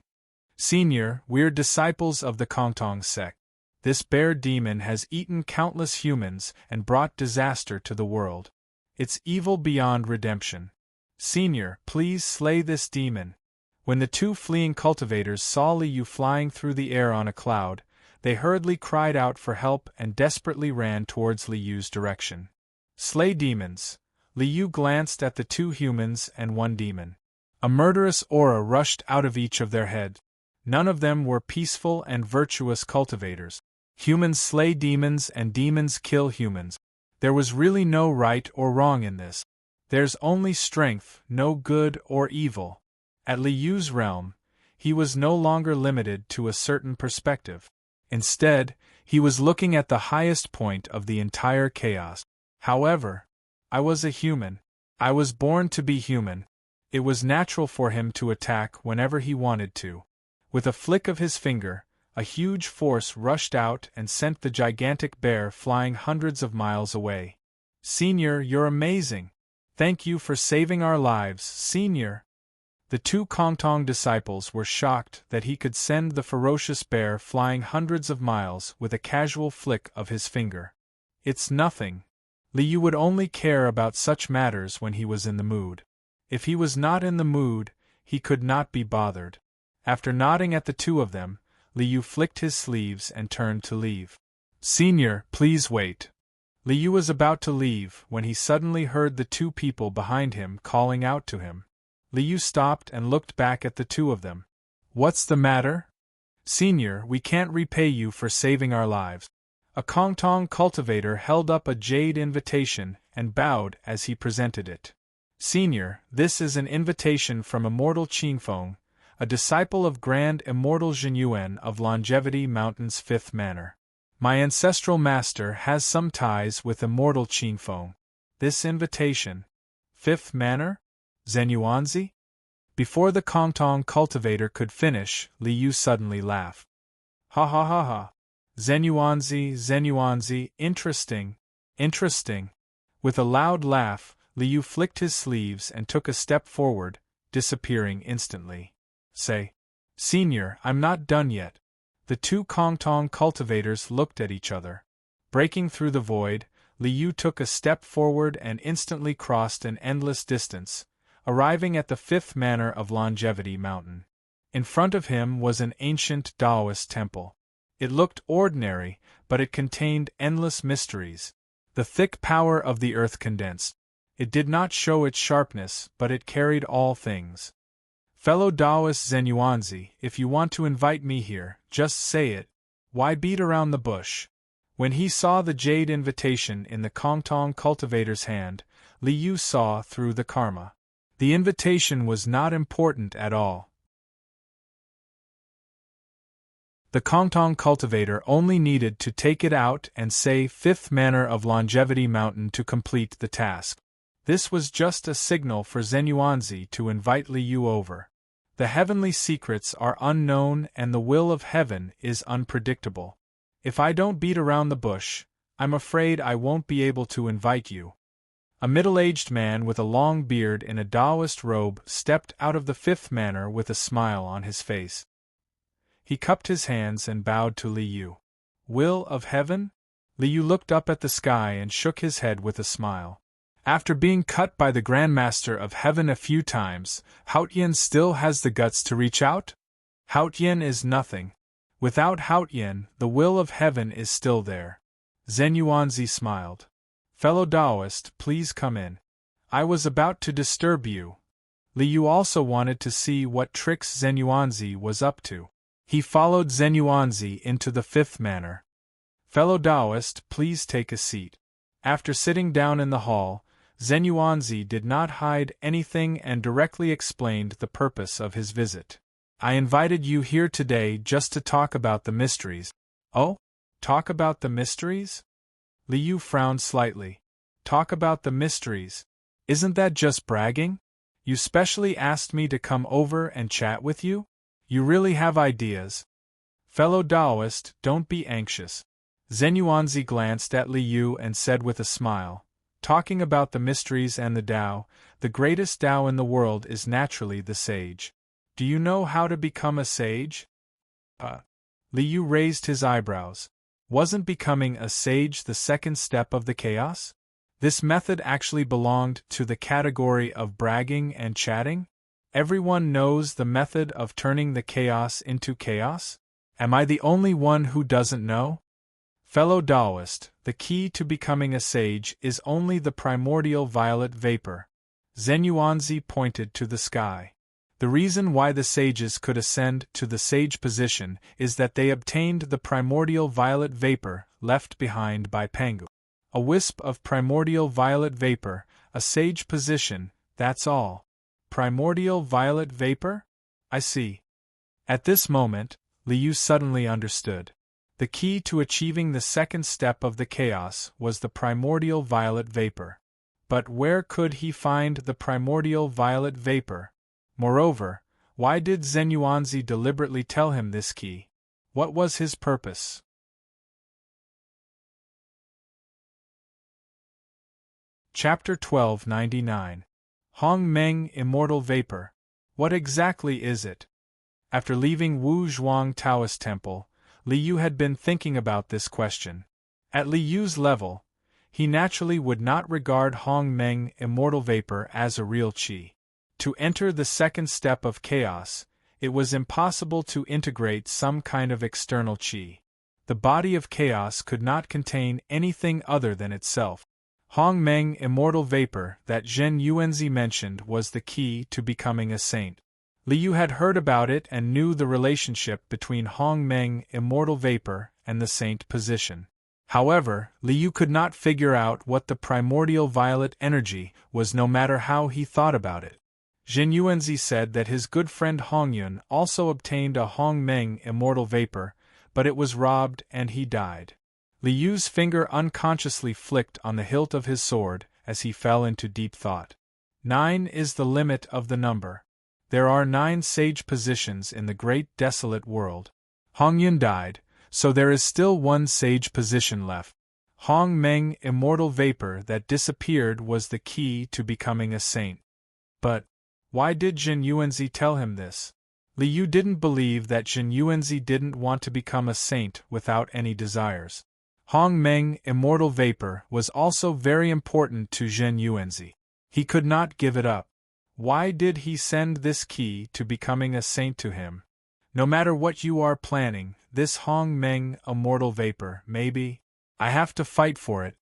S1: Senior, we're disciples of the Kongtong sect. This bear demon has eaten countless humans and brought disaster to the world. It's evil beyond redemption. Senior, please slay this demon." When the 2 fleeing cultivators saw Li Yu flying through the air on a cloud, they hurriedly cried out for help and desperately ran towards Li Yu's direction. Slay demons. Li Yu glanced at the 2 humans and 1 demon. A murderous aura rushed out of each of their heads. None of them were peaceful and virtuous cultivators. Humans slay demons and demons kill humans. There was really no right or wrong in this. There's only strength, no good or evil. At Li Yu's realm, he was no longer limited to a certain perspective. Instead, he was looking at the highest point of the entire chaos. However, I was a human. I was born to be human. It was natural for him to attack whenever he wanted to. With a flick of his finger, a huge force rushed out and sent the gigantic bear flying hundreds of miles away. "Senior, you're amazing! Thank you for saving our lives, Senior!" The 2 Kongtong disciples were shocked that he could send the ferocious bear flying hundreds of miles with a casual flick of his finger. It's nothing. Li Yu would only care about such matters when he was in the mood. If he was not in the mood, he could not be bothered. After nodding at the two of them, Liu flicked his sleeves and turned to leave. "Senior, please wait." Liu was about to leave when he suddenly heard the two people behind him calling out to him. Liu stopped and looked back at the two of them. "What's the matter?" "Senior, we can't repay you for saving our lives." A Kongtong cultivator held up a jade invitation and bowed as he presented it. "Senior, this is an invitation from Immortal Qingfeng, a disciple of Grand Immortal Zhenyuan of Longevity Mountain's Fifth Manor. My ancestral master has some ties with Immortal Qingfeng. This invitation—" "Fifth Manor? Zhenyuanzi?" Before the Kongtong cultivator could finish, Liu suddenly laughed. "Ha ha ha ha! Zhenyuanzi, Zhenyuanzi, interesting, interesting." With a loud laugh, Liu flicked his sleeves and took a step forward, disappearing instantly. "Say, Senior, I'm not done yet." The two Kongtong cultivators looked at each other. Breaking through the void, Liu took a step forward and instantly crossed an endless distance, arriving at the fifth manor of Longevity Mountain. In front of him was an ancient Taoist temple. It looked ordinary, but it contained endless mysteries. The thick power of the earth condensed. It did not show its sharpness, but it carried all things. "Fellow Taoist Zhenyuanzi, if you want to invite me here, just say it. Why beat around the bush?" When he saw the jade invitation in the Kongtong cultivator's hand, Liu saw through the karma. The invitation was not important at all. The Kongtong cultivator only needed to take it out and say Fifth Manor of Longevity Mountain to complete the task. This was just a signal for Zhenyuanzi to invite Liu over. The heavenly secrets are unknown and the will of heaven is unpredictable. If I don't beat around the bush, I'm afraid I won't be able to invite you. A middle-aged man with a long beard in a Taoist robe stepped out of the fifth manor with a smile on his face. He cupped his hands and bowed to Liu. "Will of heaven?" Liu looked up at the sky and shook his head with a smile. After being cut by the Grandmaster of Heaven a few times, Haotian still has the guts to reach out? Haotian is nothing. Without Haotian, the will of heaven is still there. Zhenyuanzi smiled. "Fellow Taoist, please come in. I was about to disturb you." Liu also wanted to see what tricks Zhenyuanzi was up to. He followed Zhenyuanzi into the fifth manor. "Fellow Taoist, please take a seat." After sitting down in the hall, Zhenyuanzi did not hide anything and directly explained the purpose of his visit. "I invited you here today just to talk about the mysteries." "Oh? Talk about the mysteries?" Liu frowned slightly. "Talk about the mysteries? Isn't that just bragging? You specially asked me to come over and chat with you? You really have ideas." "Fellow Taoist, don't be anxious." Zhenyuanzi glanced at Liu and said with a smile, "Talking about the mysteries and the Tao, the greatest Tao in the world is naturally the sage. Do you know how to become a sage?" Liu raised his eyebrows. Wasn't becoming a sage the second step of the chaos? This method actually belonged to the category of bragging and chatting? Everyone knows the method of turning the chaos into chaos? Am I the only one who doesn't know? Fellow Taoist, the key to becoming a sage is only the primordial violet vapor. Zhenyuanzi pointed to the sky. The reason why the sages could ascend to the sage position is that they obtained the primordial violet vapor left behind by Pangu. A wisp of primordial violet vapor, a sage position, that's all. Primordial violet vapor? I see. At this moment, Liu suddenly understood. The key to achieving the second step of the chaos was the primordial violet vapor. But where could he find the primordial violet vapor? Moreover, why did Zhenyuanzi deliberately tell him this key? What was his purpose? Chapter 1299. Hong Meng Immortal Vapor. What exactly is it? After leaving Wu Zhuang Taoist Temple, Liu had been thinking about this question. At Liu's level, he naturally would not regard Hong Meng Immortal Vapor as a real qi. To enter the second step of chaos, It was impossible to integrate some kind of external qi. The body of chaos could not contain anything other than itself. Hong Meng, immortal vapor, that Zhen Yuanzi mentioned, was the key to becoming a saint. Li Yu had heard about it and knew the relationship between Hong Meng, immortal vapor, and the saint position. However, Li Yu could not figure out what the primordial violet energy was, no matter how he thought about it. Zhen Yuanzi said that his good friend Hong Yun also obtained a Hong Meng, immortal vapor, but it was robbed and he died. Li Yu's finger unconsciously flicked on the hilt of his sword as he fell into deep thought. 9 is the limit of the number. There are 9 sage positions in the great desolate world. Hong Yun died, so there is still 1 sage position left. Hong Meng, immortal vapor that disappeared, was the key to becoming a saint. But why did Zhen Yuanzi tell him this? Li Yu didn't believe that Zhen Yuanzi didn't want to become a saint without any desires. Hong Meng, immortal vapor, was also very important to Zhen Yuanzi. He could not give it up. Why did he send this key to becoming a saint to him? No matter what you are planning, this Hong Meng, immortal vapor, maybe I have to fight for it.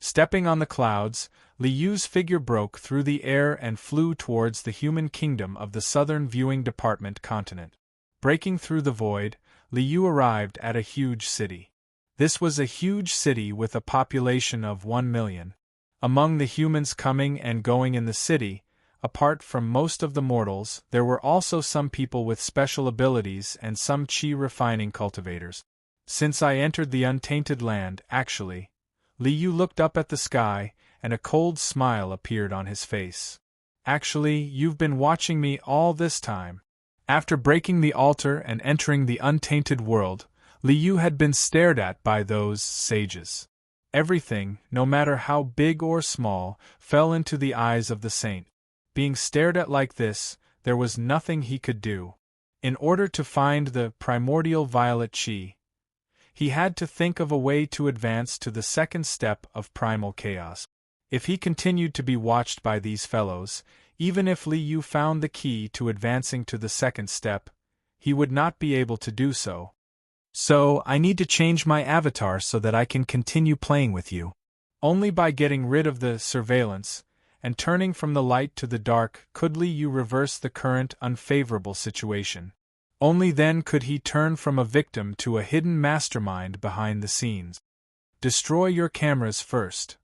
S1: Stepping on the clouds, Li Yu's figure broke through the air and flew towards the human kingdom of the Southern Viewing Department continent. Breaking through the void, Li Yu arrived at a huge city. This was a huge city with a population of 1 million. Among the humans coming and going in the city, apart from most of the mortals, there were also some people with special abilities and some qi refining cultivators. Since I entered the untainted land, actually, Li Yu looked up at the sky, and a cold smile appeared on his face. Actually, you've been watching me all this time. After breaking the altar and entering the untainted world, Li Yu had been stared at by those sages. Everything, no matter how big or small, fell into the eyes of the saint. Being stared at like this, there was nothing he could do. In order to find the primordial violet qi, he had to think of a way to advance to the second step of primal chaos. If he continued to be watched by these fellows, even if Li Yu found the key to advancing to the second step, he would not be able to do so. So, I need to change my avatar so that I can continue playing with you. Only by getting rid of the surveillance and turning from the light to the dark could Li Yu reverse the current unfavorable situation. Only then could he turn from a victim to a hidden mastermind behind the scenes. Destroy your cameras first.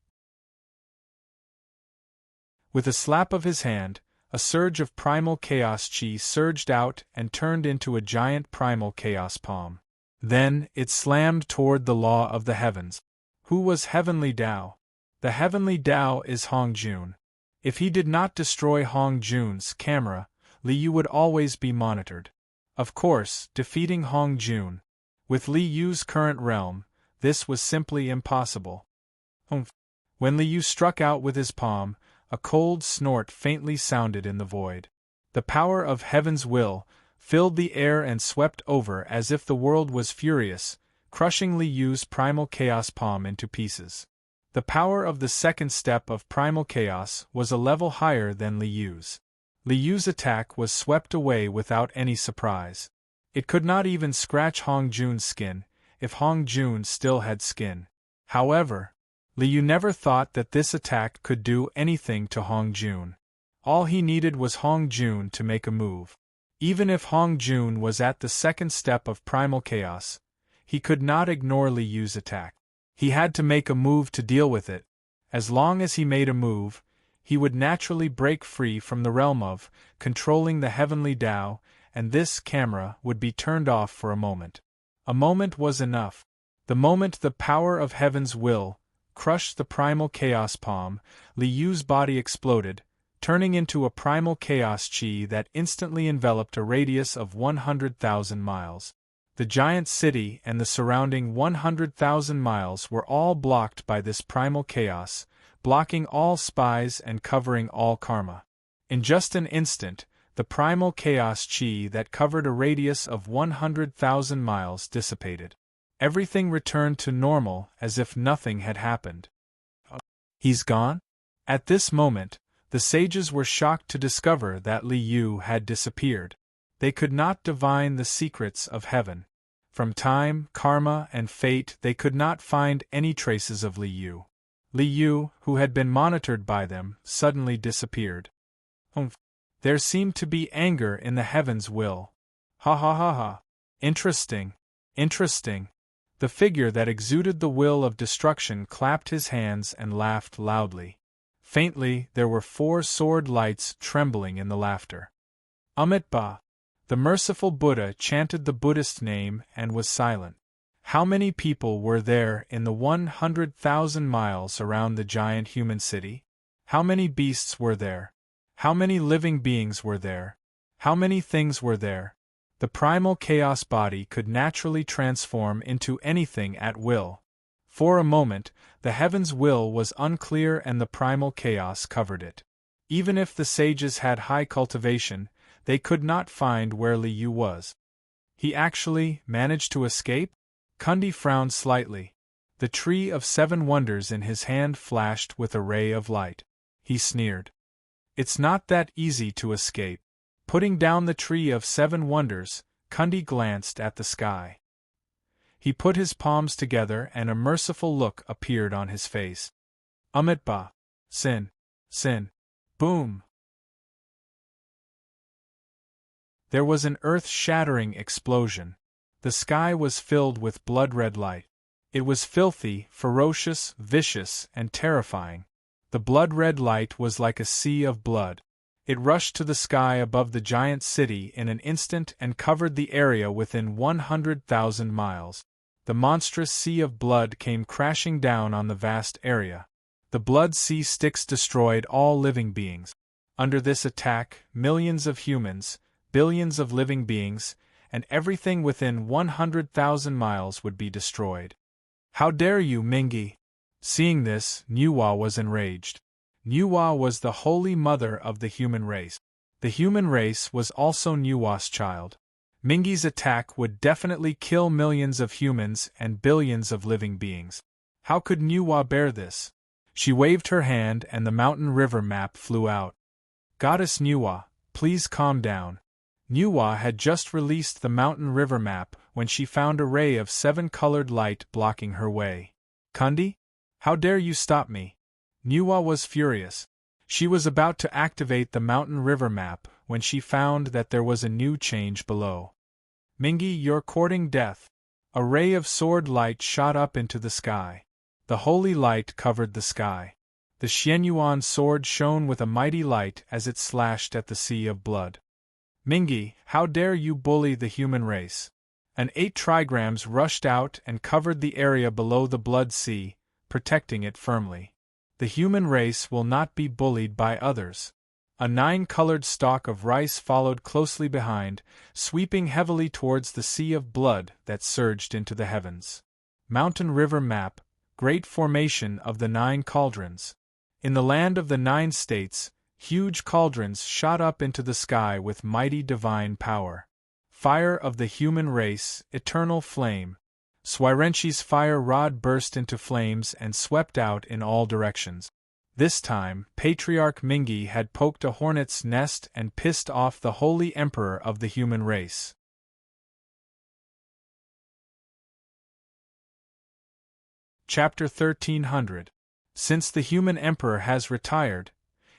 S1: With a slap of his hand, a surge of primal chaos qi surged out and turned into a giant primal chaos palm. Then, it slammed toward the law of the heavens. Who was Heavenly Dao? The Heavenly Dao is Hong Jun. If he did not destroy Hong Jun's camera, Li Yu would always be monitored. Of course, defeating Hong Jun. With Li Yu's current realm, this was simply impossible. When Li Yu struck out with his palm, a cold snort faintly sounded in the void. The power of heaven's will filled the air and swept over as if the world was furious, crushing Li Yu's primal chaos palm into pieces. The power of the second step of primal chaos was a level higher than Li Yu's. Li Yu's attack was swept away without any surprise. It could not even scratch Hong Jun's skin, if Hong Jun still had skin. However, Li Yu never thought that this attack could do anything to Hong Jun. All he needed was Hong Jun to make a move. Even if Hong Jun was at the second step of primal chaos, he could not ignore Li Yu's attack. He had to make a move to deal with it. As long as he made a move, he would naturally break free from the realm of controlling the Heavenly Dao, and this camera would be turned off for a moment. A moment was enough. The moment the power of heaven's will crushed the primal chaos palm, Li Yu's body exploded, turning into a primal chaos qi that instantly enveloped a radius of 100,000 miles. The giant city and the surrounding 100,000 miles were all blocked by this primal chaos, blocking all spies and covering all karma. In just an instant, the primal chaos qi that covered a radius of 100,000 miles dissipated. Everything returned to normal as if nothing had happened. He's gone? At this moment, the sages were shocked to discover that Li Yu had disappeared. They could not divine the secrets of heaven. From time, karma, and fate they could not find any traces of Li Yu. Li Yu, who had been monitored by them, suddenly disappeared. There seemed to be anger in the heavens' will. Ha ha ha ha. Interesting. Interesting. The figure that exuded the will of destruction clapped his hands and laughed loudly. Faintly, there were 4 sword lights trembling in the laughter. Amitabha. The merciful Buddha chanted the Buddhist name and was silent. How many people were there in the 100,000 miles around the giant human city? How many beasts were there? How many living beings were there? How many things were there? The primal chaos body could naturally transform into anything at will. For a moment, the heaven's will was unclear and the primal chaos covered it. Even if the sages had high cultivation, they could not find where Li Yu was. He actually managed to escape? Kundi frowned slightly. The tree of 7 wonders in his hand flashed with a ray of light. He sneered. It's not that easy to escape. Putting down the tree of 7 wonders, Kundi glanced at the sky. He put his palms together and a merciful look appeared on his face. Amitabha. Sin. Sin. Boom! There was an earth-shattering explosion. The sky was filled with blood-red light. It was filthy, ferocious, vicious, and terrifying. The blood-red light was like a sea of blood. It rushed to the sky above the giant city in an instant and covered the area within 100,000 miles. The monstrous sea of blood came crashing down on the vast area. The blood sea Styx destroyed all living beings. Under this attack, millions of humans, billions of living beings, and everything within 100,000 miles would be destroyed. How dare you, Mingi! Seeing this, Nuwa was enraged. Nuwa was the holy mother of the human race. The human race was also Nuwa's child. Mingi's attack would definitely kill millions of humans and billions of living beings. How could Nuwa bear this? She waved her hand and the mountain river map flew out. Goddess Nuwa, please calm down. Nuwa had just released the mountain river map when she found a ray of 7-colored light blocking her way. Kundi? How dare you stop me? Nuwa was furious. She was about to activate the mountain river map when she found that there was a new change below. Mingi, you're courting death. A ray of sword light shot up into the sky. The holy light covered the sky. The Xianyuan sword shone with a mighty light as it slashed at the sea of blood. Mingi, how dare you bully the human race? An 8 trigrams rushed out and covered the area below the blood sea, protecting it firmly. The human race will not be bullied by others. A 9-colored stalk of rice followed closely behind, sweeping heavily towards the sea of blood that surged into the heavens. Mountain River Map, Great Formation of the 9 Cauldrons. In the land of the 9 states, huge cauldrons shot up into the sky with mighty divine power. Fire of the human race, eternal flame. Swirenshi's fire rod burst into flames and swept out in all directions. This time, Patriarch Mingi had poked a hornet's nest and pissed off the holy emperor of the human race. Chapter 1300. Since the human emperor has retired,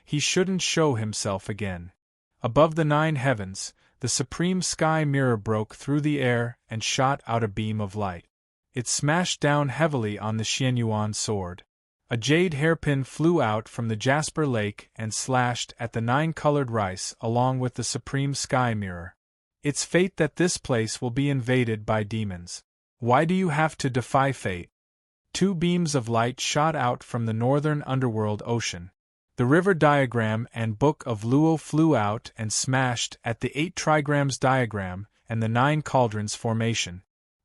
S1: he shouldn't show himself again. Above the 9 heavens, the supreme sky mirror broke through the air and shot out a beam of light. It smashed down heavily on the Xianyuan sword. A jade hairpin flew out from the jasper lake and slashed at the 9-colored rice along with the supreme sky mirror. It's fate that this place will be invaded by demons. Why do you have to defy fate? 2 beams of light shot out from the northern underworld ocean. The river diagram and book of Luo flew out and smashed at the 8 trigrams diagram and the 9 cauldrons formation.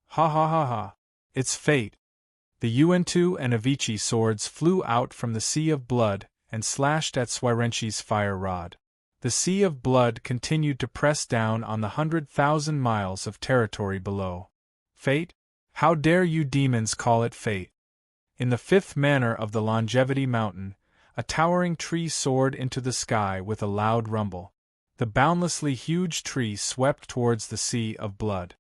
S1: Ha ha ha ha. It's fate. The Yuan-Tu and Avicii swords flew out from the sea of blood and slashed at Swirenshi's fire rod. The sea of blood continued to press down on the 100,000 miles of territory below. Fate? How dare you demons call it fate? In the 5th manor of the Longevity Mountain, a towering tree soared into the sky with a loud rumble. The boundlessly huge tree swept towards the sea of blood.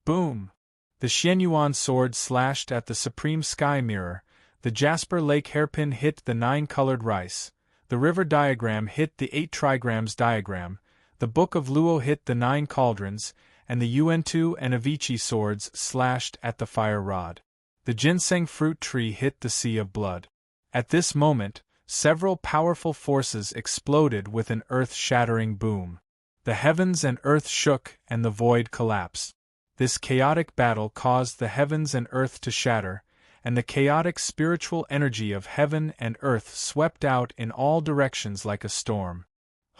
S1: Boom! The Xianyuan sword slashed at the supreme sky mirror, the jasper lake hairpin hit the 9-colored rice, the river diagram hit the 8 trigrams diagram, the book of Luo hit the 9 cauldrons, and the Yuan-tu and Avicii swords slashed at the fire rod. The ginseng fruit tree hit the sea of blood. At this moment, several powerful forces exploded with an earth-shattering boom. The heavens and earth shook and the void collapsed. This chaotic battle caused the heavens and earth to shatter, and the chaotic spiritual energy of heaven and earth swept out in all directions like a storm.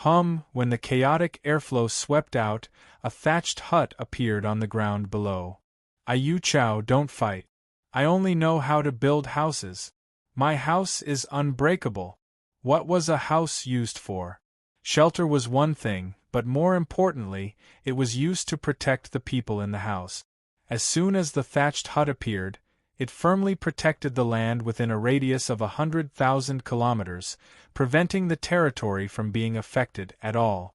S1: When the chaotic airflow swept out, a thatched hut appeared on the ground below. Ayu Chao, don't fight. I only know how to build houses. My house is unbreakable. What was a house used for? Shelter was one thing, but more importantly, it was used to protect the people in the house. As soon as the thatched hut appeared, it firmly protected the land within a radius of 100,000 kilometers, preventing the territory from being affected at all.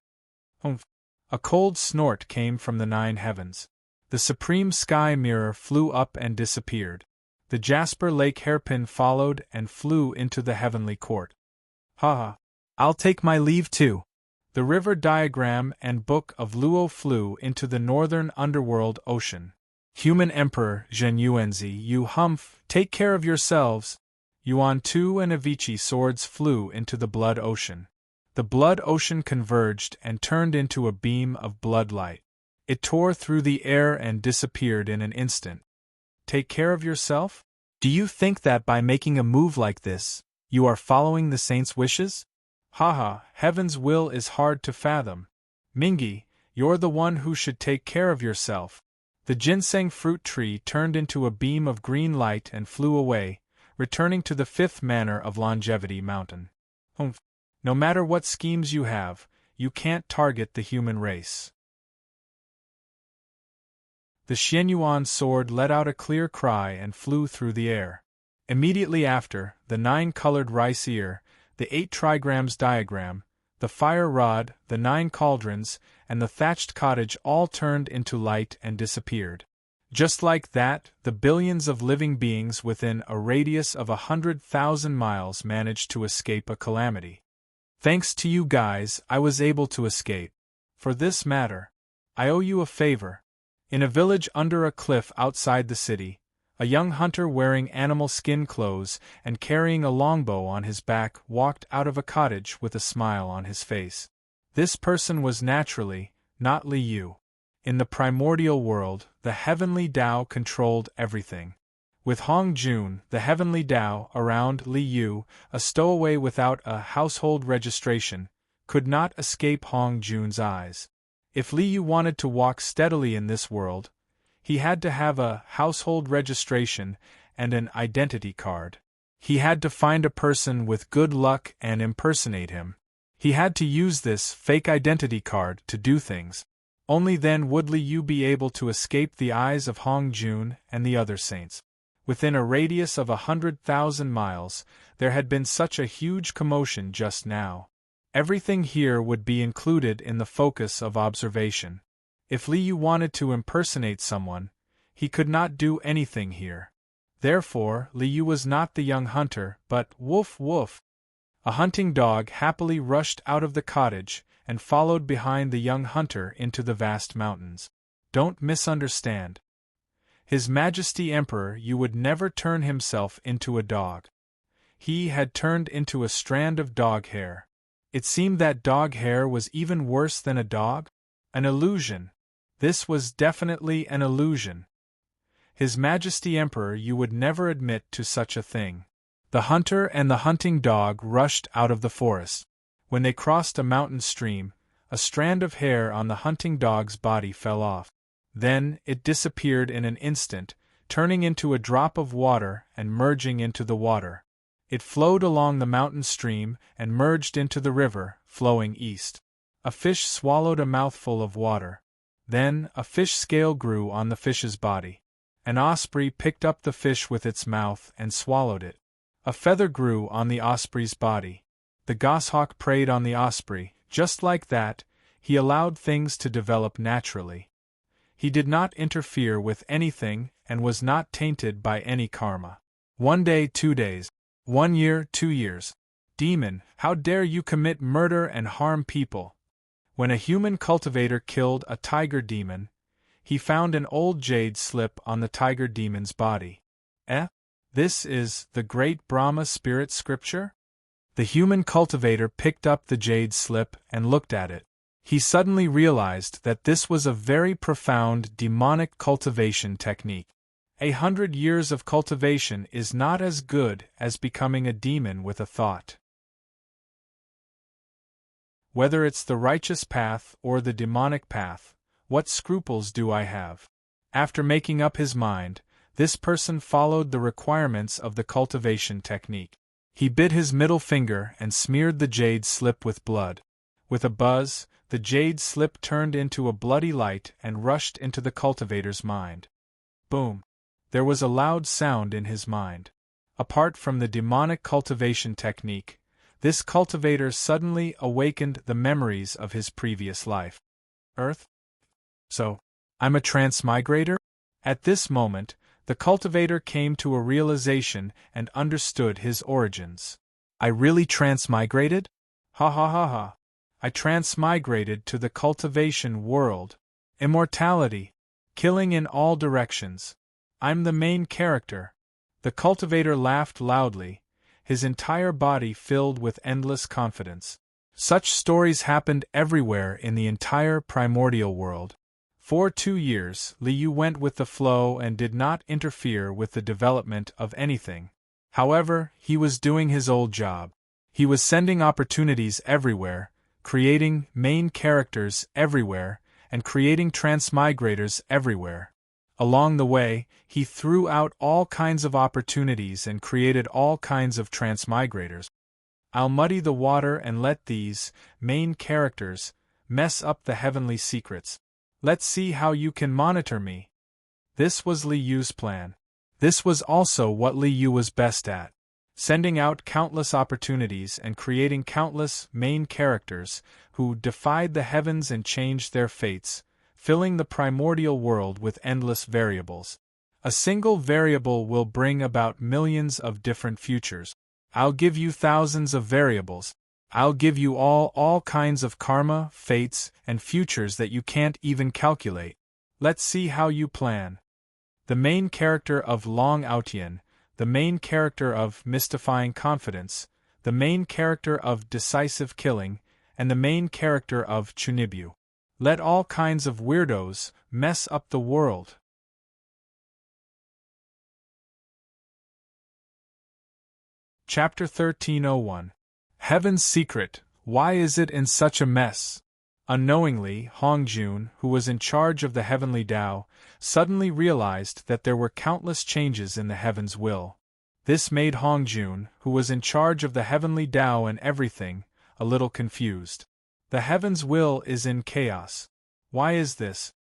S1: A cold snort came from the 9 heavens. The supreme sky mirror flew up and disappeared. The jasper lake hairpin followed and flew into the heavenly court. I'll take my leave too. The river diagram and book of Luo flew into the northern underworld ocean. Human Emperor Zhen Yuanzi, you take care of yourselves. Yuan-tu and Avicii swords flew into the blood ocean. The blood ocean converged and turned into a beam of blood light. It tore through the air and disappeared in an instant. Take care of yourself? Do you think that by making a move like this, you are following the saint's wishes? Heaven's will is hard to fathom. Mingi, you're the one who should take care of yourself. The ginseng fruit tree turned into a beam of green light and flew away, returning to the 5th manor of Longevity Mountain. No matter what schemes you have, you can't target the human race. The Xianyuan sword let out a clear cry and flew through the air. Immediately after, the 9-colored rice ear, the 8 trigrams diagram, the fire rod, the 9 cauldrons, and the thatched cottage all turned into light and disappeared. Just like that, the billions of living beings within a radius of 100,000 miles managed to escape a calamity. Thanks to you guys, I was able to escape. For this matter, I owe you a favor. In a village under a cliff outside the city, a young hunter wearing animal skin clothes and carrying a longbow on his back walked out of a cottage with a smile on his face. This person was naturally not Li Yu. In the primordial world, the heavenly Tao controlled everything. With Hong Jun, the heavenly Tao, around Li Yu, a stowaway without a household registration, could not escape Hong Jun's eyes. If Li Yu wanted to walk steadily in this world, he had to have a household registration and an identity card. He had to find a person with good luck and impersonate him. He had to use this fake identity card to do things. Only then would Li Yu be able to escape the eyes of Hong Jun and the other saints. Within a radius of 100,000 miles, there had been such a huge commotion just now. Everything here would be included in the focus of observation. If Li Yu wanted to impersonate someone, he could not do anything here. Therefore, Li Yu was not the young hunter, but woof woof. A hunting dog happily rushed out of the cottage and followed behind the young hunter into the vast mountains. Don't misunderstand. His Majesty Emperor Yu would never turn himself into a dog. He had turned into a strand of dog hair. It seemed that dog hair was even worse than a dog? An illusion. This was definitely an illusion. His Majesty Emperor Yu would never admit to such a thing. The hunter and the hunting dog rushed out of the forest. When they crossed a mountain stream, a strand of hair on the hunting dog's body fell off. Then it disappeared in an instant, turning into a drop of water and merging into the water. It flowed along the mountain stream and merged into the river, flowing east. A fish swallowed a mouthful of water. Then a fish scale grew on the fish's body. An osprey picked up the fish with its mouth and swallowed it. A feather grew on the osprey's body. The goshawk preyed on the osprey. Just like that, He allowed things to develop naturally. He did not interfere with anything and was not tainted by any karma. 1 day, 2 days. 1 year, 2 years. Demon, how dare you commit murder and harm people? When a human cultivator killed a tiger demon, he found an old jade slip on the tiger demon's body. This is the great Brahma spirit scripture? The human cultivator picked up the jade slip and looked at it. He suddenly realized that this was a very profound demonic cultivation technique. 100 years of cultivation is not as good as becoming a demon with a thought. Whether it's the righteous path or the demonic path, what scruples do I have? After making up his mind, this person followed the requirements of the cultivation technique. He bit his middle finger and smeared the jade slip with blood. With a buzz, the jade slip turned into a bloody light and rushed into the cultivator's mind. Boom! There was a loud sound in his mind. Apart from the demonic cultivation technique, this cultivator suddenly awakened the memories of his previous life. Earth? So, I'm a transmigrator? At this moment, the cultivator came to a realization and understood his origins. I really transmigrated? Ha ha ha ha. I transmigrated to the cultivation world. Immortality. Killing in all directions. I'm the main character. The cultivator laughed loudly, his entire body filled with endless confidence. Such stories happened everywhere in the entire primordial world. For 2 years, Liu went with the flow and did not interfere with the development of anything. However, he was doing his old job. He was sending opportunities everywhere, creating main characters everywhere, and creating transmigrators everywhere. Along the way, he threw out all kinds of opportunities and created all kinds of transmigrators. I'll muddy the water and let these main characters mess up the heavenly secrets. Let's see how you can monitor me. This was Li Yu's plan. This was also what Li Yu was best at. Sending out countless opportunities and creating countless main characters who defied the heavens and changed their fates, filling the primordial world with endless variables. A single variable will bring about millions of different futures. I'll give you thousands of variables. I'll give you all kinds of karma, fates, and futures that you can't even calculate. Let's see how you plan. The main character of Long Outian, the main character of Mystifying Confidence, the main character of Decisive Killing, and the main character of Chunibu. Let all kinds of weirdos mess up the world. Chapter 1301. Heaven's Secret, Why is it in such a mess? Unknowingly, Hongjun, who was in charge of the heavenly Tao, suddenly realized that there were countless changes in the heaven's will. This made Hongjun, who was in charge of the heavenly Tao and everything, a little confused. The heaven's will is in chaos. Why is this?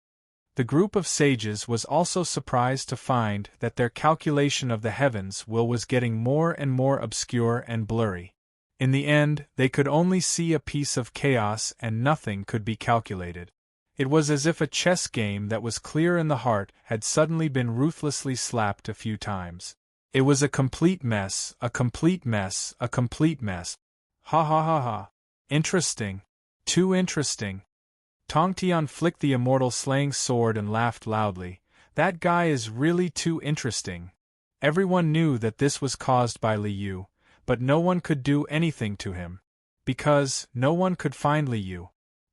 S1: The group of sages was also surprised to find that their calculation of the heavens' will was getting more and more obscure and blurry. In the end, they could only see a piece of chaos and nothing could be calculated. It was as if a chess game that was clear in the heart had suddenly been ruthlessly slapped a few times. It was a complete mess, a complete mess, a complete mess. Ha ha ha ha. Interesting. Too interesting. Tongtian flicked the immortal slaying sword and laughed loudly. That guy is really too interesting. Everyone knew that this was caused by Li Yu, but no one could do anything to him. Because no one could find Li Yu.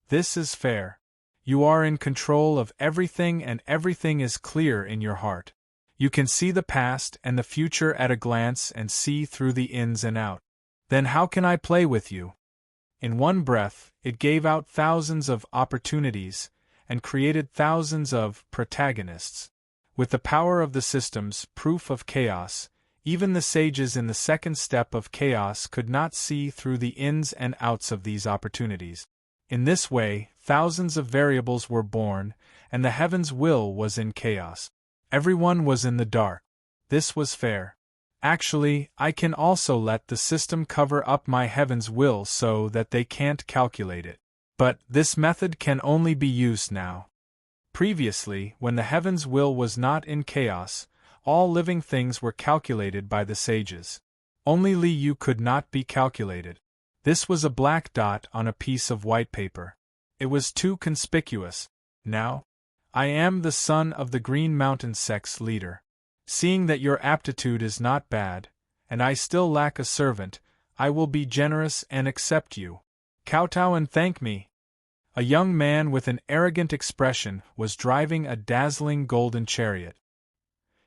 S1: This is fair. You are in control of everything and everything is clear in your heart. You can see the past and the future at a glance and see through the ins and out. Then how can I play with you? In one breath, it gave out thousands of opportunities and created thousands of protagonists. With the power of the system's proof of chaos, even the sages in the second step of chaos could not see through the ins and outs of these opportunities. In this way, thousands of variables were born, and the heaven's will was in chaos. Everyone was in the dark. This was fair. Actually, I can also let the system cover up my heaven's will so that they can't calculate it. But this method can only be used now. Previously, when the heaven's will was not in chaos, all living things were calculated by the sages. Only Li Yu could not be calculated. This was a black dot on a piece of white paper. It was too conspicuous. Now, I am the son of the Green Mountain sect's leader. Seeing that your aptitude is not bad, and I still lack a servant, I will be generous and accept you. Kowtow and thank me. A young man with an arrogant expression was driving a dazzling golden chariot.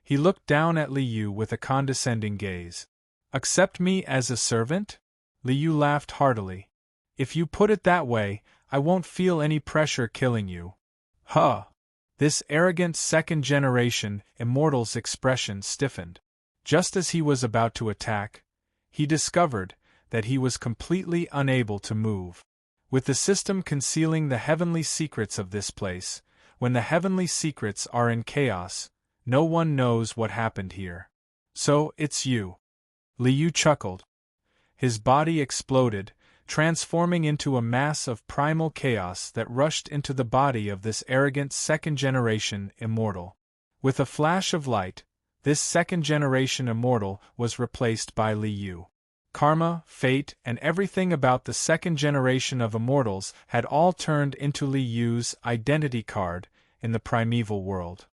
S1: He looked down at Li Yu with a condescending gaze. Accept me as a servant? Li Yu laughed heartily. If you put it that way, I won't feel any pressure killing you. Huh! This arrogant second-generation immortal's expression stiffened. Just as he was about to attack, he discovered that he was completely unable to move. With the system concealing the heavenly secrets of this place, when the heavenly secrets are in chaos, no one knows what happened here. So, it's you. Li Yu chuckled. His body exploded, transforming into a mass of primal chaos that rushed into the body of this arrogant second-generation immortal. With a flash of light, this second-generation immortal was replaced by Li Yu. Karma, fate, and everything about the second generation of immortals had all turned into Li Yu's identity card in the primeval world.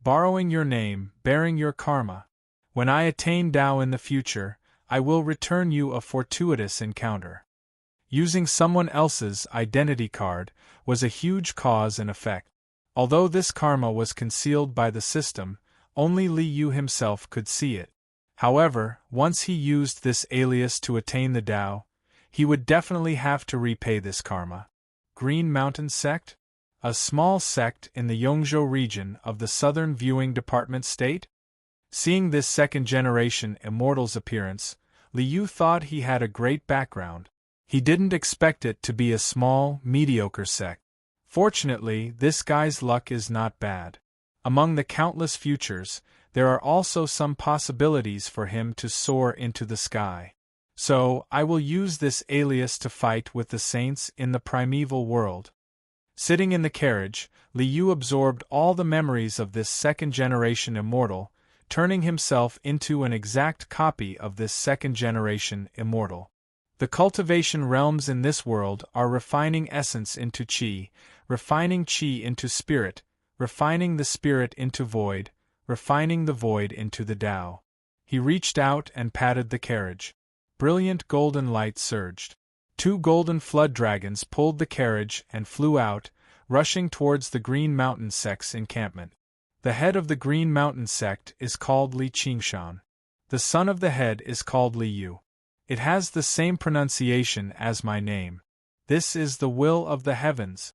S1: Borrowing your name, bearing your karma. When I attain Tao in the future, I will return you a fortuitous encounter. Using someone else's identity card was a huge cause and effect. Although this karma was concealed by the system, only Li Yu himself could see it. However, once he used this alias to attain the Tao, he would definitely have to repay this karma. Green Mountain Sect? A small sect in the Yongzhou region of the Southern Viewing Department State? Seeing this second-generation immortal's appearance, Li Yu thought he had a great background. He didn't expect it to be a small, mediocre sect. Fortunately, this guy's luck is not bad. Among the countless futures, there are also some possibilities for him to soar into the sky. So, I will use this alias to fight with the saints in the primeval world. Sitting in the carriage, Li Yu absorbed all the memories of this second-generation immortal, turning himself into an exact copy of this second-generation immortal. The cultivation realms in this world are refining essence into qi, refining qi into spirit, refining the spirit into void, refining the void into the Tao. He reached out and patted the carriage. Brilliant golden light surged. 2 golden flood dragons pulled the carriage and flew out, rushing towards the Green Mountain sect's encampment. The head of the Green Mountain sect is called Li Qingshan. The son of the head is called Li Yu. It has the same pronunciation as my name. This is the will of the heavens.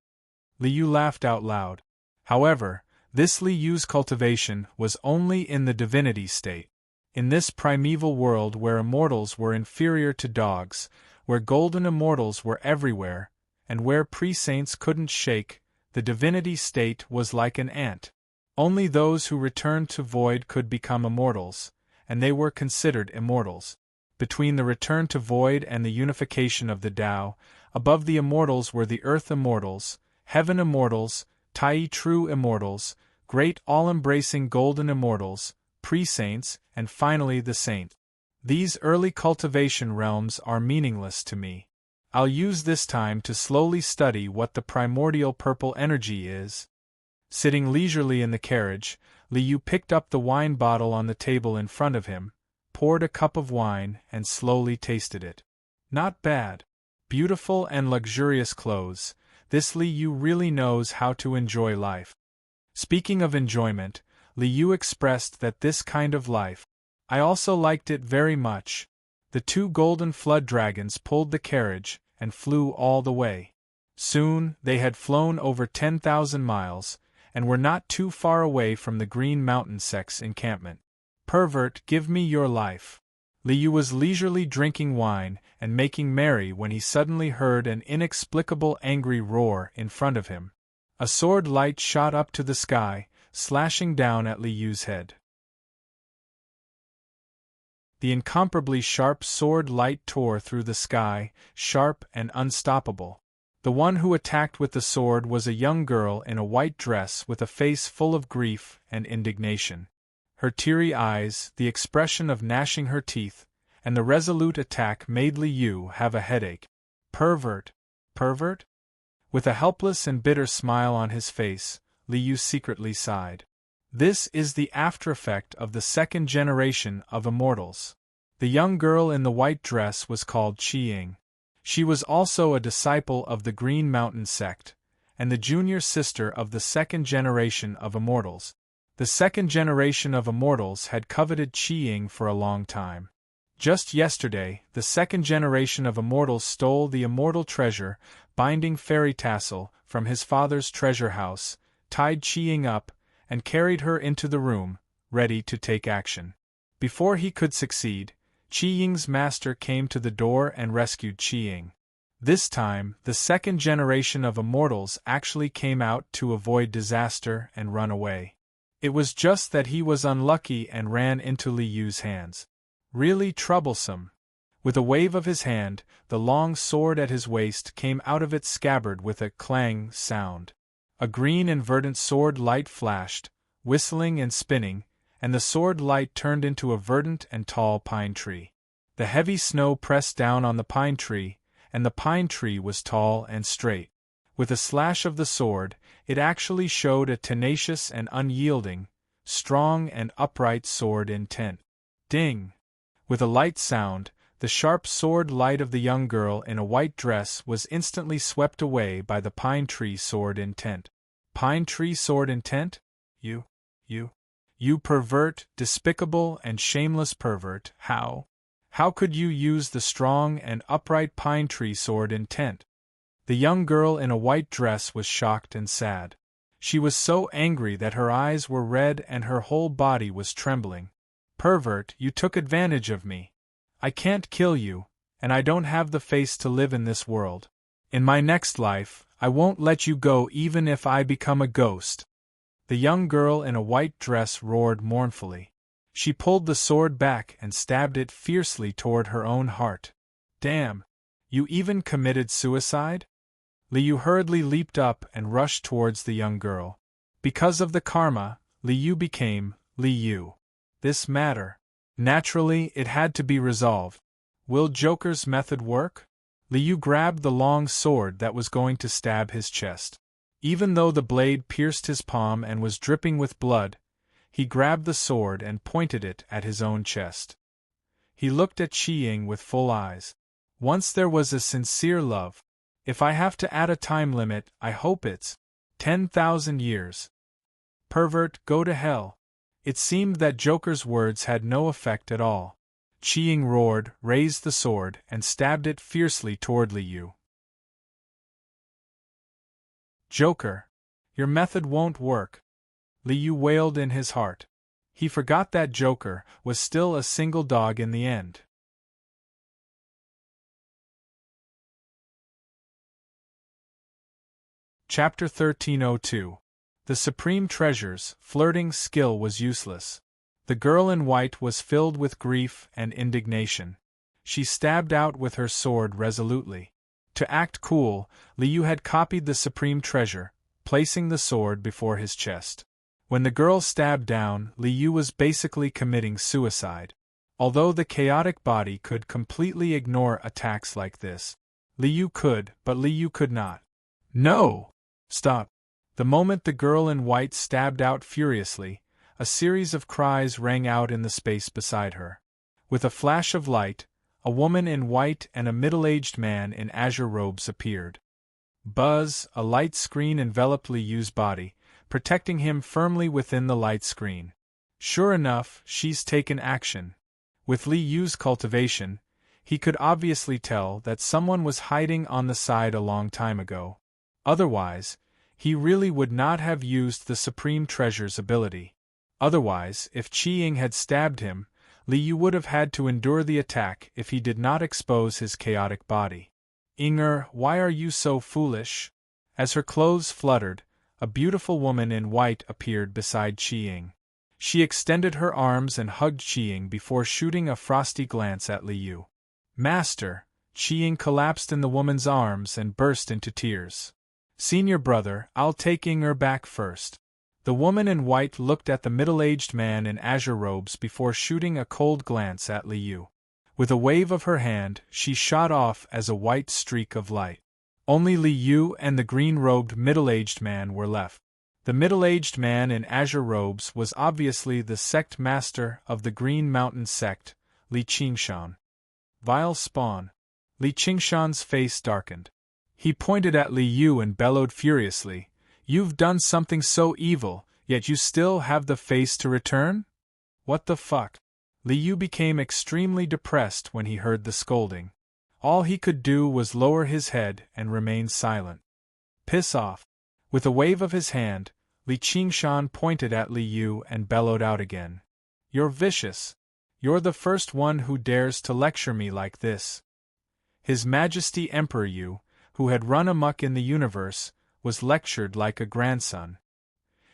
S1: Li Yu laughed out loud. However, this Li Yu's cultivation was only in the divinity state. In this primeval world where immortals were inferior to dogs, where golden immortals were everywhere, and where pre-saints couldn't shake, the divinity state was like an ant. Only those who returned to void could become immortals, and they were considered immortals. Between the return to void and the unification of the Tao, above the immortals were the earth immortals, heaven immortals, Tai true immortals, great all-embracing golden immortals, pre-saints, and finally the saint. These early cultivation realms are meaningless to me. I'll use this time to slowly study what the primordial purple energy is. Sitting leisurely in the carriage, Li Yu picked up the wine bottle on the table in front of him, poured a cup of wine, and slowly tasted it. Not bad. Beautiful and luxurious clothes. This Li Yu really knows how to enjoy life. Speaking of enjoyment, Li Yu expressed that this kind of life. I also liked it very much. The 2 golden flood dragons pulled the carriage and flew all the way. Soon, they had flown over 10,000 miles, and were not too far away from the Green Mountain sect's encampment. Pervert, give me your life. Li Yu was leisurely drinking wine and making merry when he suddenly heard an inexplicable angry roar in front of him. A sword light shot up to the sky, slashing down at Li Yu's head. The incomparably sharp sword light tore through the sky, sharp and unstoppable. The one who attacked with the sword was a young girl in a white dress with a face full of grief and indignation. Her teary eyes, the expression of gnashing her teeth, and the resolute attack made Li Yu have a headache. Pervert! Pervert? With a helpless and bitter smile on his face, Li Yu secretly sighed. This is the after-effect of the second generation of immortals. The young girl in the white dress was called Qiying. She was also a disciple of the Green Mountain sect, and the junior sister of the second generation of immortals. The second generation of immortals had coveted Qiying for a long time. Just yesterday, the second generation of immortals stole the immortal treasure, binding fairy tassel, from his father's treasure house, tied Qiying up, and carried her into the room, ready to take action. Before he could succeed, Qiying's master came to the door and rescued Qiying. This time, the second generation of immortals actually came out to avoid disaster and run away. It was just that he was unlucky and ran into Li Yu's hands. Really troublesome. With a wave of his hand, the long sword at his waist came out of its scabbard with a clang sound. A green and verdant sword light flashed, whistling and spinning, and the sword light turned into a verdant and tall pine tree. The heavy snow pressed down on the pine tree, and the pine tree was tall and straight. With a slash of the sword, it actually showed a tenacious and unyielding, strong and upright sword intent. Ding! With a light sound, the sharp sword light of the young girl in a white dress was instantly swept away by the pine tree sword intent. Pine tree sword intent? You pervert, despicable and shameless pervert, how could you use the strong and upright pine tree sword intent? The young girl in a white dress was shocked and sad. She was so angry that her eyes were red and her whole body was trembling. Pervert, you took advantage of me. I can't kill you, and I don't have the face to live in this world. In my next life, I won't let you go even if I become a ghost. The young girl in a white dress roared mournfully. She pulled the sword back and stabbed it fiercely toward her own heart. Damn! You even committed suicide? Li Yu hurriedly leaped up and rushed towards the young girl. Because of the karma, Li Yu became Li Yu. This matter. Naturally, it had to be resolved. Will Joker's method work? Li Yu grabbed the long sword that was going to stab his chest. Even though the blade pierced his palm and was dripping with blood, he grabbed the sword and pointed it at his own chest. He looked at Qiying with full eyes. Once there was a sincere love. If I have to add a time limit, I hope it's 10,000 years. Pervert, go to hell. It seemed that Joker's words had no effect at all. Qiying roared, raised the sword, and stabbed it fiercely toward Li Yu. Joker, your method won't work. Li Yu wailed in his heart. He forgot that Joker was still a single dog in the end. Chapter 1302. The Supreme Treasure's flirting skill was useless. The girl in white was filled with grief and indignation. She stabbed out with her sword resolutely. To act cool, Li Yu had copied the Supreme Treasure, placing the sword before his chest. When the girl stabbed down, Li Yu was basically committing suicide. Although the chaotic body could completely ignore attacks like this, Li Yu could, but Li Yu could not. No! Stop! The moment the girl in white stabbed out furiously, a series of cries rang out in the space beside her. With a flash of light, a woman in white and a middle-aged man in azure robes appeared. Buzz, a light screen enveloped Li Yu's body, protecting him firmly within the light screen. Sure enough, she's taken action. With Li Yu's cultivation, he could obviously tell that someone was hiding on the side a long time ago. Otherwise, he really would not have used the Supreme Treasure's ability. Otherwise, if Qiying had stabbed him, Li Yu would have had to endure the attack if he did not expose his chaotic body. Inger, why are you so foolish? As her clothes fluttered, a beautiful woman in white appeared beside Qiying. She extended her arms and hugged Qiying before shooting a frosty glance at Liu. Master, Qiying collapsed in the woman's arms and burst into tears. Senior brother, I'll take Inger back first. The woman in white looked at the middle-aged man in azure robes before shooting a cold glance at Liu. With a wave of her hand, she shot off as a white streak of light. Only Liu and the green-robed middle-aged man were left. The middle-aged man in azure robes was obviously the sect master of the Green Mountain sect, Li Qingshan. Vile spawn. Li Qingshan's face darkened. He pointed at Liu and bellowed furiously, "You've done something so evil, yet you still have the face to return? What the fuck?" Liu became extremely depressed when he heard the scolding. All he could do was lower his head and remain silent. Piss off. With a wave of his hand, Li Qingshan pointed at Liu and bellowed out again. "You're vicious. You're the first one who dares to lecture me like this." His Majesty Emperor Yu, who had run amok in the universe, was lectured like a grandson.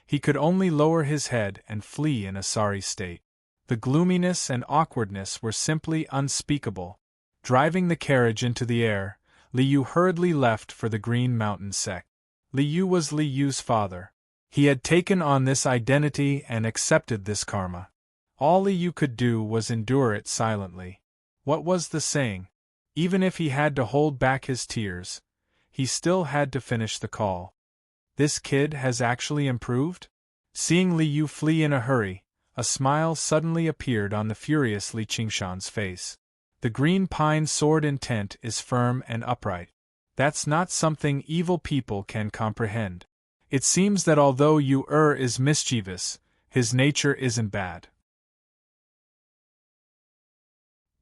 S1: He could only lower his head and flee in a sorry state. The gloominess and awkwardness were simply unspeakable. Driving the carriage into the air, Liu hurriedly left for the Green Mountain sect. Liu was Liu's father. He had taken on this identity and accepted this karma. All Liu could do was endure it silently. What was the saying? Even if he had to hold back his tears, he still had to finish the call. This kid has actually improved? Seeing Liu flee in a hurry, a smile suddenly appeared on the furious Li Qingshan's face. The green pine sword intent is firm and upright. That's not something evil people can comprehend. It seems that although Yu is mischievous, his nature isn't bad.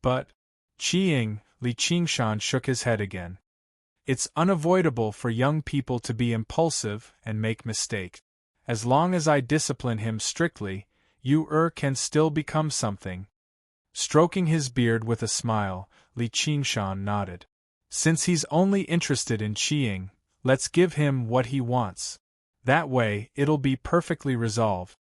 S1: But, Qiying, Li Qingshan shook his head again. It's unavoidable for young people to be impulsive and make mistakes. As long as I discipline him strictly, Yu can still become something. Stroking his beard with a smile, Li Qingshan nodded. Since he's only interested in Qiying, let's give him what he wants. That way, it'll be perfectly resolved.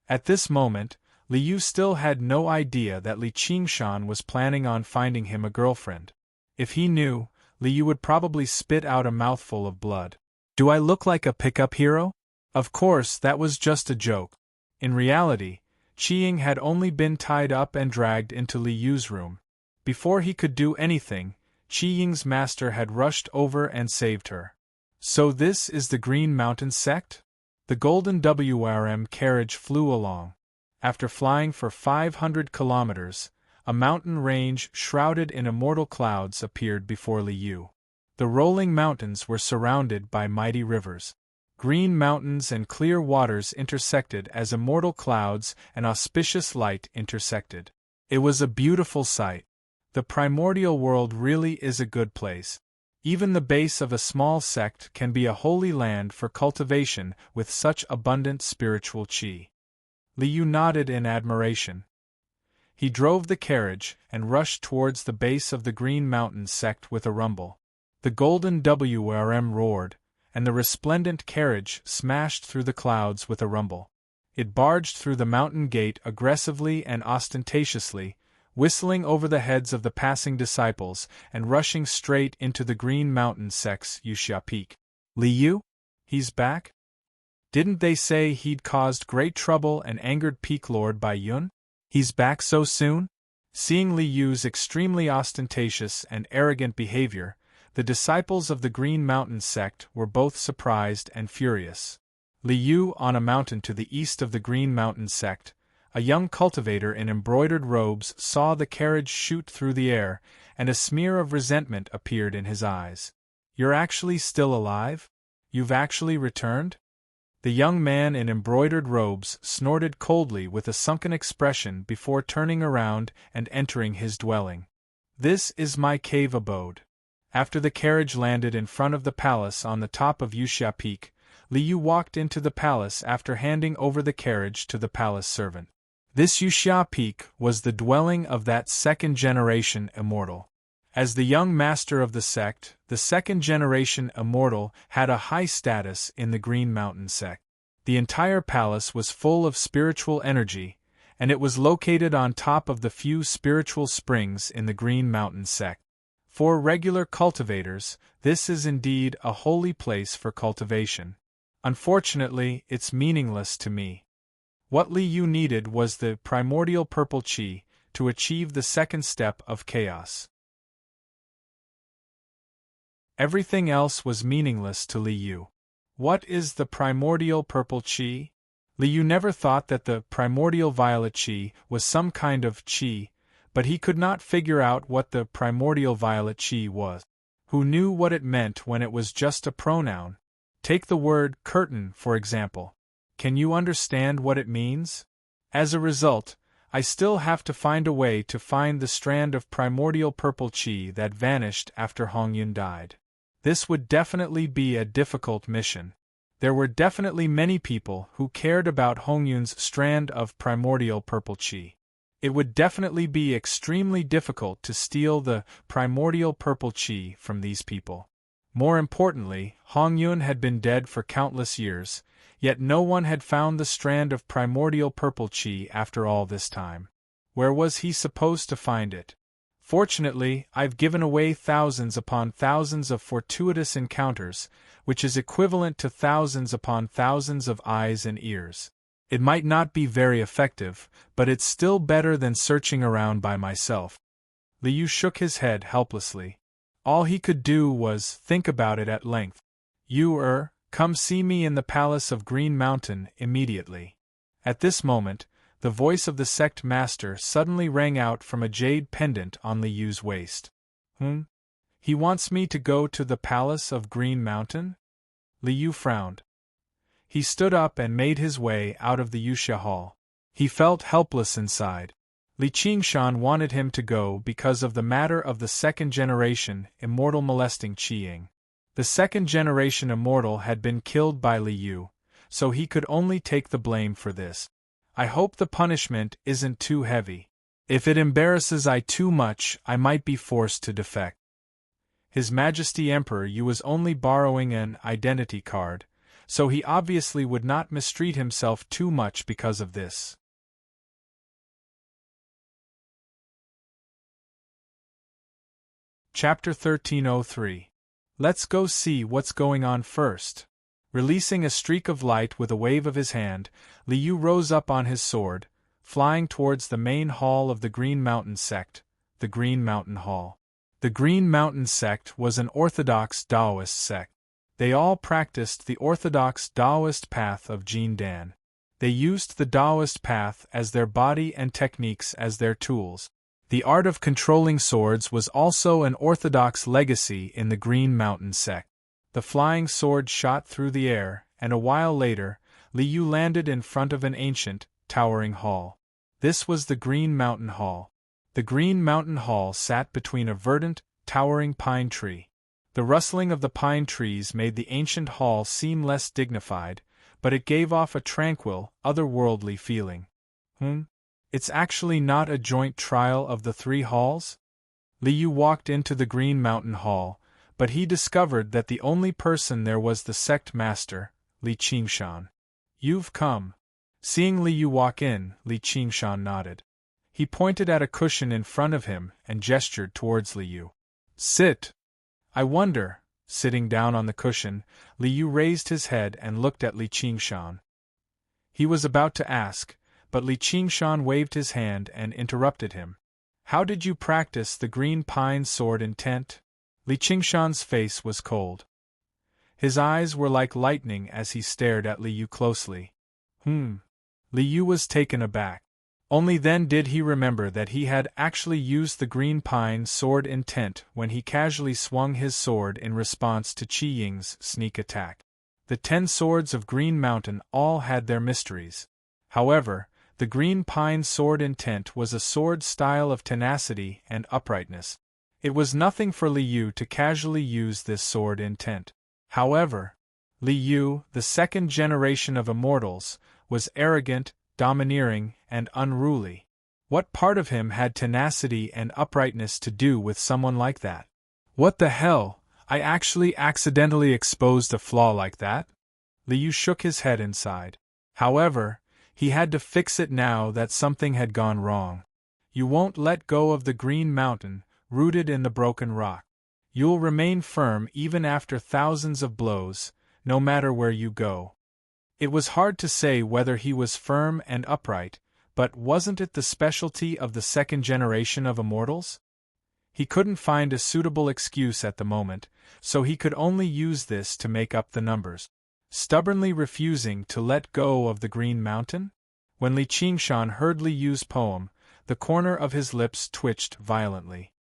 S1: At this moment, Liu still had no idea that Li Qingshan was planning on finding him a girlfriend. If he knew, Liu would probably spit out a mouthful of blood. Do I look like a pickup hero? Of course, that was just a joke. In reality, Qiying had only been tied up and dragged into Liu's room. Before he could do anything, Qiying's master had rushed over and saved her. So this is the Green Mountain sect? The golden WRM carriage flew along. After flying for 500 kilometers, a mountain range shrouded in immortal clouds appeared before Liu. The rolling mountains were surrounded by mighty rivers. Green mountains and clear waters intersected as immortal clouds and auspicious light intersected. It was a beautiful sight. The primordial world really is a good place. Even the base of a small sect can be a holy land for cultivation with such abundant spiritual qi. Liu nodded in admiration. He drove the carriage and rushed towards the base of the Green Mountain sect with a rumble. The golden WRM roared, and the resplendent carriage smashed through the clouds with a rumble. It barged through the mountain gate aggressively and ostentatiously, whistling over the heads of the passing disciples and rushing straight into the Green Mountain sect's Yuxia Peak. Liu? He's back? Didn't they say he'd caused great trouble and angered Peak Lord Bai Yun? He's back so soon? Seeing Liu's extremely ostentatious and arrogant behavior, the disciples of the Green Mountain sect were both surprised and furious. Liu, on a mountain to the east of the Green Mountain sect, a young cultivator in embroidered robes saw the carriage shoot through the air, and a smear of resentment appeared in his eyes. You're actually still alive? You've actually returned? The young man in embroidered robes snorted coldly with a sunken expression before turning around and entering his dwelling. This is my cave abode. After the carriage landed in front of the palace on the top of Yuxia Peak, Liu walked into the palace after handing over the carriage to the palace servant. This Yuxia Peak was the dwelling of that second-generation immortal. As the young master of the sect, the second-generation immortal had a high status in the Green Mountain sect. The entire palace was full of spiritual energy, and it was located on top of the few spiritual springs in the Green Mountain sect. For regular cultivators, this is indeed a holy place for cultivation. Unfortunately, it's meaningless to me. What Li Yu needed was the primordial purple qi to achieve the second step of chaos. Everything else was meaningless to Li Yu. What is the primordial purple qi? Li Yu never thought that the primordial violet qi was some kind of qi, but he could not figure out what the primordial violet qi was. Who knew what it meant when it was just a pronoun? Take the word curtain, for example. Can you understand what it means? As a result, I still have to find a way to find the strand of primordial purple qi that vanished after Hongyun died. This would definitely be a difficult mission. There were definitely many people who cared about Hongyun's strand of primordial purple qi. It would definitely be extremely difficult to steal the primordial purple qi from these people. More importantly, Hongyun had been dead for countless years, yet no one had found the strand of primordial purple qi after all this time. Where was he supposed to find it? Fortunately, I've given away thousands upon thousands of fortuitous encounters, which is equivalent to thousands upon thousands of eyes and ears. It might not be very effective, but it's still better than searching around by myself. Li Yu shook his head helplessly. All he could do was think about it at length. Come see me in the palace of Green Mountain immediately. At this moment, the voice of the sect master suddenly rang out from a jade pendant on Li Yu's waist. He wants me to go to the palace of Green Mountain? Li Yu frowned. He stood up and made his way out of the Yuxia hall. He felt helpless inside. Li Qingshan wanted him to go because of the matter of the second-generation immortal molesting Qiying. The second-generation immortal had been killed by Li Yu, so he could only take the blame for this. I hope the punishment isn't too heavy. If it embarrasses I too much, I might be forced to defect. His Majesty Emperor Yu was only borrowing an identity card, so he obviously would not mistreat himself too much because of this. Chapter 1303. Let's go see what's going on first. Releasing a streak of light with a wave of his hand, Li Yu rose up on his sword, flying towards the main hall of the Green Mountain sect, the Green Mountain Hall. The Green Mountain sect was an orthodox Taoist sect. They all practiced the orthodox Taoist path of Jin Dan. They used the Taoist path as their body and techniques as their tools. The art of controlling swords was also an orthodox legacy in the Green Mountain sect. The flying sword shot through the air, and a while later, Li Yu landed in front of an ancient, towering hall. This was the Green Mountain Hall. The Green Mountain Hall sat between a verdant, towering pine tree. The rustling of the pine trees made the ancient hall seem less dignified, but it gave off a tranquil, otherworldly feeling. It's actually not a joint trial of the three halls? Li Yu walked into the Green Mountain Hall, but he discovered that the only person there was the sect master, Li Qingshan. You've come. Seeing Li Yu walk in, Li Qingshan nodded. He pointed at a cushion in front of him and gestured towards Li Yu. Sit. I wonder. Sitting down on the cushion, Li Yu raised his head and looked at Li Qingshan. He was about to ask, but Li Qingshan waved his hand and interrupted him. How did you practice the green pine sword intent? Li Qingshan's face was cold. His eyes were like lightning as he stared at Li Yu closely. Li Yu was taken aback. Only then did he remember that he had actually used the green pine sword intent when he casually swung his sword in response to Qi Ying's sneak attack. The 10 swords of Green Mountain all had their mysteries. However, the green pine sword intent was a sword style of tenacity and uprightness. It was nothing for Li Yu to casually use this sword intent. However, Li Yu, the second generation of immortals, was arrogant, domineering, and unruly. What part of him had tenacity and uprightness to do with someone like that? What the hell? I actually accidentally exposed a flaw like that? Liu shook his head inside. However, he had to fix it now that something had gone wrong. You won't let go of the green mountain, rooted in the broken rock. You'll remain firm even after thousands of blows, no matter where you go. It was hard to say whether he was firm and upright, but wasn't it the specialty of the second generation of immortals? He couldn't find a suitable excuse at the moment, so he could only use this to make up the numbers. Stubbornly refusing to let go of the green mountain? When Li Qingshan heard Li Yu's poem, the corner of his lips twitched violently.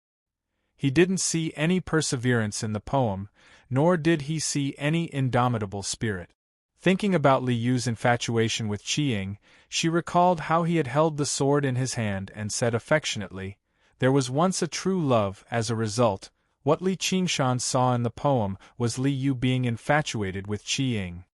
S1: He didn't see any perseverance in the poem, nor did he see any indomitable spirit. Thinking about Li Yu's infatuation with Qiying, she recalled how he had held the sword in his hand and said affectionately, "There was once a true love." As a result, what Li Qingshan saw in the poem was Li Yu being infatuated with Qiying.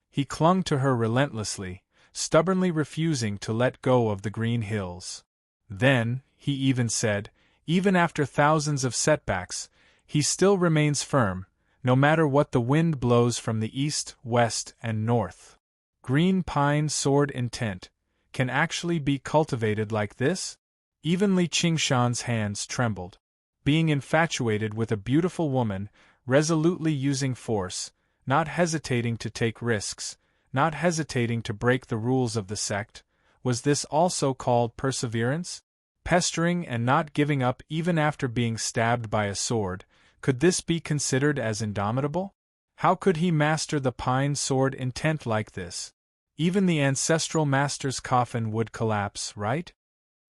S1: He clung to her relentlessly, stubbornly refusing to let go of the green hills. Then, he even said, even after thousands of setbacks, he still remains firm, no matter what the wind blows from the east, west, and north. Green pine sword intent can actually be cultivated like this? Even Li Qingshan's hands trembled. Being infatuated with a beautiful woman, resolutely using force, not hesitating to take risks, not hesitating to break the rules of the sect, was this also called perseverance? Pestering and not giving up even after being stabbed by a sword, could this be considered as indomitable? How could he master the pine sword intent like this? Even the ancestral master's coffin would collapse, right?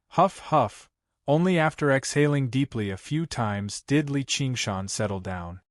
S1: Huff huff, only after exhaling deeply a few times did Li Qingshan settle down.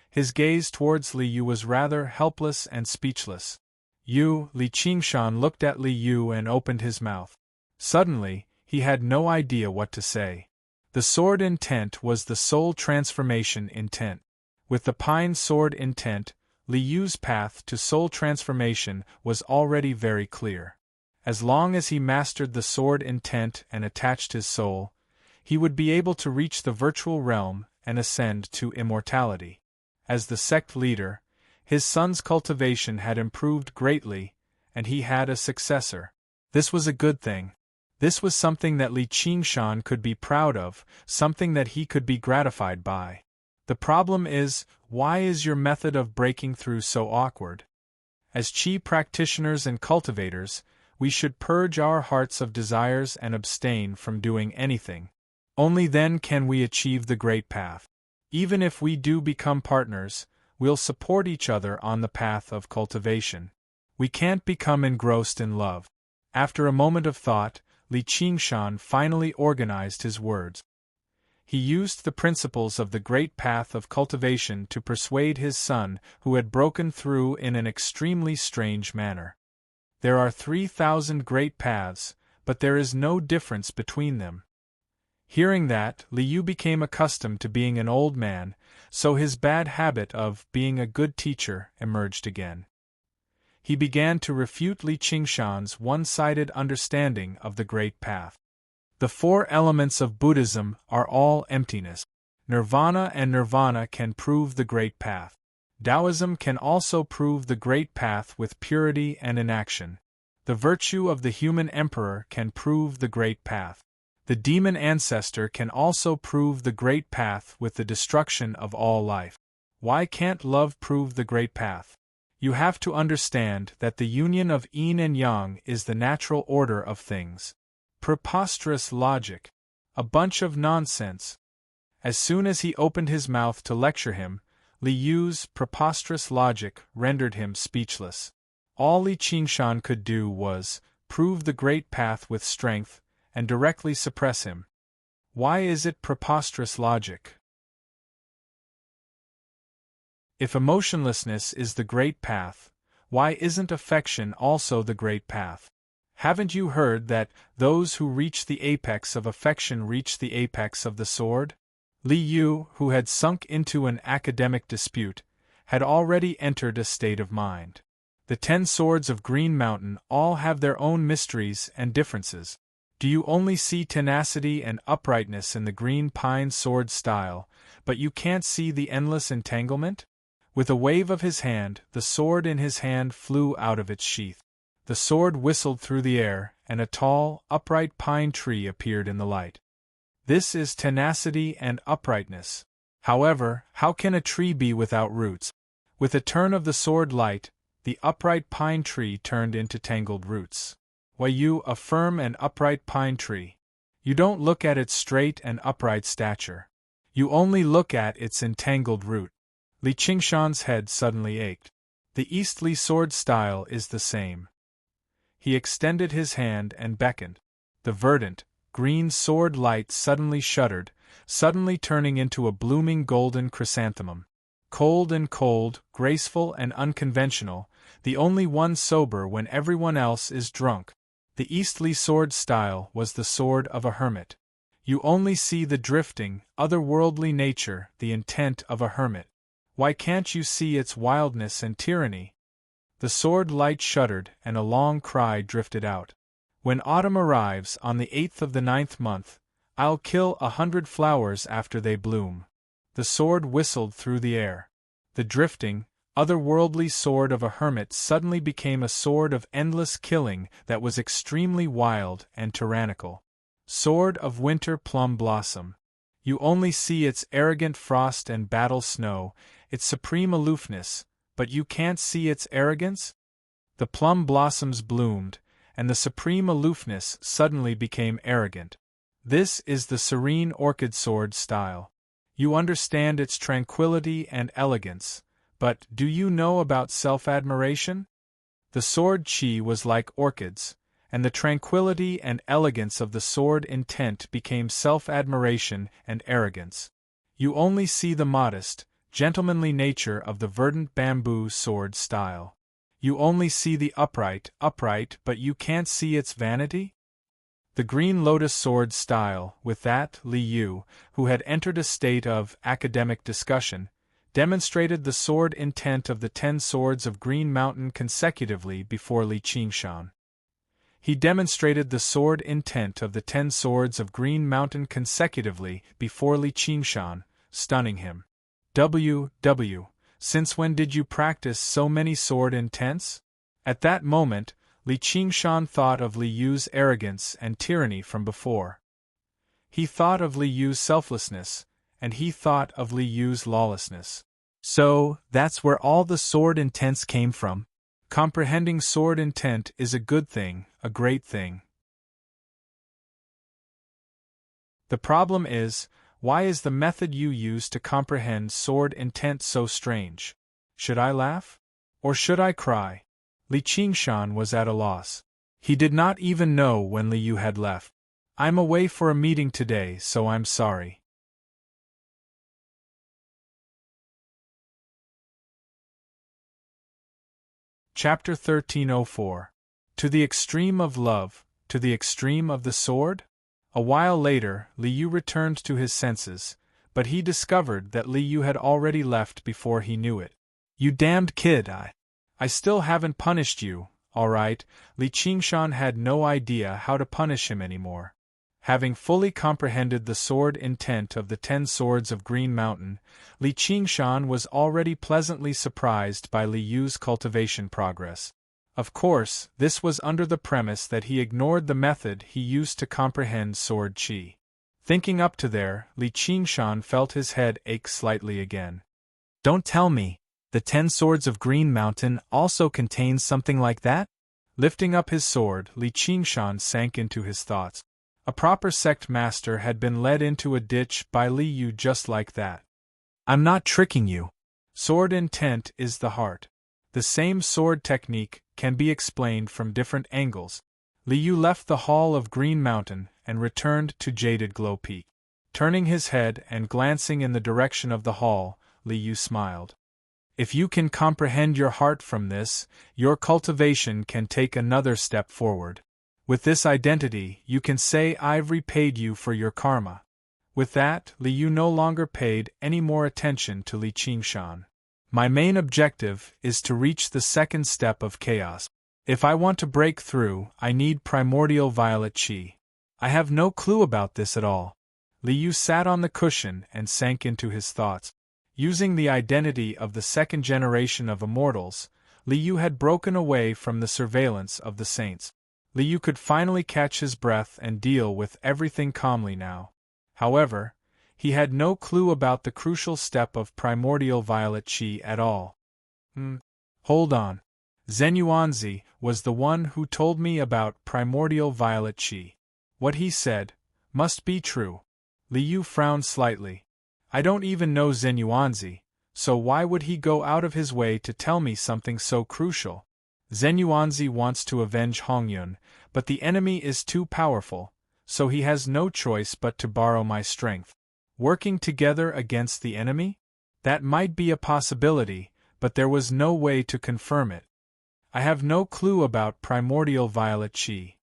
S1: His gaze towards Li Yu was rather helpless and speechless. Li Qingshan looked at Li Yu and opened his mouth. Suddenly, he had no idea what to say. The sword intent was the soul transformation intent. With the pine sword intent, Li Yu's path to soul transformation was already very clear. As long as he mastered the sword intent and attached his soul, he would be able to reach the virtual realm and ascend to immortality. As the sect leader, his son's cultivation had improved greatly, and he had a successor. This was a good thing. This was something that Li Qingshan could be proud of, something that he could be gratified by. The problem is, why is your method of breaking through so awkward? As Qi practitioners and cultivators, we should purge our hearts of desires and abstain from doing anything. Only then can we achieve the great path. Even if we do become partners, we'll support each other on the path of cultivation. We can't become engrossed in love. After a moment of thought, Li Qingshan finally organized his words. He used the principles of the great path of cultivation to persuade his son, who had broken through in an extremely strange manner. There are 3,000 great paths, but there is no difference between them. Hearing that, Li Yu became accustomed to being an old man, so his bad habit of being a good teacher emerged again. He began to refute Li Qingshan's one-sided understanding of the great path. The 4 elements of Buddhism are all emptiness. Nirvana and nirvana can prove the great path. Taoism can also prove the great path with purity and inaction. The virtue of the human emperor can prove the great path. The demon ancestor can also prove the great path with the destruction of all life. Why can't love prove the great path? You have to understand that the union of yin and yang is the natural order of things. Preposterous logic. A bunch of nonsense. As soon as he opened his mouth to lecture him, Li Yu's preposterous logic rendered him speechless. All Li Qingshan could do was prove the great path with strength and directly suppress him. Why is it preposterous logic? If emotionlessness is the great path, why isn't affection also the great path? Haven't you heard that those who reach the apex of affection reach the apex of the sword? Li Yu, who had sunk into an academic dispute, had already entered a state of mind. The 10 swords of Green Mountain all have their own mysteries and differences. Do you only see tenacity and uprightness in the green pine sword style, but you can't see the endless entanglement? With a wave of his hand, the sword in his hand flew out of its sheath. The sword whistled through the air, and a tall, upright pine tree appeared in the light. This is tenacity and uprightness. However, how can a tree be without roots? With a turn of the sword light, the upright pine tree turned into tangled roots. Why, you, a firm and upright pine tree. You don't look at its straight and upright stature. You only look at its entangled root. Li Qingshan's head suddenly ached. The Eastly sword style is the same. He extended his hand and beckoned. The verdant, green sword light suddenly shuddered, suddenly turning into a blooming golden chrysanthemum. Cold and cold, graceful and unconventional, the only one sober when everyone else is drunk. The Eastly sword style was the sword of a hermit. You only see the drifting, otherworldly nature, the intent of a hermit. Why can't you see its wildness and tyranny? The sword light shuddered, and a long cry drifted out. When autumn arrives on the 8th of the 9th month, I'll kill 100 flowers after they bloom. The sword whistled through the air. The drifting, otherworldly sword of a hermit suddenly became a sword of endless killing that was extremely wild and tyrannical. Sword of winter plum blossom. You only see its arrogant frost and battle snow, its supreme aloofness, but you can't see its arrogance? The plum blossoms bloomed, and the supreme aloofness suddenly became arrogant. This is the serene orchid sword style. You understand its tranquility and elegance, but do you know about self-admiration? The sword chi was like orchids, and the tranquility and elegance of the sword intent became self-admiration and arrogance. You only see the modest, gentlemanly nature of the verdant bamboo sword style. You only see the upright, but you can't see its vanity? The green lotus sword style, with that, Li Yu, who had entered a state of academic discussion, demonstrated the sword intent of the 10 swords of Green Mountain consecutively before Li Qingshan. He demonstrated the sword intent of the 10 swords of Green Mountain consecutively before Li Qingshan, stunning him. Since when did you practice so many sword intents? At that moment, Li Qingshan thought of Li Yu's arrogance and tyranny from before. He thought of Li Yu's selflessness, and he thought of Li Yu's lawlessness. So, that's where all the sword intents came from. Comprehending sword intent is a good thing, a great thing. The problem is, why is the method you use to comprehend sword intent so strange? Should I laugh? Or should I cry? Li Qingshan was at a loss. He did not even know when Li Yu had left. I'm away for a meeting today, so I'm sorry. Chapter 1304. To the extreme of love, to the extreme of the sword? A while later, Li Yu returned to his senses, but he discovered that Li Yu had already left before he knew it. You damned kid, I still haven't punished you, all right. Li Qingshan had no idea how to punish him anymore. Having fully comprehended the sword intent of the 10 swords of Green Mountain, Li Qingshan was already pleasantly surprised by Li Yu's cultivation progress. Of course, this was under the premise that he ignored the method he used to comprehend sword chi. Thinking up to there, Li Qingshan felt his head ache slightly again. Don't tell me, the 10 swords of Green Mountain also contain something like that? Lifting up his sword, Li Qingshan sank into his thoughts. A proper sect master had been led into a ditch by Li Yu just like that. I'm not tricking you. Sword intent is the heart. The same sword technique can be explained from different angles. Li Yu left the hall of Green Mountain and returned to Jaded Glow Peak. Turning his head and glancing in the direction of the hall, Li Yu smiled. If you can comprehend your heart from this, your cultivation can take another step forward. With this identity, you can say I've repaid you for your karma. With that, Li Yu no longer paid any more attention to Li Qingshan. My main objective is to reach the second step of chaos. If I want to break through, I need primordial violet chi. I have no clue about this at all. Li Yu sat on the cushion and sank into his thoughts. Using the identity of the second generation of immortals, Li Yu had broken away from the surveillance of the saints. Li Yu could finally catch his breath and deal with everything calmly now. However, he had no clue about the crucial step of primordial violet qi at all. Hold on. Zenyuanzi was the one who told me about primordial violet qi. What he said must be true. Li Yu frowned slightly. I don't even know Zenyuanzi, so why would he go out of his way to tell me something so crucial? Zenyuanzi wants to avenge Hongyun, but the enemy is too powerful, so he has no choice but to borrow my strength. Working together against the enemy? That might be a possibility, but there was no way to confirm it. I have no clue about primordial violet qi.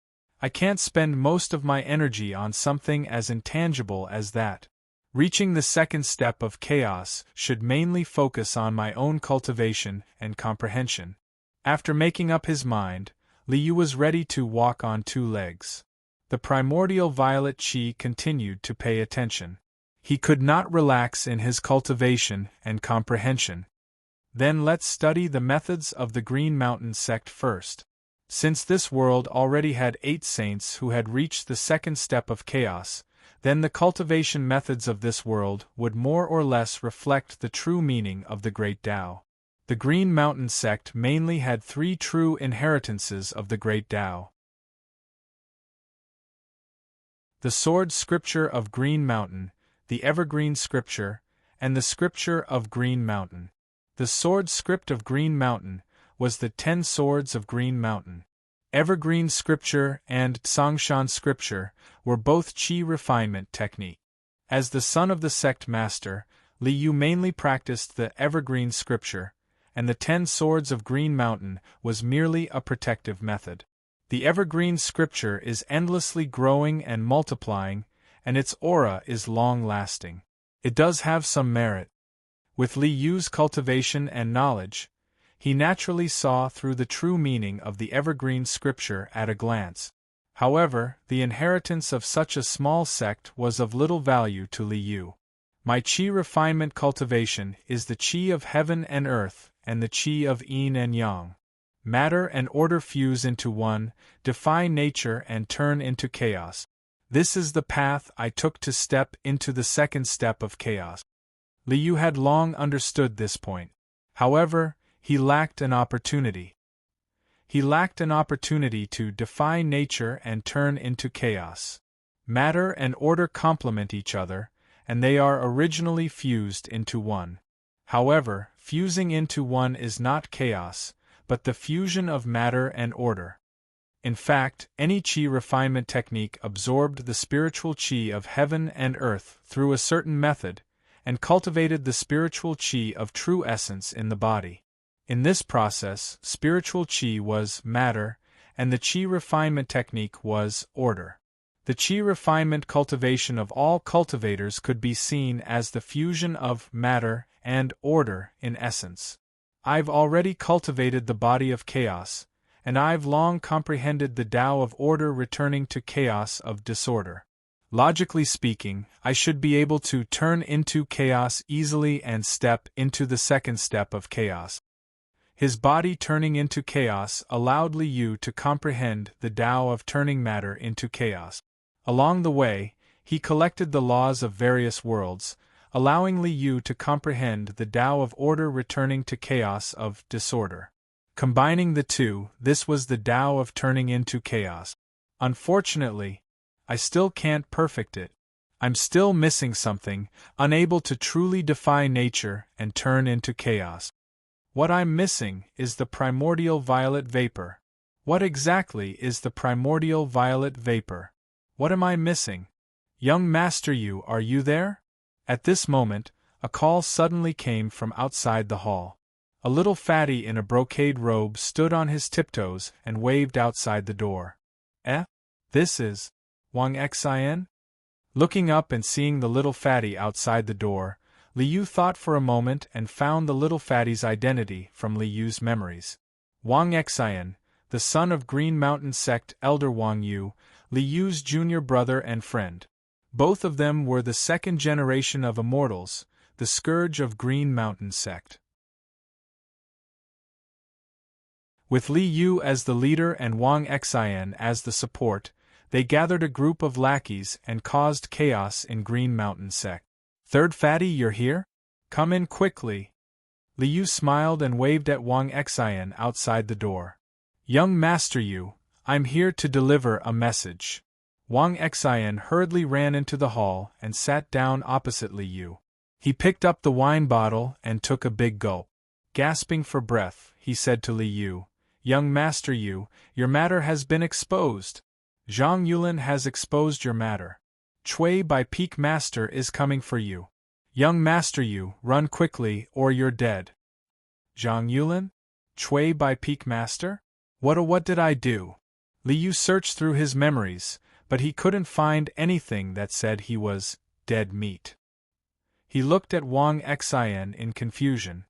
S1: I can't spend most of my energy on something as intangible as that. Reaching the second step of chaos should mainly focus on my own cultivation and comprehension. After making up his mind, Li Yu was ready to walk on two legs. The primordial violet qi continued to pay attention. He could not relax in his cultivation and comprehension. Then let's study the methods of the Green Mountain sect first. Since this world already had 8 saints who had reached the second step of chaos, then the cultivation methods of this world would more or less reflect the true meaning of the Great Tao. The Green Mountain sect mainly had 3 true inheritances of the Great Tao. The Sword Scripture of Green Mountain, the Evergreen Scripture, and the Scripture of Green Mountain. The Sword Script of Green Mountain was the 10 Swords of Green Mountain. Evergreen Scripture and Songshan Scripture were both qi refinement technique. As the son of the sect master, Li Yu mainly practiced the Evergreen Scripture, and the 10 Swords of Green Mountain was merely a protective method. The Evergreen Scripture is endlessly growing and multiplying, and its aura is long-lasting. It does have some merit. With Li Yu's cultivation and knowledge, he naturally saw through the true meaning of the Evergreen Scripture at a glance. However, the inheritance of such a small sect was of little value to Li Yu. My qi refinement cultivation is the qi of heaven and earth and the qi of yin and yang. Matter and order fuse into one, defy nature and turn into chaos. This is the path I took to step into the second step of chaos. Li Yu had long understood this point. However, he lacked an opportunity. He lacked an opportunity to defy nature and turn into chaos. Matter and order complement each other, and they are originally fused into one. However, fusing into one is not chaos, but the fusion of matter and order. In fact, any qi refinement technique absorbed the spiritual qi of heaven and earth through a certain method, and cultivated the spiritual qi of true essence in the body. In this process, spiritual qi was matter, and the qi refinement technique was order. The qi refinement cultivation of all cultivators could be seen as the fusion of matter and order in essence. I've already cultivated the body of chaos, and I've long comprehended the Tao of order returning to chaos of disorder. Logically speaking, I should be able to turn into chaos easily and step into the second step of chaos. His body turning into chaos allowed Li Yu to comprehend the Tao of turning matter into chaos. Along the way, he collected the laws of various worlds, allowing Li Yu to comprehend the Tao of order returning to chaos of disorder. Combining the two, this was the Tao of turning into chaos. Unfortunately, I still can't perfect it. I'm still missing something, unable to truly defy nature and turn into chaos. What I'm missing is the primordial violet vapor. What exactly is the primordial violet vapor? What am I missing? Young Master Yu, are you there? At this moment, a call suddenly came from outside the hall. A little fatty in a brocade robe stood on his tiptoes and waved outside the door. This is Wang Xin? Looking up and seeing the little fatty outside the door, Li Yu thought for a moment and found the little fatty's identity from Li Yu's memories. Wang Xin, the son of Green Mountain Sect elder Wang Yu, Li Yu's junior brother and friend. Both of them were the second generation of immortals, the scourge of Green Mountain Sect. With Li Yu as the leader and Wang Xian as the support, they gathered a group of lackeys and caused chaos in Green Mountain Sect. "Third Fatty, you're here? Come in quickly." Li Yu smiled and waved at Wang Xian outside the door. "Young Master Yu, I'm here to deliver a message." Wang Xian hurriedly ran into the hall and sat down opposite Li Yu. He picked up the wine bottle and took a big gulp. Gasping for breath, he said to Li Yu, "Young Master Yu, your matter has been exposed. Zhang Yulin has exposed your matter. Chui by Peak Master is coming for you. Young Master Yu, run quickly or you're dead." "Zhang Yulin? Chui by Peak Master? What did I do?" Li Yu searched through his memories, but he couldn't find anything that said he was dead meat. He looked at Wang Xian in confusion.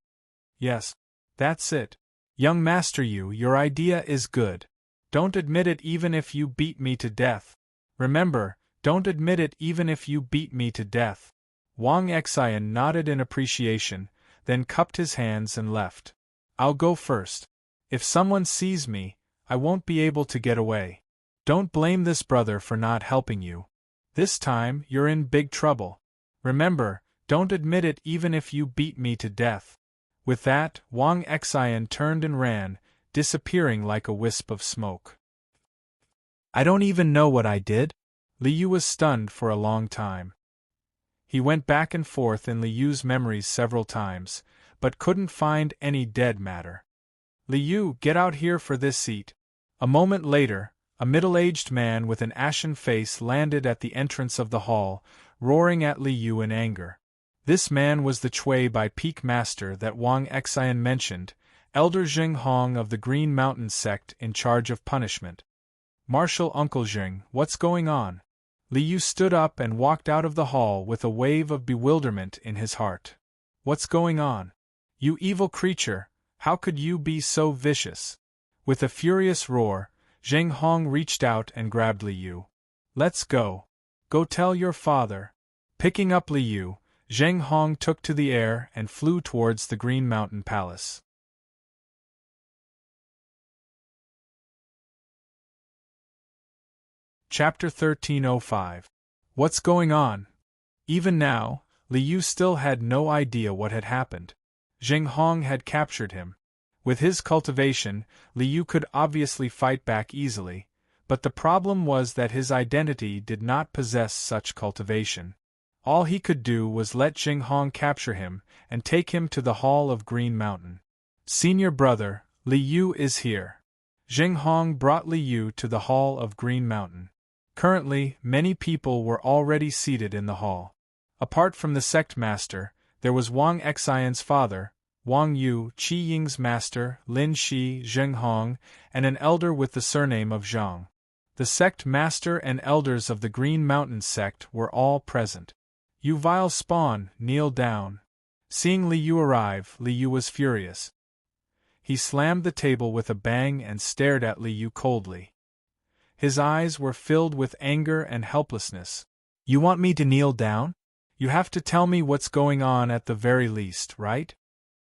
S1: "Yes, that's it. Young Master Yu, your idea is good. Don't admit it even if you beat me to death. Remember, don't admit it even if you beat me to death." Wang Xian nodded in appreciation, then cupped his hands and left. "I'll go first. If someone sees me, I won't be able to get away. Don't blame this brother for not helping you. This time, you're in big trouble. Remember, don't admit it even if you beat me to death." With that, Wang Xian turned and ran, disappearing like a wisp of smoke. "I don't even know what I did?" Li Yu was stunned for a long time. He went back and forth in Li Yu's memories several times, but couldn't find any dead matter. "Li Yu, get out here for this seat." A moment later, a middle-aged man with an ashen face landed at the entrance of the hall, roaring at Li Yu in anger. This man was the Chui by Peak Master that Wang Xian mentioned, Elder Jing Hong of the Green Mountain Sect in charge of punishment. "Marshal Uncle Jing, what's going on?" Li Yu stood up and walked out of the hall with a wave of bewilderment in his heart. "What's going on? You evil creature, how could you be so vicious?" With a furious roar, Jing Hong reached out and grabbed Li Yu. "Let's go. Go tell your father." Picking up Li Yu, Zheng Hong took to the air and flew towards the Green Mountain Palace. Chapter 1305. What's going on? Even now, Li Yu still had no idea what had happened. Zheng Hong had captured him. With his cultivation, Li Yu could obviously fight back easily, but the problem was that his identity did not possess such cultivation. All he could do was let Zheng Hong capture him and take him to the Hall of Green Mountain. "Senior brother, Li Yu is here." Zheng Hong brought Li Yu to the Hall of Green Mountain. Currently, many people were already seated in the hall. Apart from the sect master, there was Wang Xian's father, Wang Yu, Qi Ying's master, Lin Shi, Zheng Hong, and an elder with the surname of Zhang. The sect master and elders of the Green Mountain Sect were all present. "You vile spawn, kneel down." Seeing Li Yu arrive, Li Yu was furious. He slammed the table with a bang and stared at Li Yu coldly. His eyes were filled with anger and helplessness. "You want me to kneel down? You have to tell me what's going on at the very least, right?"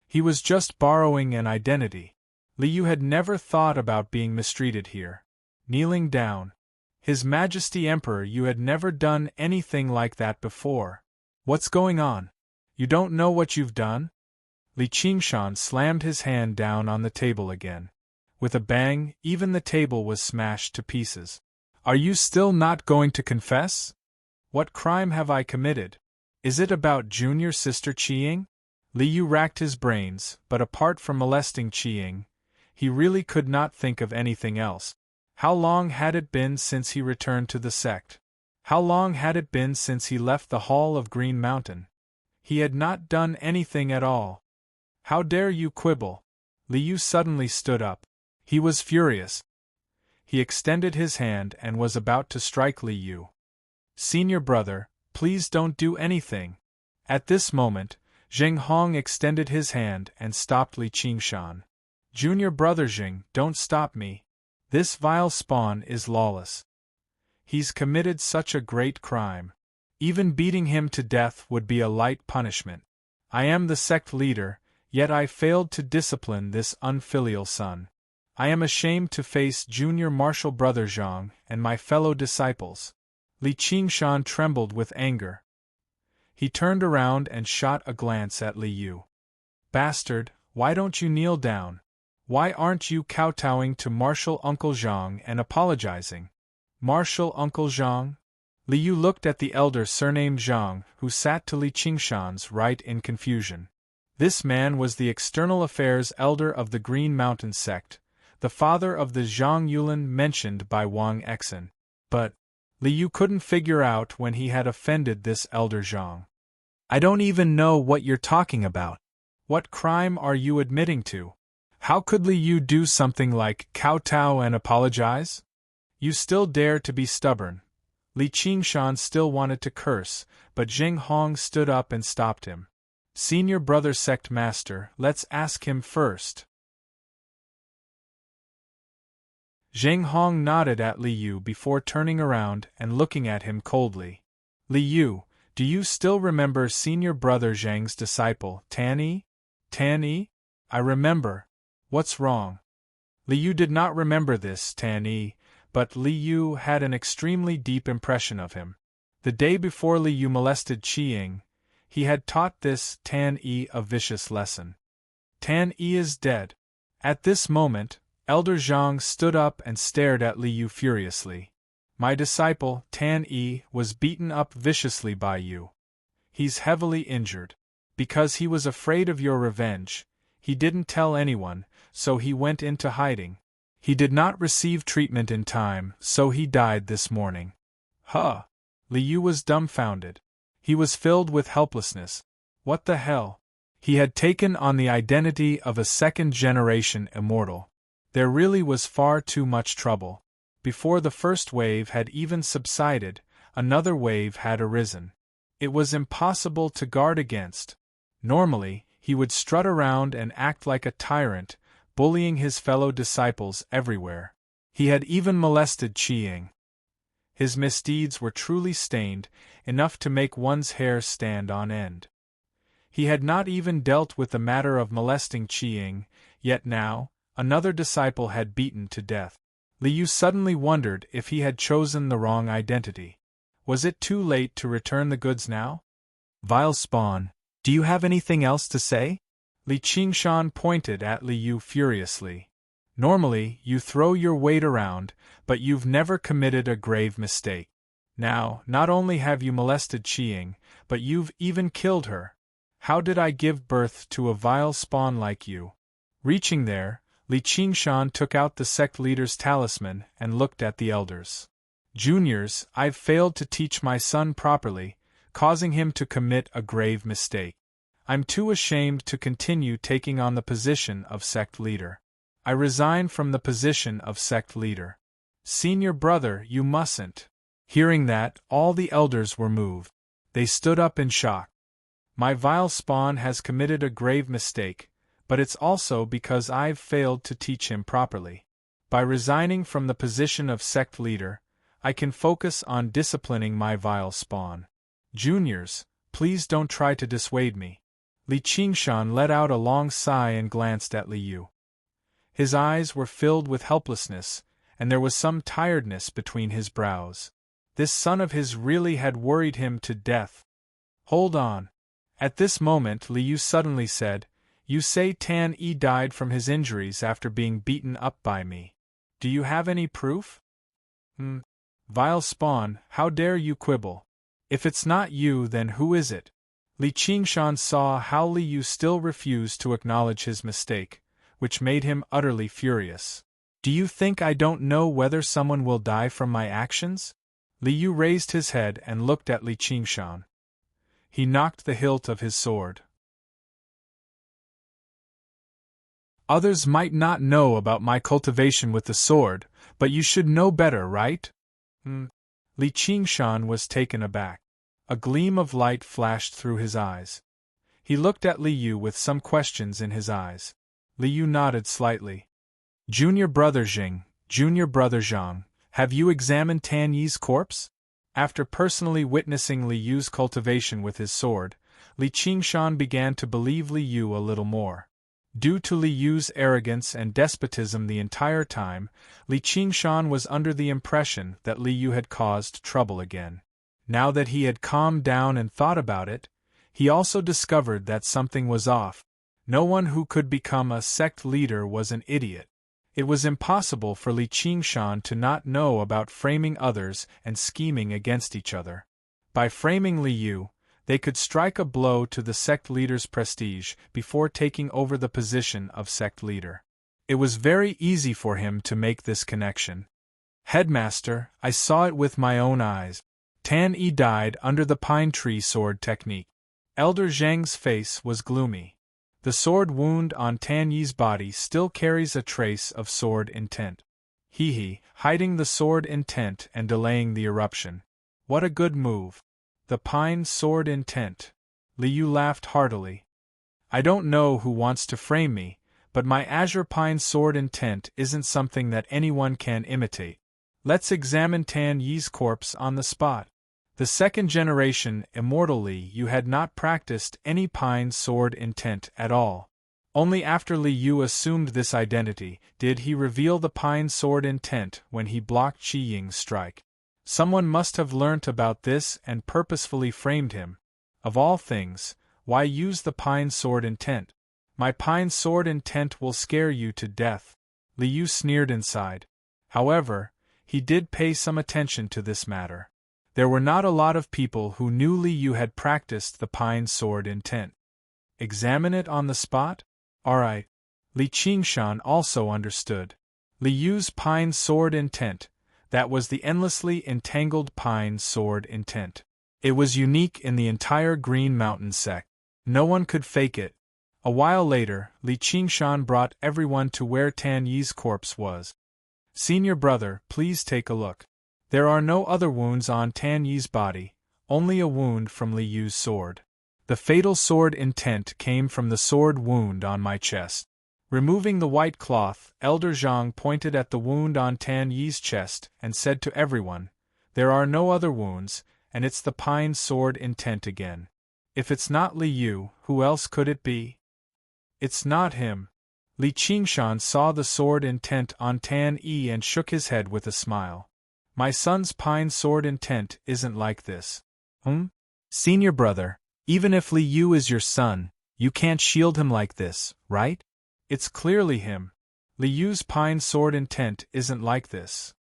S1: He was just borrowing an identity. Li Yu had never thought about being mistreated here. Kneeling down. His Majesty Emperor, you had never done anything like that before. What's going on? You don't know what you've done? Li Qingshan slammed his hand down on the table again. With a bang, even the table was smashed to pieces. "Are you still not going to confess? What crime have I committed? Is it about junior sister Qiying?" Li Yu racked his brains, but apart from molesting Qiying, he really could not think of anything else. How long had it been since he returned to the sect? How long had it been since he left the Hall of Green Mountain? He had not done anything at all. "How dare you quibble?" Li Yu suddenly stood up. He was furious. He extended his hand and was about to strike Li Yu. "Senior brother, please don't do anything." At this moment, Zheng Hong extended his hand and stopped Li Qingshan. "Junior brother Zheng, don't stop me. This vile spawn is lawless. He's committed such a great crime. Even beating him to death would be a light punishment. I am the sect leader, yet I failed to discipline this unfilial son. I am ashamed to face junior martial brother Zhang and my fellow disciples. Li Qingshan trembled with anger. He turned around and shot a glance at Li Yu. Bastard, why don't you kneel down? Why aren't you kowtowing to Martial Uncle Zhang and apologizing? Martial Uncle Zhang? Li Yu looked at the elder surnamed Zhang, who sat to Li Qingshan's right in confusion. This man was the external affairs elder of the Green Mountain sect, the father of the Zhang Yulin mentioned by Wang Exin. But Li Yu couldn't figure out when he had offended this elder Zhang. I don't even know what you're talking about. What crime are you admitting to? How could Li Yu do something like kowtow and apologize? You still dare to be stubborn. Li Qingshan still wanted to curse, but Zheng Hong stood up and stopped him. Senior brother sect master, let's ask him first. Zheng Hong nodded at Li Yu before turning around and looking at him coldly. Li Yu, do you still remember senior brother Zheng's disciple, Tan Yi? Tan Yi? I remember. What's wrong? Li Yu did not remember this Tan Yi, but Li Yu had an extremely deep impression of him. The day before Li Yu molested Qiying, he had taught this Tan Yi a vicious lesson. Tan Yi is dead. At this moment, Elder Zhang stood up and stared at Li Yu furiously. My disciple, Tan Yi, was beaten up viciously by you. He's heavily injured. Because he was afraid of your revenge, he didn't tell anyone, so he went into hiding. He did not receive treatment in time, so he died this morning. Huh! Li Yu was dumbfounded. He was filled with helplessness. What the hell? He had taken on the identity of a second-generation immortal. There really was far too much trouble. Before the first wave had even subsided, another wave had arisen. It was impossible to guard against. Normally, he would strut around and act like a tyrant, bullying his fellow disciples everywhere. He had even molested Qiying. His misdeeds were truly stained, enough to make one's hair stand on end. He had not even dealt with the matter of molesting Qiying, yet now, another disciple had beaten to death. Li Yu suddenly wondered if he had chosen the wrong identity. Was it too late to return the goods now? Vile spawn, do you have anything else to say? Li Qingshan pointed at Li Yu furiously. Normally, you throw your weight around, but you've never committed a grave mistake. Now, not only have you molested Qiying, but you've even killed her. How did I give birth to a vile spawn like you? Reaching there, Li Qingshan took out the sect leader's talisman and looked at the elders. Juniors, I've failed to teach my son properly, causing him to commit a grave mistake. I'm too ashamed to continue taking on the position of sect leader. I resign from the position of sect leader. Senior brother, you mustn't. Hearing that, all the elders were moved. They stood up in shock. My vile spawn has committed a grave mistake, but it's also because I've failed to teach him properly. By resigning from the position of sect leader, I can focus on disciplining my vile spawn. Juniors, please don't try to dissuade me. Li Qingshan let out a long sigh and glanced at Li Yu. His eyes were filled with helplessness, and there was some tiredness between his brows. This son of his really had worried him to death. Hold on. At this moment Li Yu suddenly said, You say Tan Yi died from his injuries after being beaten up by me. Do you have any proof? Vile spawn, how dare you quibble? If it's not you, then who is it? Li Qingshan saw how Li Yu still refused to acknowledge his mistake, which made him utterly furious. Do you think I don't know whether someone will die from my actions? Li Yu raised his head and looked at Li Qingshan. He knocked the hilt of his sword. Others might not know about my cultivation with the sword, but you should know better, right? Li Qingshan was taken aback. A gleam of light flashed through his eyes. He looked at Li Yu with some questions in his eyes. Li Yu nodded slightly. Junior brother Jing, Junior brother Zhang, have you examined Tan Yi's corpse? After personally witnessing Li Yu's cultivation with his sword, Li Qingshan began to believe Li Yu a little more. Due to Li Yu's arrogance and despotism the entire time, Li Qingshan was under the impression that Li Yu had caused trouble again. Now that he had calmed down and thought about it, he also discovered that something was off. No one who could become a sect leader was an idiot. It was impossible for Li Qingshan to not know about framing others and scheming against each other. By framing Li Yu, they could strike a blow to the sect leader's prestige before taking over the position of sect leader. It was very easy for him to make this connection. Headmaster, I saw it with my own eyes. Tan Yi died under the pine tree sword technique. Elder Zhang's face was gloomy. The sword wound on Tan Yi's body still carries a trace of sword intent. Hiding the sword intent and delaying the eruption. What a good move. The pine sword intent. Li Yu laughed heartily. I don't know who wants to frame me, but my azure pine sword intent isn't something that anyone can imitate. Let's examine Tan Yi's corpse on the spot. The second generation immortal Li Yu had not practiced any pine sword intent at all. Only after Li Yu assumed this identity did he reveal the pine sword intent when he blocked Qi Ying's strike. Someone must have learnt about this and purposefully framed him. Of all things, why use the pine sword intent? My pine sword intent will scare you to death. Li Yu sneered inside. However, he did pay some attention to this matter. There were not a lot of people who knew Li Yu had practiced the pine sword intent. Examine it on the spot? Alright. Li Qingshan also understood. Li Yu's pine sword intent. That was the endlessly entangled pine sword intent. It was unique in the entire Green Mountain sect. No one could fake it. A while later, Li Qingshan brought everyone to where Tan Yi's corpse was. Senior brother, please take a look. There are no other wounds on Tan Yi's body, only a wound from Li Yu's sword. The fatal sword intent came from the sword wound on my chest. Removing the white cloth, Elder Zhang pointed at the wound on Tan Yi's chest and said to everyone, there are no other wounds, and it's the pine sword intent again. If it's not Li Yu, who else could it be? It's not him. Li Qingshan saw the sword intent on Tan Yi and shook his head with a smile. My son's pine sword intent isn't like this. Senior brother, even if Li Yu is your son, you can't shield him like this, right? It's clearly him. Li Yu's pine sword intent isn't like this.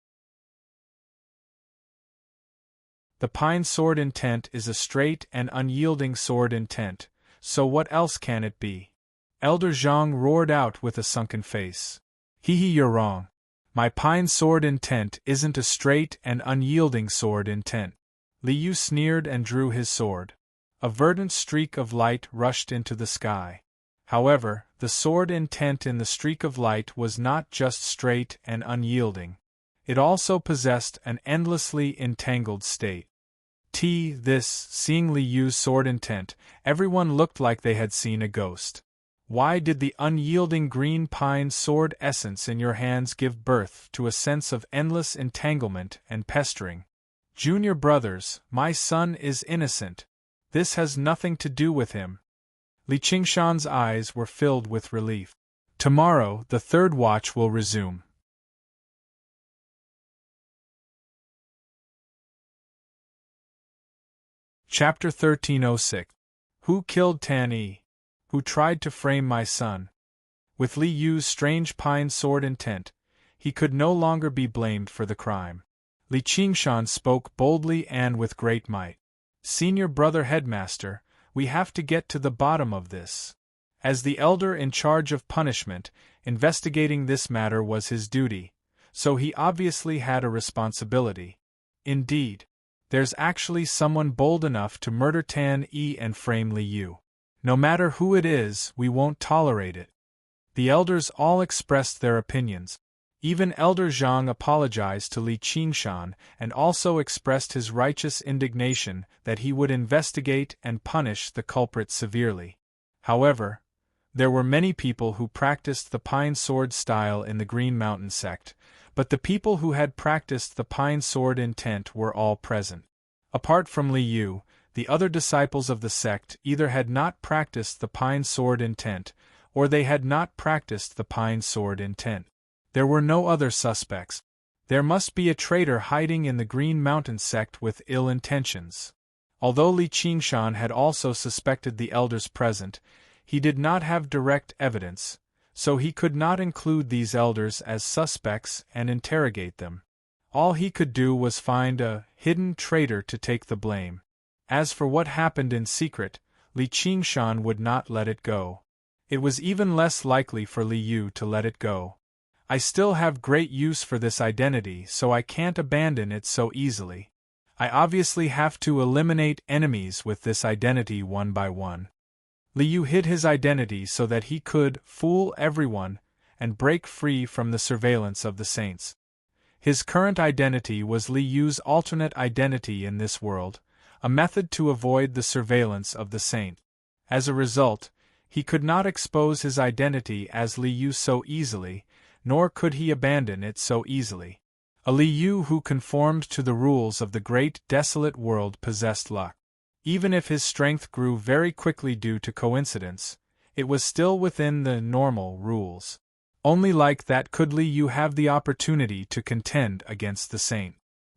S1: The pine sword intent is a straight and unyielding sword intent, so what else can it be? Elder Zhang roared out with a sunken face. You're wrong. My pine sword intent isn't a straight and unyielding sword intent. Li Yu sneered and drew his sword. A verdant streak of light rushed into the sky. However, the sword intent in the streak of light was not just straight and unyielding. It also possessed an endlessly entangled state. Seeing Li Yu's sword intent, everyone looked like they had seen a ghost. Why did the unyielding green pine sword essence in your hands give birth to a sense of endless entanglement and pestering? Junior brothers, my son is innocent. This has nothing to do with him. Li Qingshan's eyes were filled with relief. Tomorrow, the third watch will resume. Chapter 1306. Who killed Tan Yi? Who tried to frame my son? With Li Yu's strange pine sword intent, he could no longer be blamed for the crime. Li Qingshan spoke boldly and with great might. Senior brother headmaster, we have to get to the bottom of this. As the elder in charge of punishment, investigating this matter was his duty, so he obviously had a responsibility. Indeed, there's actually someone bold enough to murder Tan Yi and frame Li Yu. No matter who it is, we won't tolerate it. The elders all expressed their opinions. Even Elder Zhang apologized to Li Qingshan and also expressed his righteous indignation that he would investigate and punish the culprit severely. However, there were many people who practiced the pine sword style in the Green Mountain sect, But the people who had practiced the pine sword intent were all present. Apart from Li Yu, the other disciples of the sect either had not practiced the pine sword intent, or they had not practiced the pine sword intent. There were no other suspects. There must be a traitor hiding in the Green Mountain sect with ill intentions. Although Li Qingshan had also suspected the elders present, he did not have direct evidence, so he could not include these elders as suspects and interrogate them. All he could do was find a hidden traitor to take the blame. As for what happened in secret, Li Qingshan would not let it go. It was even less likely for Li Yu to let it go. I still have great use for this identity, so I can't abandon it so easily. I obviously have to eliminate enemies with this identity one by one. Li Yu hid his identity so that he could fool everyone and break free from the surveillance of the saints. His current identity was Li Yu's alternate identity in this world, a method to avoid the surveillance of the saint. As a result, he could not expose his identity as Li Yu so easily, nor could he abandon it so easily. A Li Yu who conformed to the rules of the great desolate world possessed luck. Even if his strength grew very quickly due to coincidence, it was still within the normal rules. Only like that could Li Yu have the opportunity to contend against the saint.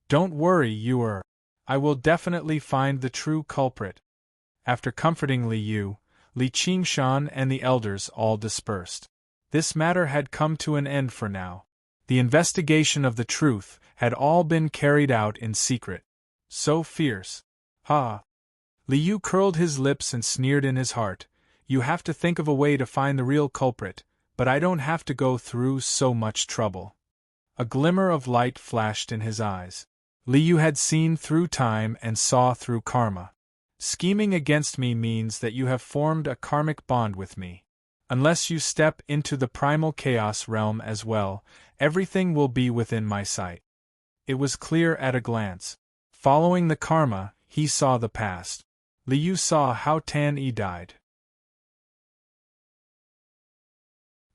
S1: Don't worry, Yuer. I will definitely find the true culprit. After comforting Li Yu, Li Qingshan and the elders all dispersed. This matter had come to an end for now. The investigation of the truth had all been carried out in secret. So fierce. Ha! Li Yu curled his lips and sneered in his heart. You have to think of a way to find the real culprit, but I don't have to go through so much trouble. A glimmer of light flashed in his eyes. Li Yu had seen through time and saw through karma. Scheming against me means that you have formed a karmic bond with me. Unless you step into the primal chaos realm as well, everything will be within my sight. It was clear at a glance. Following the karma, he saw the past. Li Yu saw how Tan Yi died.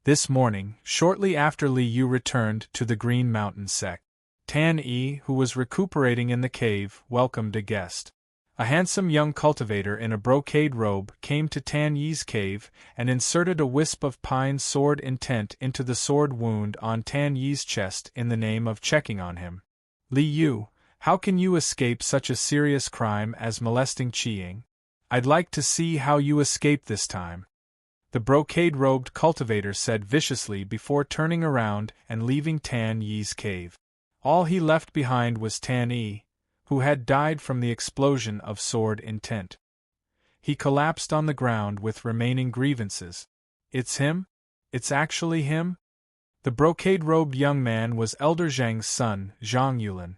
S1: This morning, shortly after Li Yu returned to the Green Mountain sect, Tan Yi, who was recuperating in the cave, welcomed a guest. A handsome young cultivator in a brocade robe came to Tan Yi's cave and inserted a wisp of pine sword intent into the sword wound on Tan Yi's chest in the name of checking on him. Li Yu, how can you escape such a serious crime as molesting Qiying? I'd like to see how you escape this time. The brocade-robed cultivator said viciously before turning around and leaving Tan Yi's cave. All he left behind was Tan Yi, who had died from the explosion of sword intent. He collapsed on the ground with remaining grievances. It's him? It's actually him? The brocade-robed young man was Elder Zhang's son, Zhang Yulin.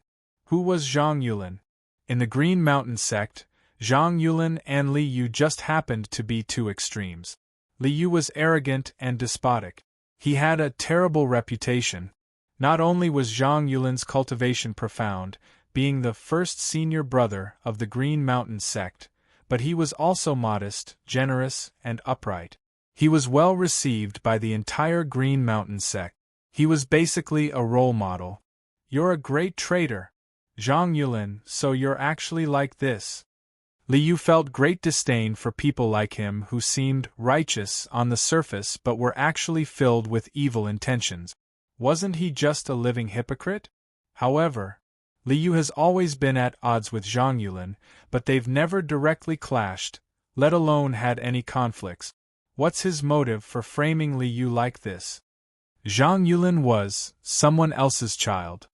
S1: Who was Zhang Yulin? In the Green Mountain sect, Zhang Yulin and Li Yu just happened to be two extremes. Li Yu was arrogant and despotic. He had a terrible reputation. Not only was Zhang Yulin's cultivation profound, being the first senior brother of the Green Mountain sect, but he was also modest, generous, and upright. He was well received by the entire Green Mountain sect. He was basically a role model. You're a great traitor, Zhang Yulin, so you're actually like this. Li Yu felt great disdain for people like him who seemed righteous on the surface but were actually filled with evil intentions. Wasn't he just a living hypocrite? However, Li Yu has always been at odds with Zhang Yulin, but they've never directly clashed, let alone had any conflicts. What's his motive for framing Li Yu like this? Zhang Yulin was someone else's child.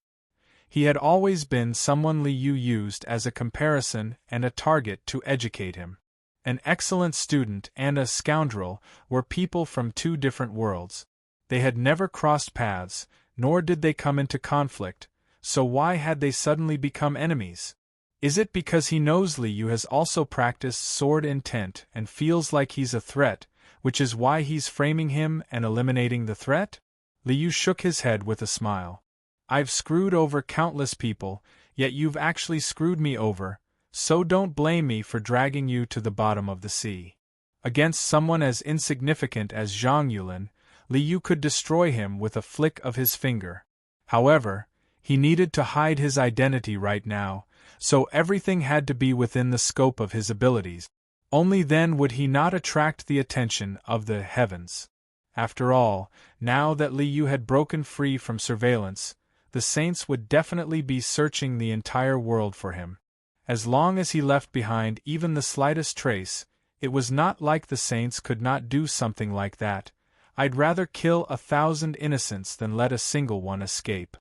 S1: He had always been someone Li Yu used as a comparison and a target to educate him. An excellent student and a scoundrel were people from two different worlds. They had never crossed paths, nor did they come into conflict, so why had they suddenly become enemies? Is it because he knows Li Yu has also practiced sword intent and feels like he's a threat, which is why he's framing him and eliminating the threat? Li Yu shook his head with a smile. I've screwed over countless people, yet you've actually screwed me over, so don't blame me for dragging you to the bottom of the sea. Against someone as insignificant as Zhang Yulin, Li Yu could destroy him with a flick of his finger. However, he needed to hide his identity right now, so everything had to be within the scope of his abilities. Only then would he not attract the attention of the heavens. After all, now that Li Yu had broken free from surveillance, the saints would definitely be searching the entire world for him. As long as he left behind even the slightest trace, it was not like the saints could not do something like that. I'd rather kill 1,000 innocents than let a single one escape.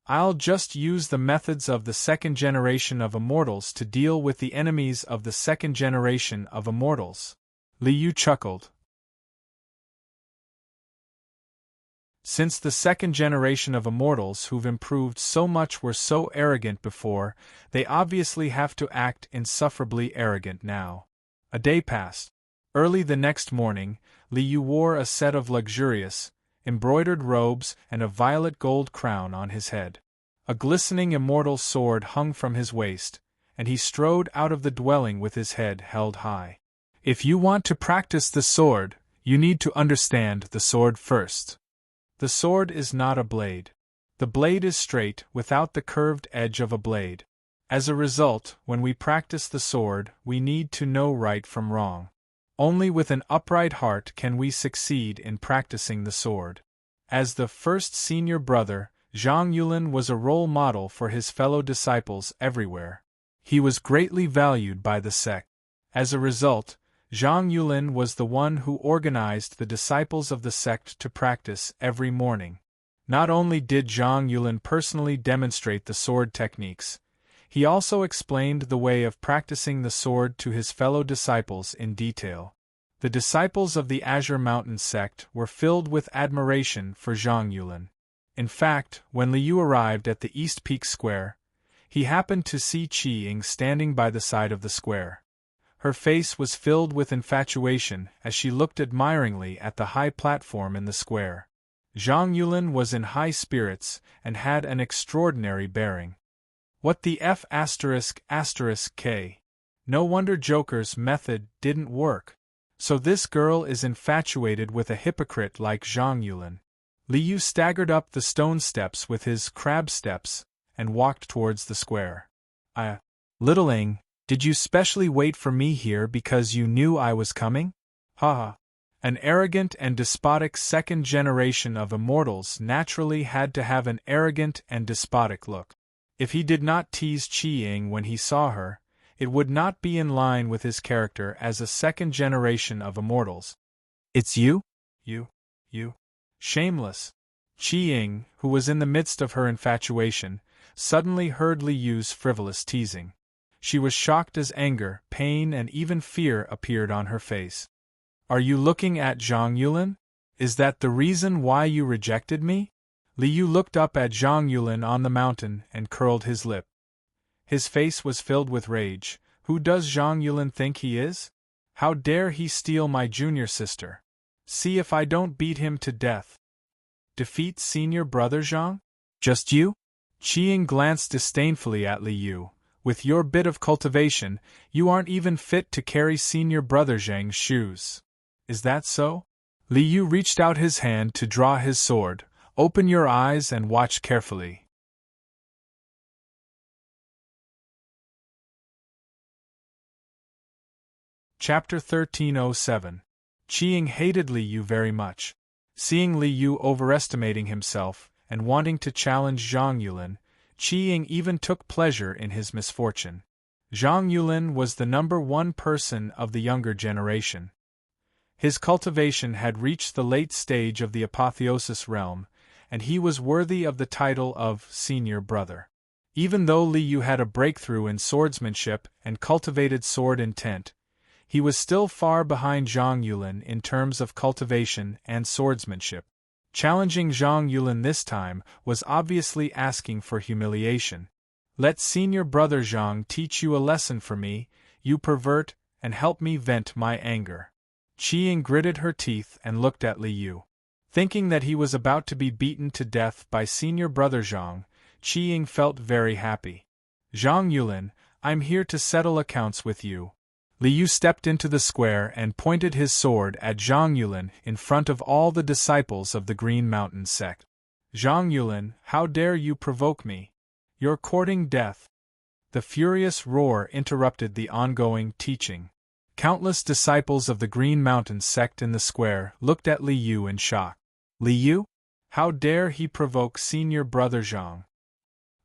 S1: I'll just use the methods of the second generation of immortals to deal with the enemies of the second generation of immortals. Li Yu chuckled. Since the second generation of immortals who've improved so much were so arrogant before, they obviously have to act insufferably arrogant now. A day passed. Early the next morning, Li Yu wore a set of luxurious, embroidered robes and a violet gold crown on his head. A glistening immortal sword hung from his waist, and he strode out of the dwelling with his head held high. If you want to practice the sword, you need to understand the sword first. The sword is not a blade. The blade is straight, without the curved edge of a blade. As a result, when we practice the sword, we need to know right from wrong. Only with an upright heart can we succeed in practicing the sword. As the first senior brother, Zhang Yulin was a role model for his fellow disciples everywhere. He was greatly valued by the sect. As a result, Zhang Yulin was the one who organized the disciples of the sect to practice every morning. Not only did Zhang Yulin personally demonstrate the sword techniques, he also explained the way of practicing the sword to his fellow disciples in detail. The disciples of the Azure Mountain sect were filled with admiration for Zhang Yulin. In fact, when Li Yu arrived at the East Peak Square, he happened to see Qi Ying standing by the side of the square. Her face was filled with infatuation as she looked admiringly at the high platform in the square. Zhang Yulin was in high spirits and had an extraordinary bearing. What the F***K? No wonder Joker's method didn't work. So this girl is infatuated with a hypocrite like Zhang Yulin. Li Yu staggered up the stone steps with his crab steps and walked towards the square. Little Ing, did you specially wait for me here because you knew I was coming? Haha. An arrogant and despotic second generation of immortals naturally had to have an arrogant and despotic look. If he did not tease Qi Ying when he saw her, it would not be in line with his character as a second generation of immortals. It's you? You. Shameless. Qi Ying, who was in the midst of her infatuation, suddenly heard Li Yu's frivolous teasing. She was shocked as anger, pain and even fear appeared on her face. Are you looking at Zhang Yulin? Is that the reason why you rejected me? Li Yu looked up at Zhang Yulin on the mountain and curled his lip. His face was filled with rage. Who does Zhang Yulin think he is? How dare he steal my junior sister? See if I don't beat him to death. Defeat senior brother Zhang? Just you? Qi Ying glanced disdainfully at Li Yu. With your bit of cultivation, you aren't even fit to carry senior brother Zhang's shoes. Is that so? Li Yu reached out his hand to draw his sword. Open your eyes and watch carefully. Chapter 1307. Qi Ying hated Li Yu very much. Seeing Li Yu overestimating himself and wanting to challenge Zhang Yulin, Qi Ying even took pleasure in his misfortune. Zhang Yulin was the number one person of the younger generation. His cultivation had reached the late stage of the apotheosis realm, and he was worthy of the title of senior brother. Even though Li Yu had a breakthrough in swordsmanship and cultivated sword intent, he was still far behind Zhang Yulin in terms of cultivation and swordsmanship. Challenging Zhang Yulin this time was obviously asking for humiliation. Let senior brother Zhang teach you a lesson for me, you pervert, and help me vent my anger. Qi Ying gritted her teeth and looked at Li Yu. Thinking that he was about to be beaten to death by senior brother Zhang, Qi Ying felt very happy. Zhang Yulin, I'm here to settle accounts with you. Li Yu stepped into the square and pointed his sword at Zhang Yulin in front of all the disciples of the Green Mountain sect. Zhang Yulin, how dare you provoke me? You're courting death. The furious roar interrupted the ongoing teaching. Countless disciples of the Green Mountain sect in the square looked at Li Yu in shock. Li Yu? How dare he provoke senior brother Zhang?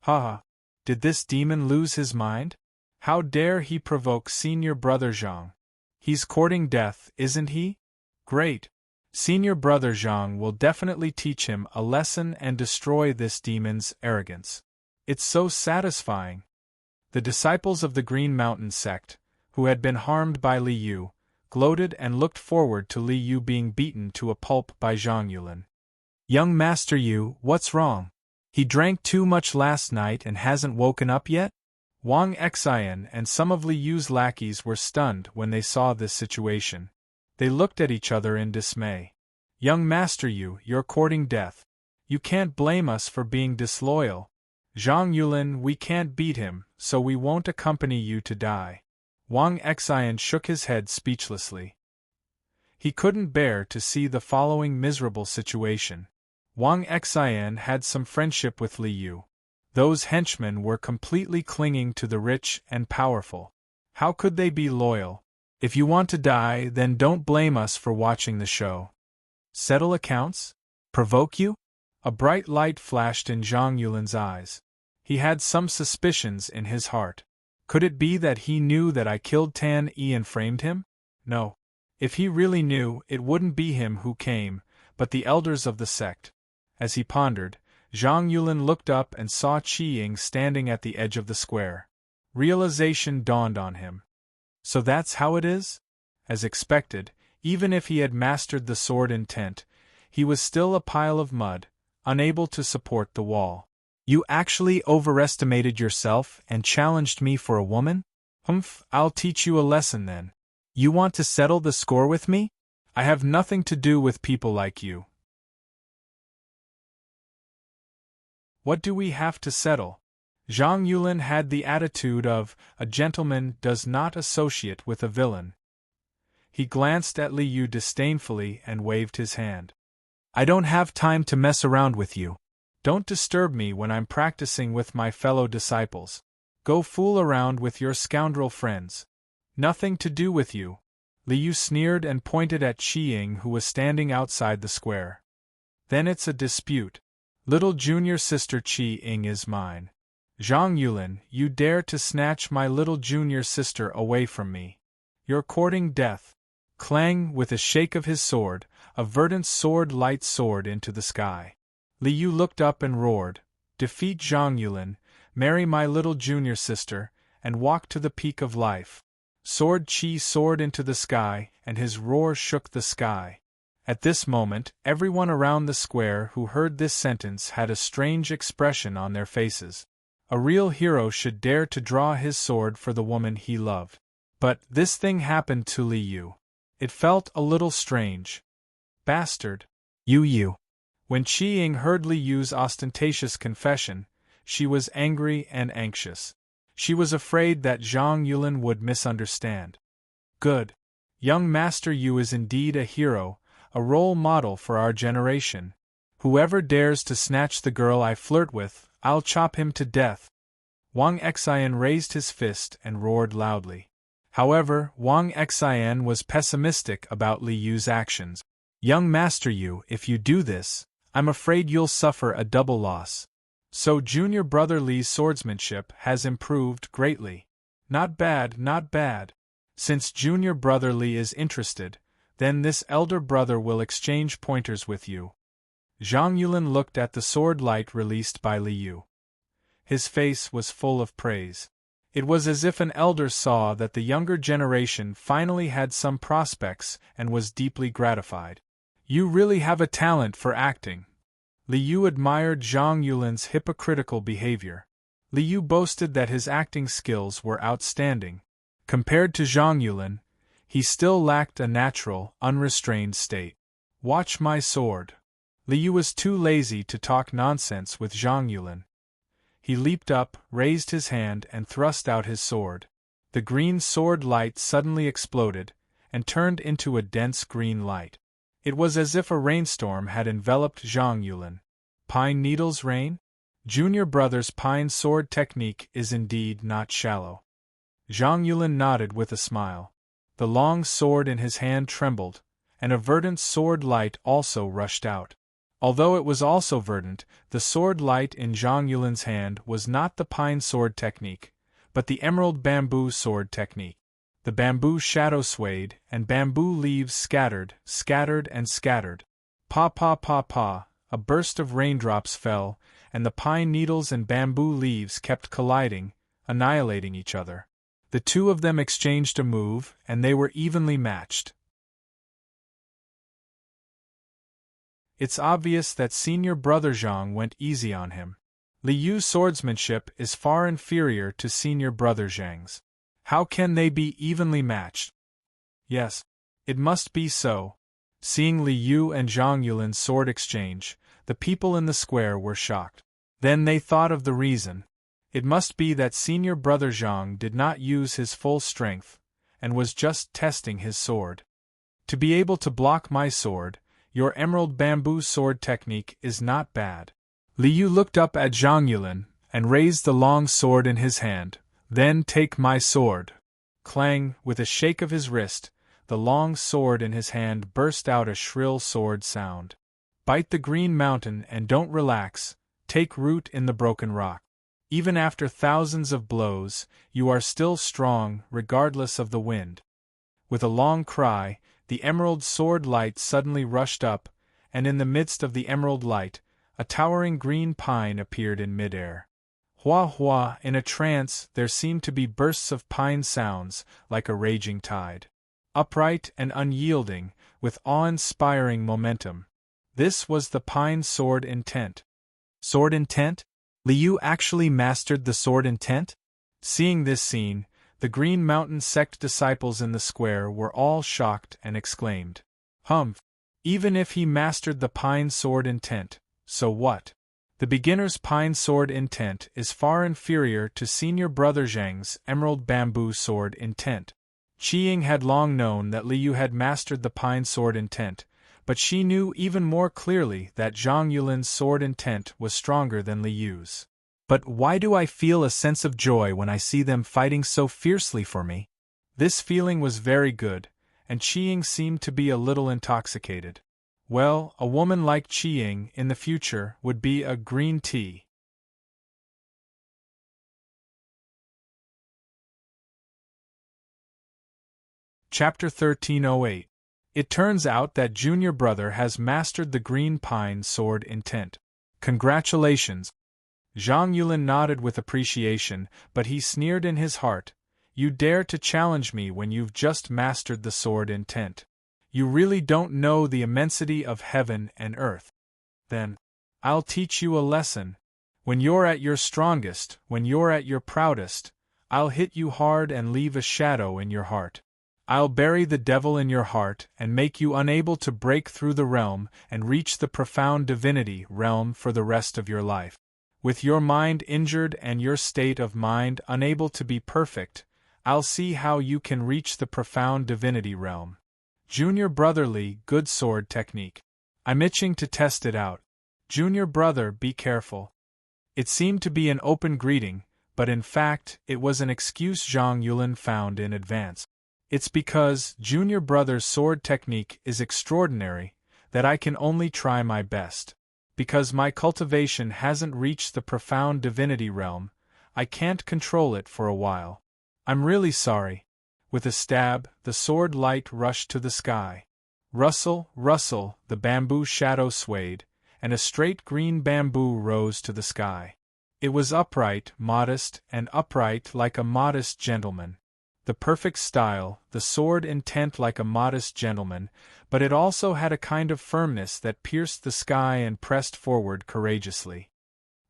S1: Ha! Did this demon lose his mind? How dare he provoke senior brother Zhang? He's courting death, isn't he? Great! Senior brother Zhang will definitely teach him a lesson and destroy this demon's arrogance. It's so satisfying. The disciples of the Green Mountain sect, who had been harmed by Li Yu, gloated and looked forward to Li Yu being beaten to a pulp by Zhang Yulin. Young Master Yu, what's wrong? He drank too much last night and hasn't woken up yet? Wang Xian and some of Li Yu's lackeys were stunned when they saw this situation. They looked at each other in dismay. Young Master Yu, you're courting death. You can't blame us for being disloyal. Zhang Yulin, we can't beat him, so we won't accompany you to die. Wang Xian shook his head speechlessly. He couldn't bear to see the following miserable situation. Wang Xian had some friendship with Li Yu. Those henchmen were completely clinging to the rich and powerful. How could they be loyal? If you want to die, then don't blame us for watching the show. Settle accounts? Provoke you? A bright light flashed in Zhang Yulin's eyes. He had some suspicions in his heart. Could it be that he knew that I killed Tan Yi and framed him? No. If he really knew, it wouldn't be him who came, but the elders of the sect. As he pondered, Zhang Yulin looked up and saw Qi Ying standing at the edge of the square. Realization dawned on him. So that's how it is? As expected, even if he had mastered the sword intent, he was still a pile of mud, unable to support the wall. You actually overestimated yourself and challenged me for a woman? Humph, I'll teach you a lesson then. You want to settle the score with me? I have nothing to do with people like you. What do we have to settle? Zhang Yulin had the attitude of a gentleman does not associate with a villain. He glanced at Li Yu disdainfully and waved his hand. I don't have time to mess around with you. Don't disturb me when I'm practicing with my fellow disciples. Go fool around with your scoundrel friends. Nothing to do with you. Li Yu sneered and pointed at Qi Ying, who was standing outside the square. Then it's a dispute. Little junior sister Qi Ying is mine. Zhang Yulin, you dare to snatch my little junior sister away from me. You're courting death. Clang, with a shake of his sword, a verdant sword light soared into the sky. Li Yu looked up and roared, defeat Zhang Yulin, marry my little junior sister, and walk to the peak of life. Sword Qi soared into the sky, and his roar shook the sky. At this moment, everyone around the square who heard this sentence had a strange expression on their faces. A real hero should dare to draw his sword for the woman he loved. But this thing happened to Li Yu. It felt a little strange. Bastard. Yu. When Qi Ying heard Li Yu's ostentatious confession, she was angry and anxious. She was afraid that Zhang Yulin would misunderstand. Good. Young Master Yu is indeed a hero, a role model for our generation. Whoever dares to snatch the girl I flirt with, I'll chop him to death. Wang Xian raised his fist and roared loudly. However, Wang Xian was pessimistic about Li Yu's actions. Young Master Yu, if you do this, I'm afraid you'll suffer a double loss. So junior brother Li's swordsmanship has improved greatly. Not bad, not bad. Since junior brother Li is interested, then this elder brother will exchange pointers with you. Zhang Yulin looked at the sword light released by Li Yu. His face was full of praise. It was as if an elder saw that the younger generation finally had some prospects and was deeply gratified. You really have a talent for acting. Li Yu admired Zhang Yulin's hypocritical behavior. Li Yu boasted that his acting skills were outstanding. Compared to Zhang Yulin, he still lacked a natural, unrestrained state. Watch my sword. Li Yu was too lazy to talk nonsense with Zhang Yulin. He leaped up, raised his hand and thrust out his sword. The green sword light suddenly exploded, and turned into a dense green light. It was as if a rainstorm had enveloped Zhang Yulin. Pine needles rain? Junior brother's pine sword technique is indeed not shallow. Zhang Yulin nodded with a smile. The long sword in his hand trembled, and a verdant sword light also rushed out. Although it was also verdant, the sword light in Zhang Yulin's hand was not the pine sword technique, but the emerald bamboo sword technique. The bamboo shadow swayed, and bamboo leaves scattered, and scattered. Pa pa pa pa, a burst of raindrops fell, and the pine needles and bamboo leaves kept colliding, annihilating each other. The two of them exchanged a move, and they were evenly matched. It's obvious that senior brother Zhang went easy on him. Li Yu's swordsmanship is far inferior to senior brother Zhang's. How can they be evenly matched? Yes, it must be so. Seeing Li Yu and Zhang Yulin's sword exchange, the people in the square were shocked. Then they thought of the reason. It must be that senior brother Zhang did not use his full strength, and was just testing his sword. To be able to block my sword, your emerald bamboo sword technique is not bad. Li Yu looked up at Zhang Yulin, and raised the long sword in his hand. Then take my sword. Clang, with a shake of his wrist, the long sword in his hand burst out a shrill sword sound. Bite the green mountain and don't relax, take root in the broken rock. Even after thousands of blows, you are still strong, regardless of the wind. With a long cry, the emerald sword light suddenly rushed up, and in the midst of the emerald light, a towering green pine appeared in midair. Hua hua, in a trance, there seemed to be bursts of pine sounds, like a raging tide. Upright and unyielding, with awe-inspiring momentum. This was the pine sword intent. Sword intent? Li Yu actually mastered the sword intent? Seeing this scene, the Green Mountain sect disciples in the square were all shocked and exclaimed, "Humph! Even if he mastered the pine sword intent, so what? The beginner's pine sword intent is far inferior to senior brother Zhang's emerald bamboo sword intent." Qiying had long known that Li Yu had mastered the pine sword intent, but she knew even more clearly that Zhang Yulin's sword intent was stronger than Li Yu's. But why do I feel a sense of joy when I see them fighting so fiercely for me? This feeling was very good, and Qiying seemed to be a little intoxicated. Well, a woman like Qiying in the future would be a green tea. Chapter 1308. It turns out that junior brother has mastered the green pine sword intent. Congratulations! Zhang Yulin nodded with appreciation, but he sneered in his heart. You dare to challenge me when you've just mastered the sword intent. You really don't know the immensity of heaven and earth. Then, I'll teach you a lesson. When you're at your strongest, when you're at your proudest, I'll hit you hard and leave a shadow in your heart. I'll bury the devil in your heart and make you unable to break through the realm and reach the profound divinity realm for the rest of your life. With your mind injured and your state of mind unable to be perfect, I'll see how you can reach the profound divinity realm. Junior brotherly, good sword technique. I'm itching to test it out. Junior brother, be careful. It seemed to be an open greeting, but in fact, it was an excuse Zhang Yulin found in advance. It's because junior brother's sword technique is extraordinary that I can only try my best. Because my cultivation hasn't reached the profound divinity realm, I can't control it for a while. I'm really sorry. With a stab, the sword light rushed to the sky. Rustle, rustle, the bamboo shadow swayed, and a straight green bamboo rose to the sky. It was upright, modest, and upright like a modest gentleman. The perfect style, the sword intent like a modest gentleman, but it also had a kind of firmness that pierced the sky and pressed forward courageously.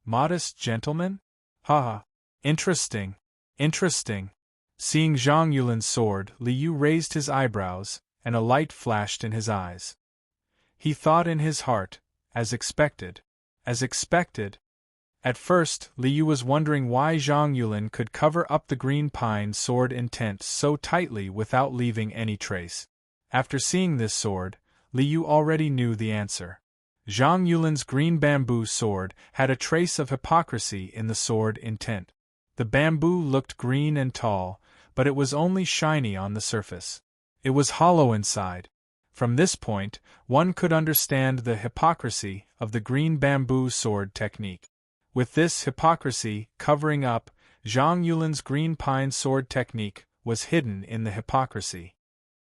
S1: Modest gentleman? Ha ha. Interesting. Interesting. Seeing Zhang Yulin's sword, Li Yu raised his eyebrows, and a light flashed in his eyes. He thought in his heart, as expected. As expected. At first, Li Yu was wondering why Zhang Yulin could cover up the green pine sword intent so tightly without leaving any trace. After seeing this sword, Li Yu already knew the answer. Zhang Yulin's green bamboo sword had a trace of hypocrisy in the sword intent. The bamboo looked green and tall, but it was only shiny on the surface. It was hollow inside. From this point, one could understand the hypocrisy of the green bamboo sword technique. With this hypocrisy covering up, Zhang Yulin's green pine sword technique was hidden in the hypocrisy.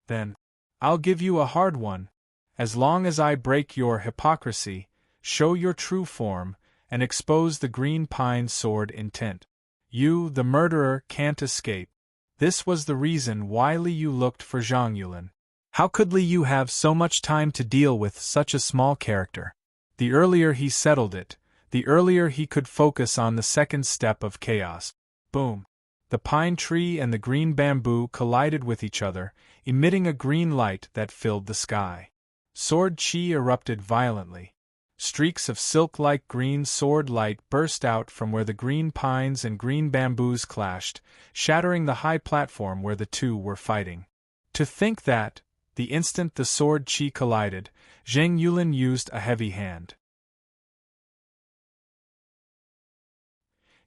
S1: Then, I'll give you a hard one. As long as I break your hypocrisy, show your true form, and expose the green pine sword intent, you, the murderer, can't escape. This was the reason why Li Yu looked for Zhang Yulin. How could Li Yu have so much time to deal with such a small character? The earlier he settled it, the earlier he could focus on the second step of chaos. Boom! The pine tree and the green bamboo collided with each other, emitting a green light that filled the sky. Sword chi erupted violently. Streaks of silk-like green sword light burst out from where the green pines and green bamboos clashed, shattering the high platform where the two were fighting. To think that, the instant the sword chi collided, Zhang Yulin used a heavy hand.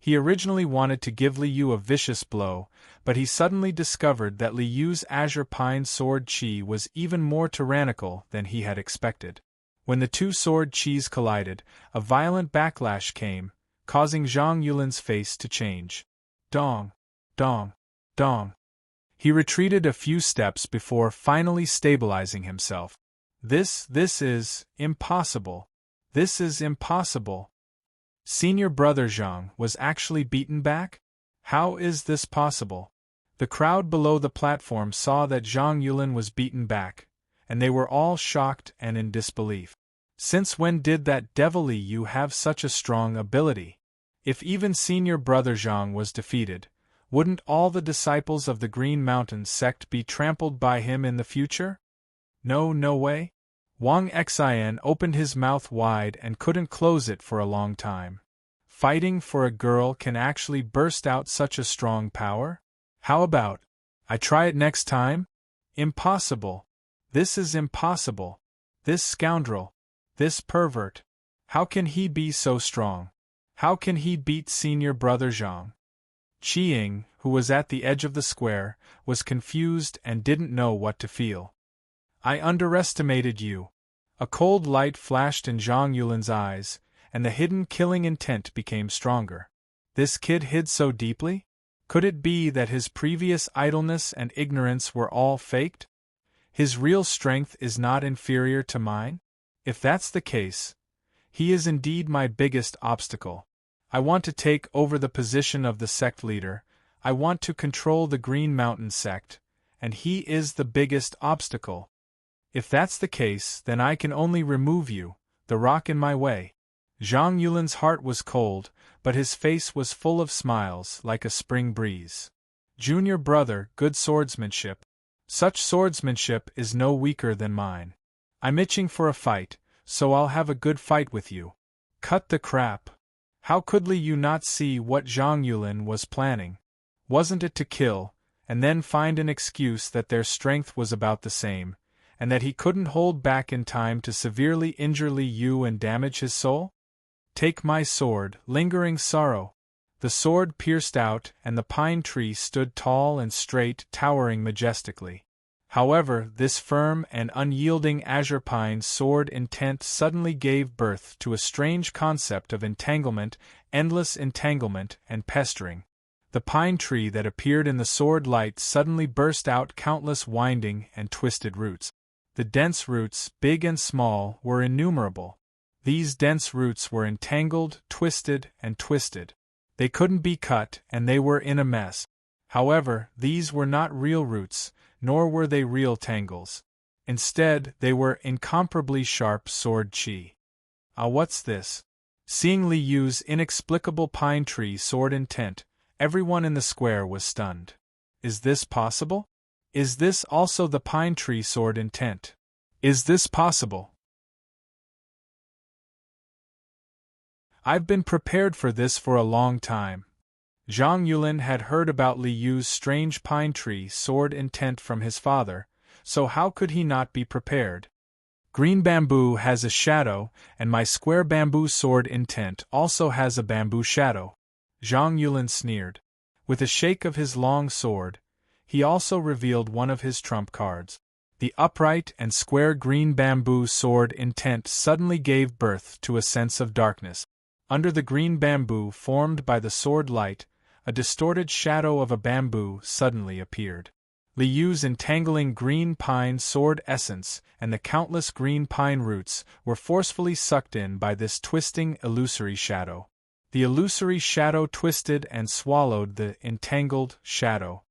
S1: He originally wanted to give Li Yu a vicious blow, but he suddenly discovered that Li Yu's azure pine sword chi was even more tyrannical than he had expected. When the two sword chis collided, a violent backlash came, causing Zhang Yulin's face to change. Dong! Dong! Dong! He retreated a few steps before finally stabilizing himself. This is impossible. This is impossible. Senior brother Zhang was actually beaten back? How is this possible? The crowd below the platform saw that Zhang Yulin was beaten back, and they were all shocked and in disbelief. Since when did that devil Li Yu have such a strong ability? If even senior brother Zhang was defeated, wouldn't all the disciples of the Green Mountain sect be trampled by him in the future? No way. Wang Xian opened his mouth wide and couldn't close it for a long time. Fighting for a girl can actually burst out such a strong power? How about, I try it next time? Impossible. This is impossible. This scoundrel. This pervert. How can he be so strong? How can he beat senior brother Zhang? Qiying, who was at the edge of the square, was confused and didn't know what to feel. I underestimated you. A cold light flashed in Zhang Yulin's eyes, and the hidden killing intent became stronger. This kid hid so deeply? Could it be that his previous idleness and ignorance were all faked? His real strength is not inferior to mine? If that's the case, he is indeed my biggest obstacle. I want to take over the position of the sect leader, I want to control the Green Mountain sect, and he is the biggest obstacle. If that's the case, then I can only remove you, the rock in my way. Zhang Yulin's heart was cold, but his face was full of smiles like a spring breeze. Junior brother, good swordsmanship. Such swordsmanship is no weaker than mine. I'm itching for a fight, so I'll have a good fight with you. Cut the crap. How could Li Yu not see what Zhang Yulin was planning? Wasn't it to kill, and then find an excuse that their strength was about the same, and that he couldn't hold back in time to severely injure Li Yu and damage his soul? Take my sword, lingering sorrow. The sword pierced out, and the pine tree stood tall and straight, towering majestically. However, this firm and unyielding azure pine sword intent suddenly gave birth to a strange concept of entanglement, endless entanglement and pestering. The pine tree that appeared in the sword light suddenly burst out countless winding and twisted roots. The dense roots, big and small, were innumerable. These dense roots were entangled, twisted, and twisted. They couldn't be cut, and they were in a mess. However, these were not real roots, nor were they real tangles. Instead, they were incomparably sharp sword chi. Ah, what's this? Seeing Li Yu's inexplicable pine tree sword intent, everyone in the square was stunned. Is this possible? Is this also the pine tree sword intent? Is this possible? I've been prepared for this for a long time. Zhang Yulin had heard about Li Yu's strange pine tree sword intent from his father, so how could he not be prepared? Green bamboo has a shadow, and my square bamboo sword intent also has a bamboo shadow. Zhang Yulin sneered. With a shake of his long sword, he also revealed one of his trump cards. The upright and square green bamboo sword intent suddenly gave birth to a sense of darkness. Under the green bamboo formed by the sword light, a distorted shadow of a bamboo suddenly appeared. Li Yu's entangling green pine sword essence and the countless green pine roots were forcefully sucked in by this twisting illusory shadow. The illusory shadow twisted and swallowed the entangled shadow.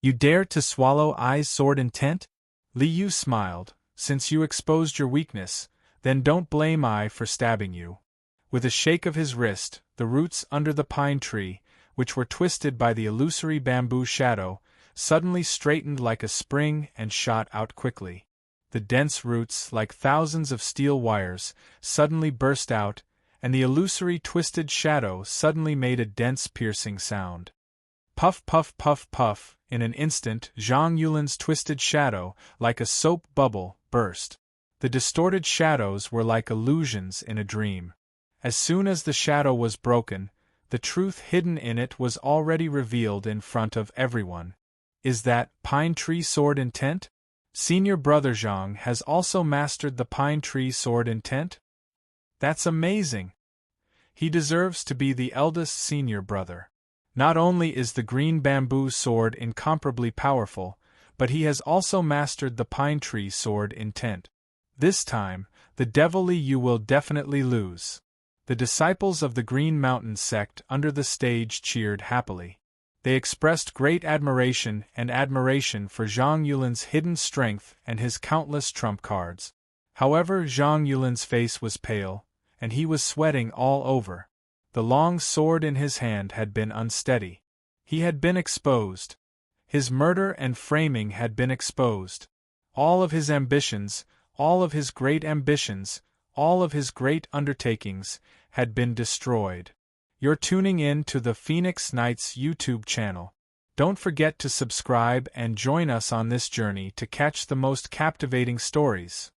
S1: You dare to swallow I's sword intent? Li Yu smiled. Since you exposed your weakness, then don't blame I for stabbing you. With a shake of his wrist, the roots under the pine tree, which were twisted by the illusory bamboo shadow, suddenly straightened like a spring and shot out quickly. The dense roots, like thousands of steel wires, suddenly burst out, and the illusory twisted shadow suddenly made a dense piercing sound. Puff puff puff puff, in an instant Zhang Yulin's twisted shadow, like a soap bubble, burst. The distorted shadows were like illusions in a dream. As soon as the shadow was broken, the truth hidden in it was already revealed in front of everyone. Is that pine tree sword intent? Senior brother Zhang has also mastered the pine tree sword intent? That's amazing! He deserves to be the eldest senior brother. Not only is the green bamboo sword incomparably powerful, but he has also mastered the pine tree sword intent. This time, the devil Li Yu will definitely lose. The disciples of the Green Mountain sect under the stage cheered happily. They expressed great admiration for Zhang Yulin's hidden strength and his countless trump cards. However, Zhang Yulin's face was pale, and he was sweating all over. The long sword in his hand had been unsteady. He had been exposed. His murder and framing had been exposed. All of his ambitions, all of his great ambitions, all of his great undertakings, had been destroyed. You're tuning in to the Phoenix Knights YouTube channel. Don't forget to subscribe and join us on this journey to catch the most captivating stories.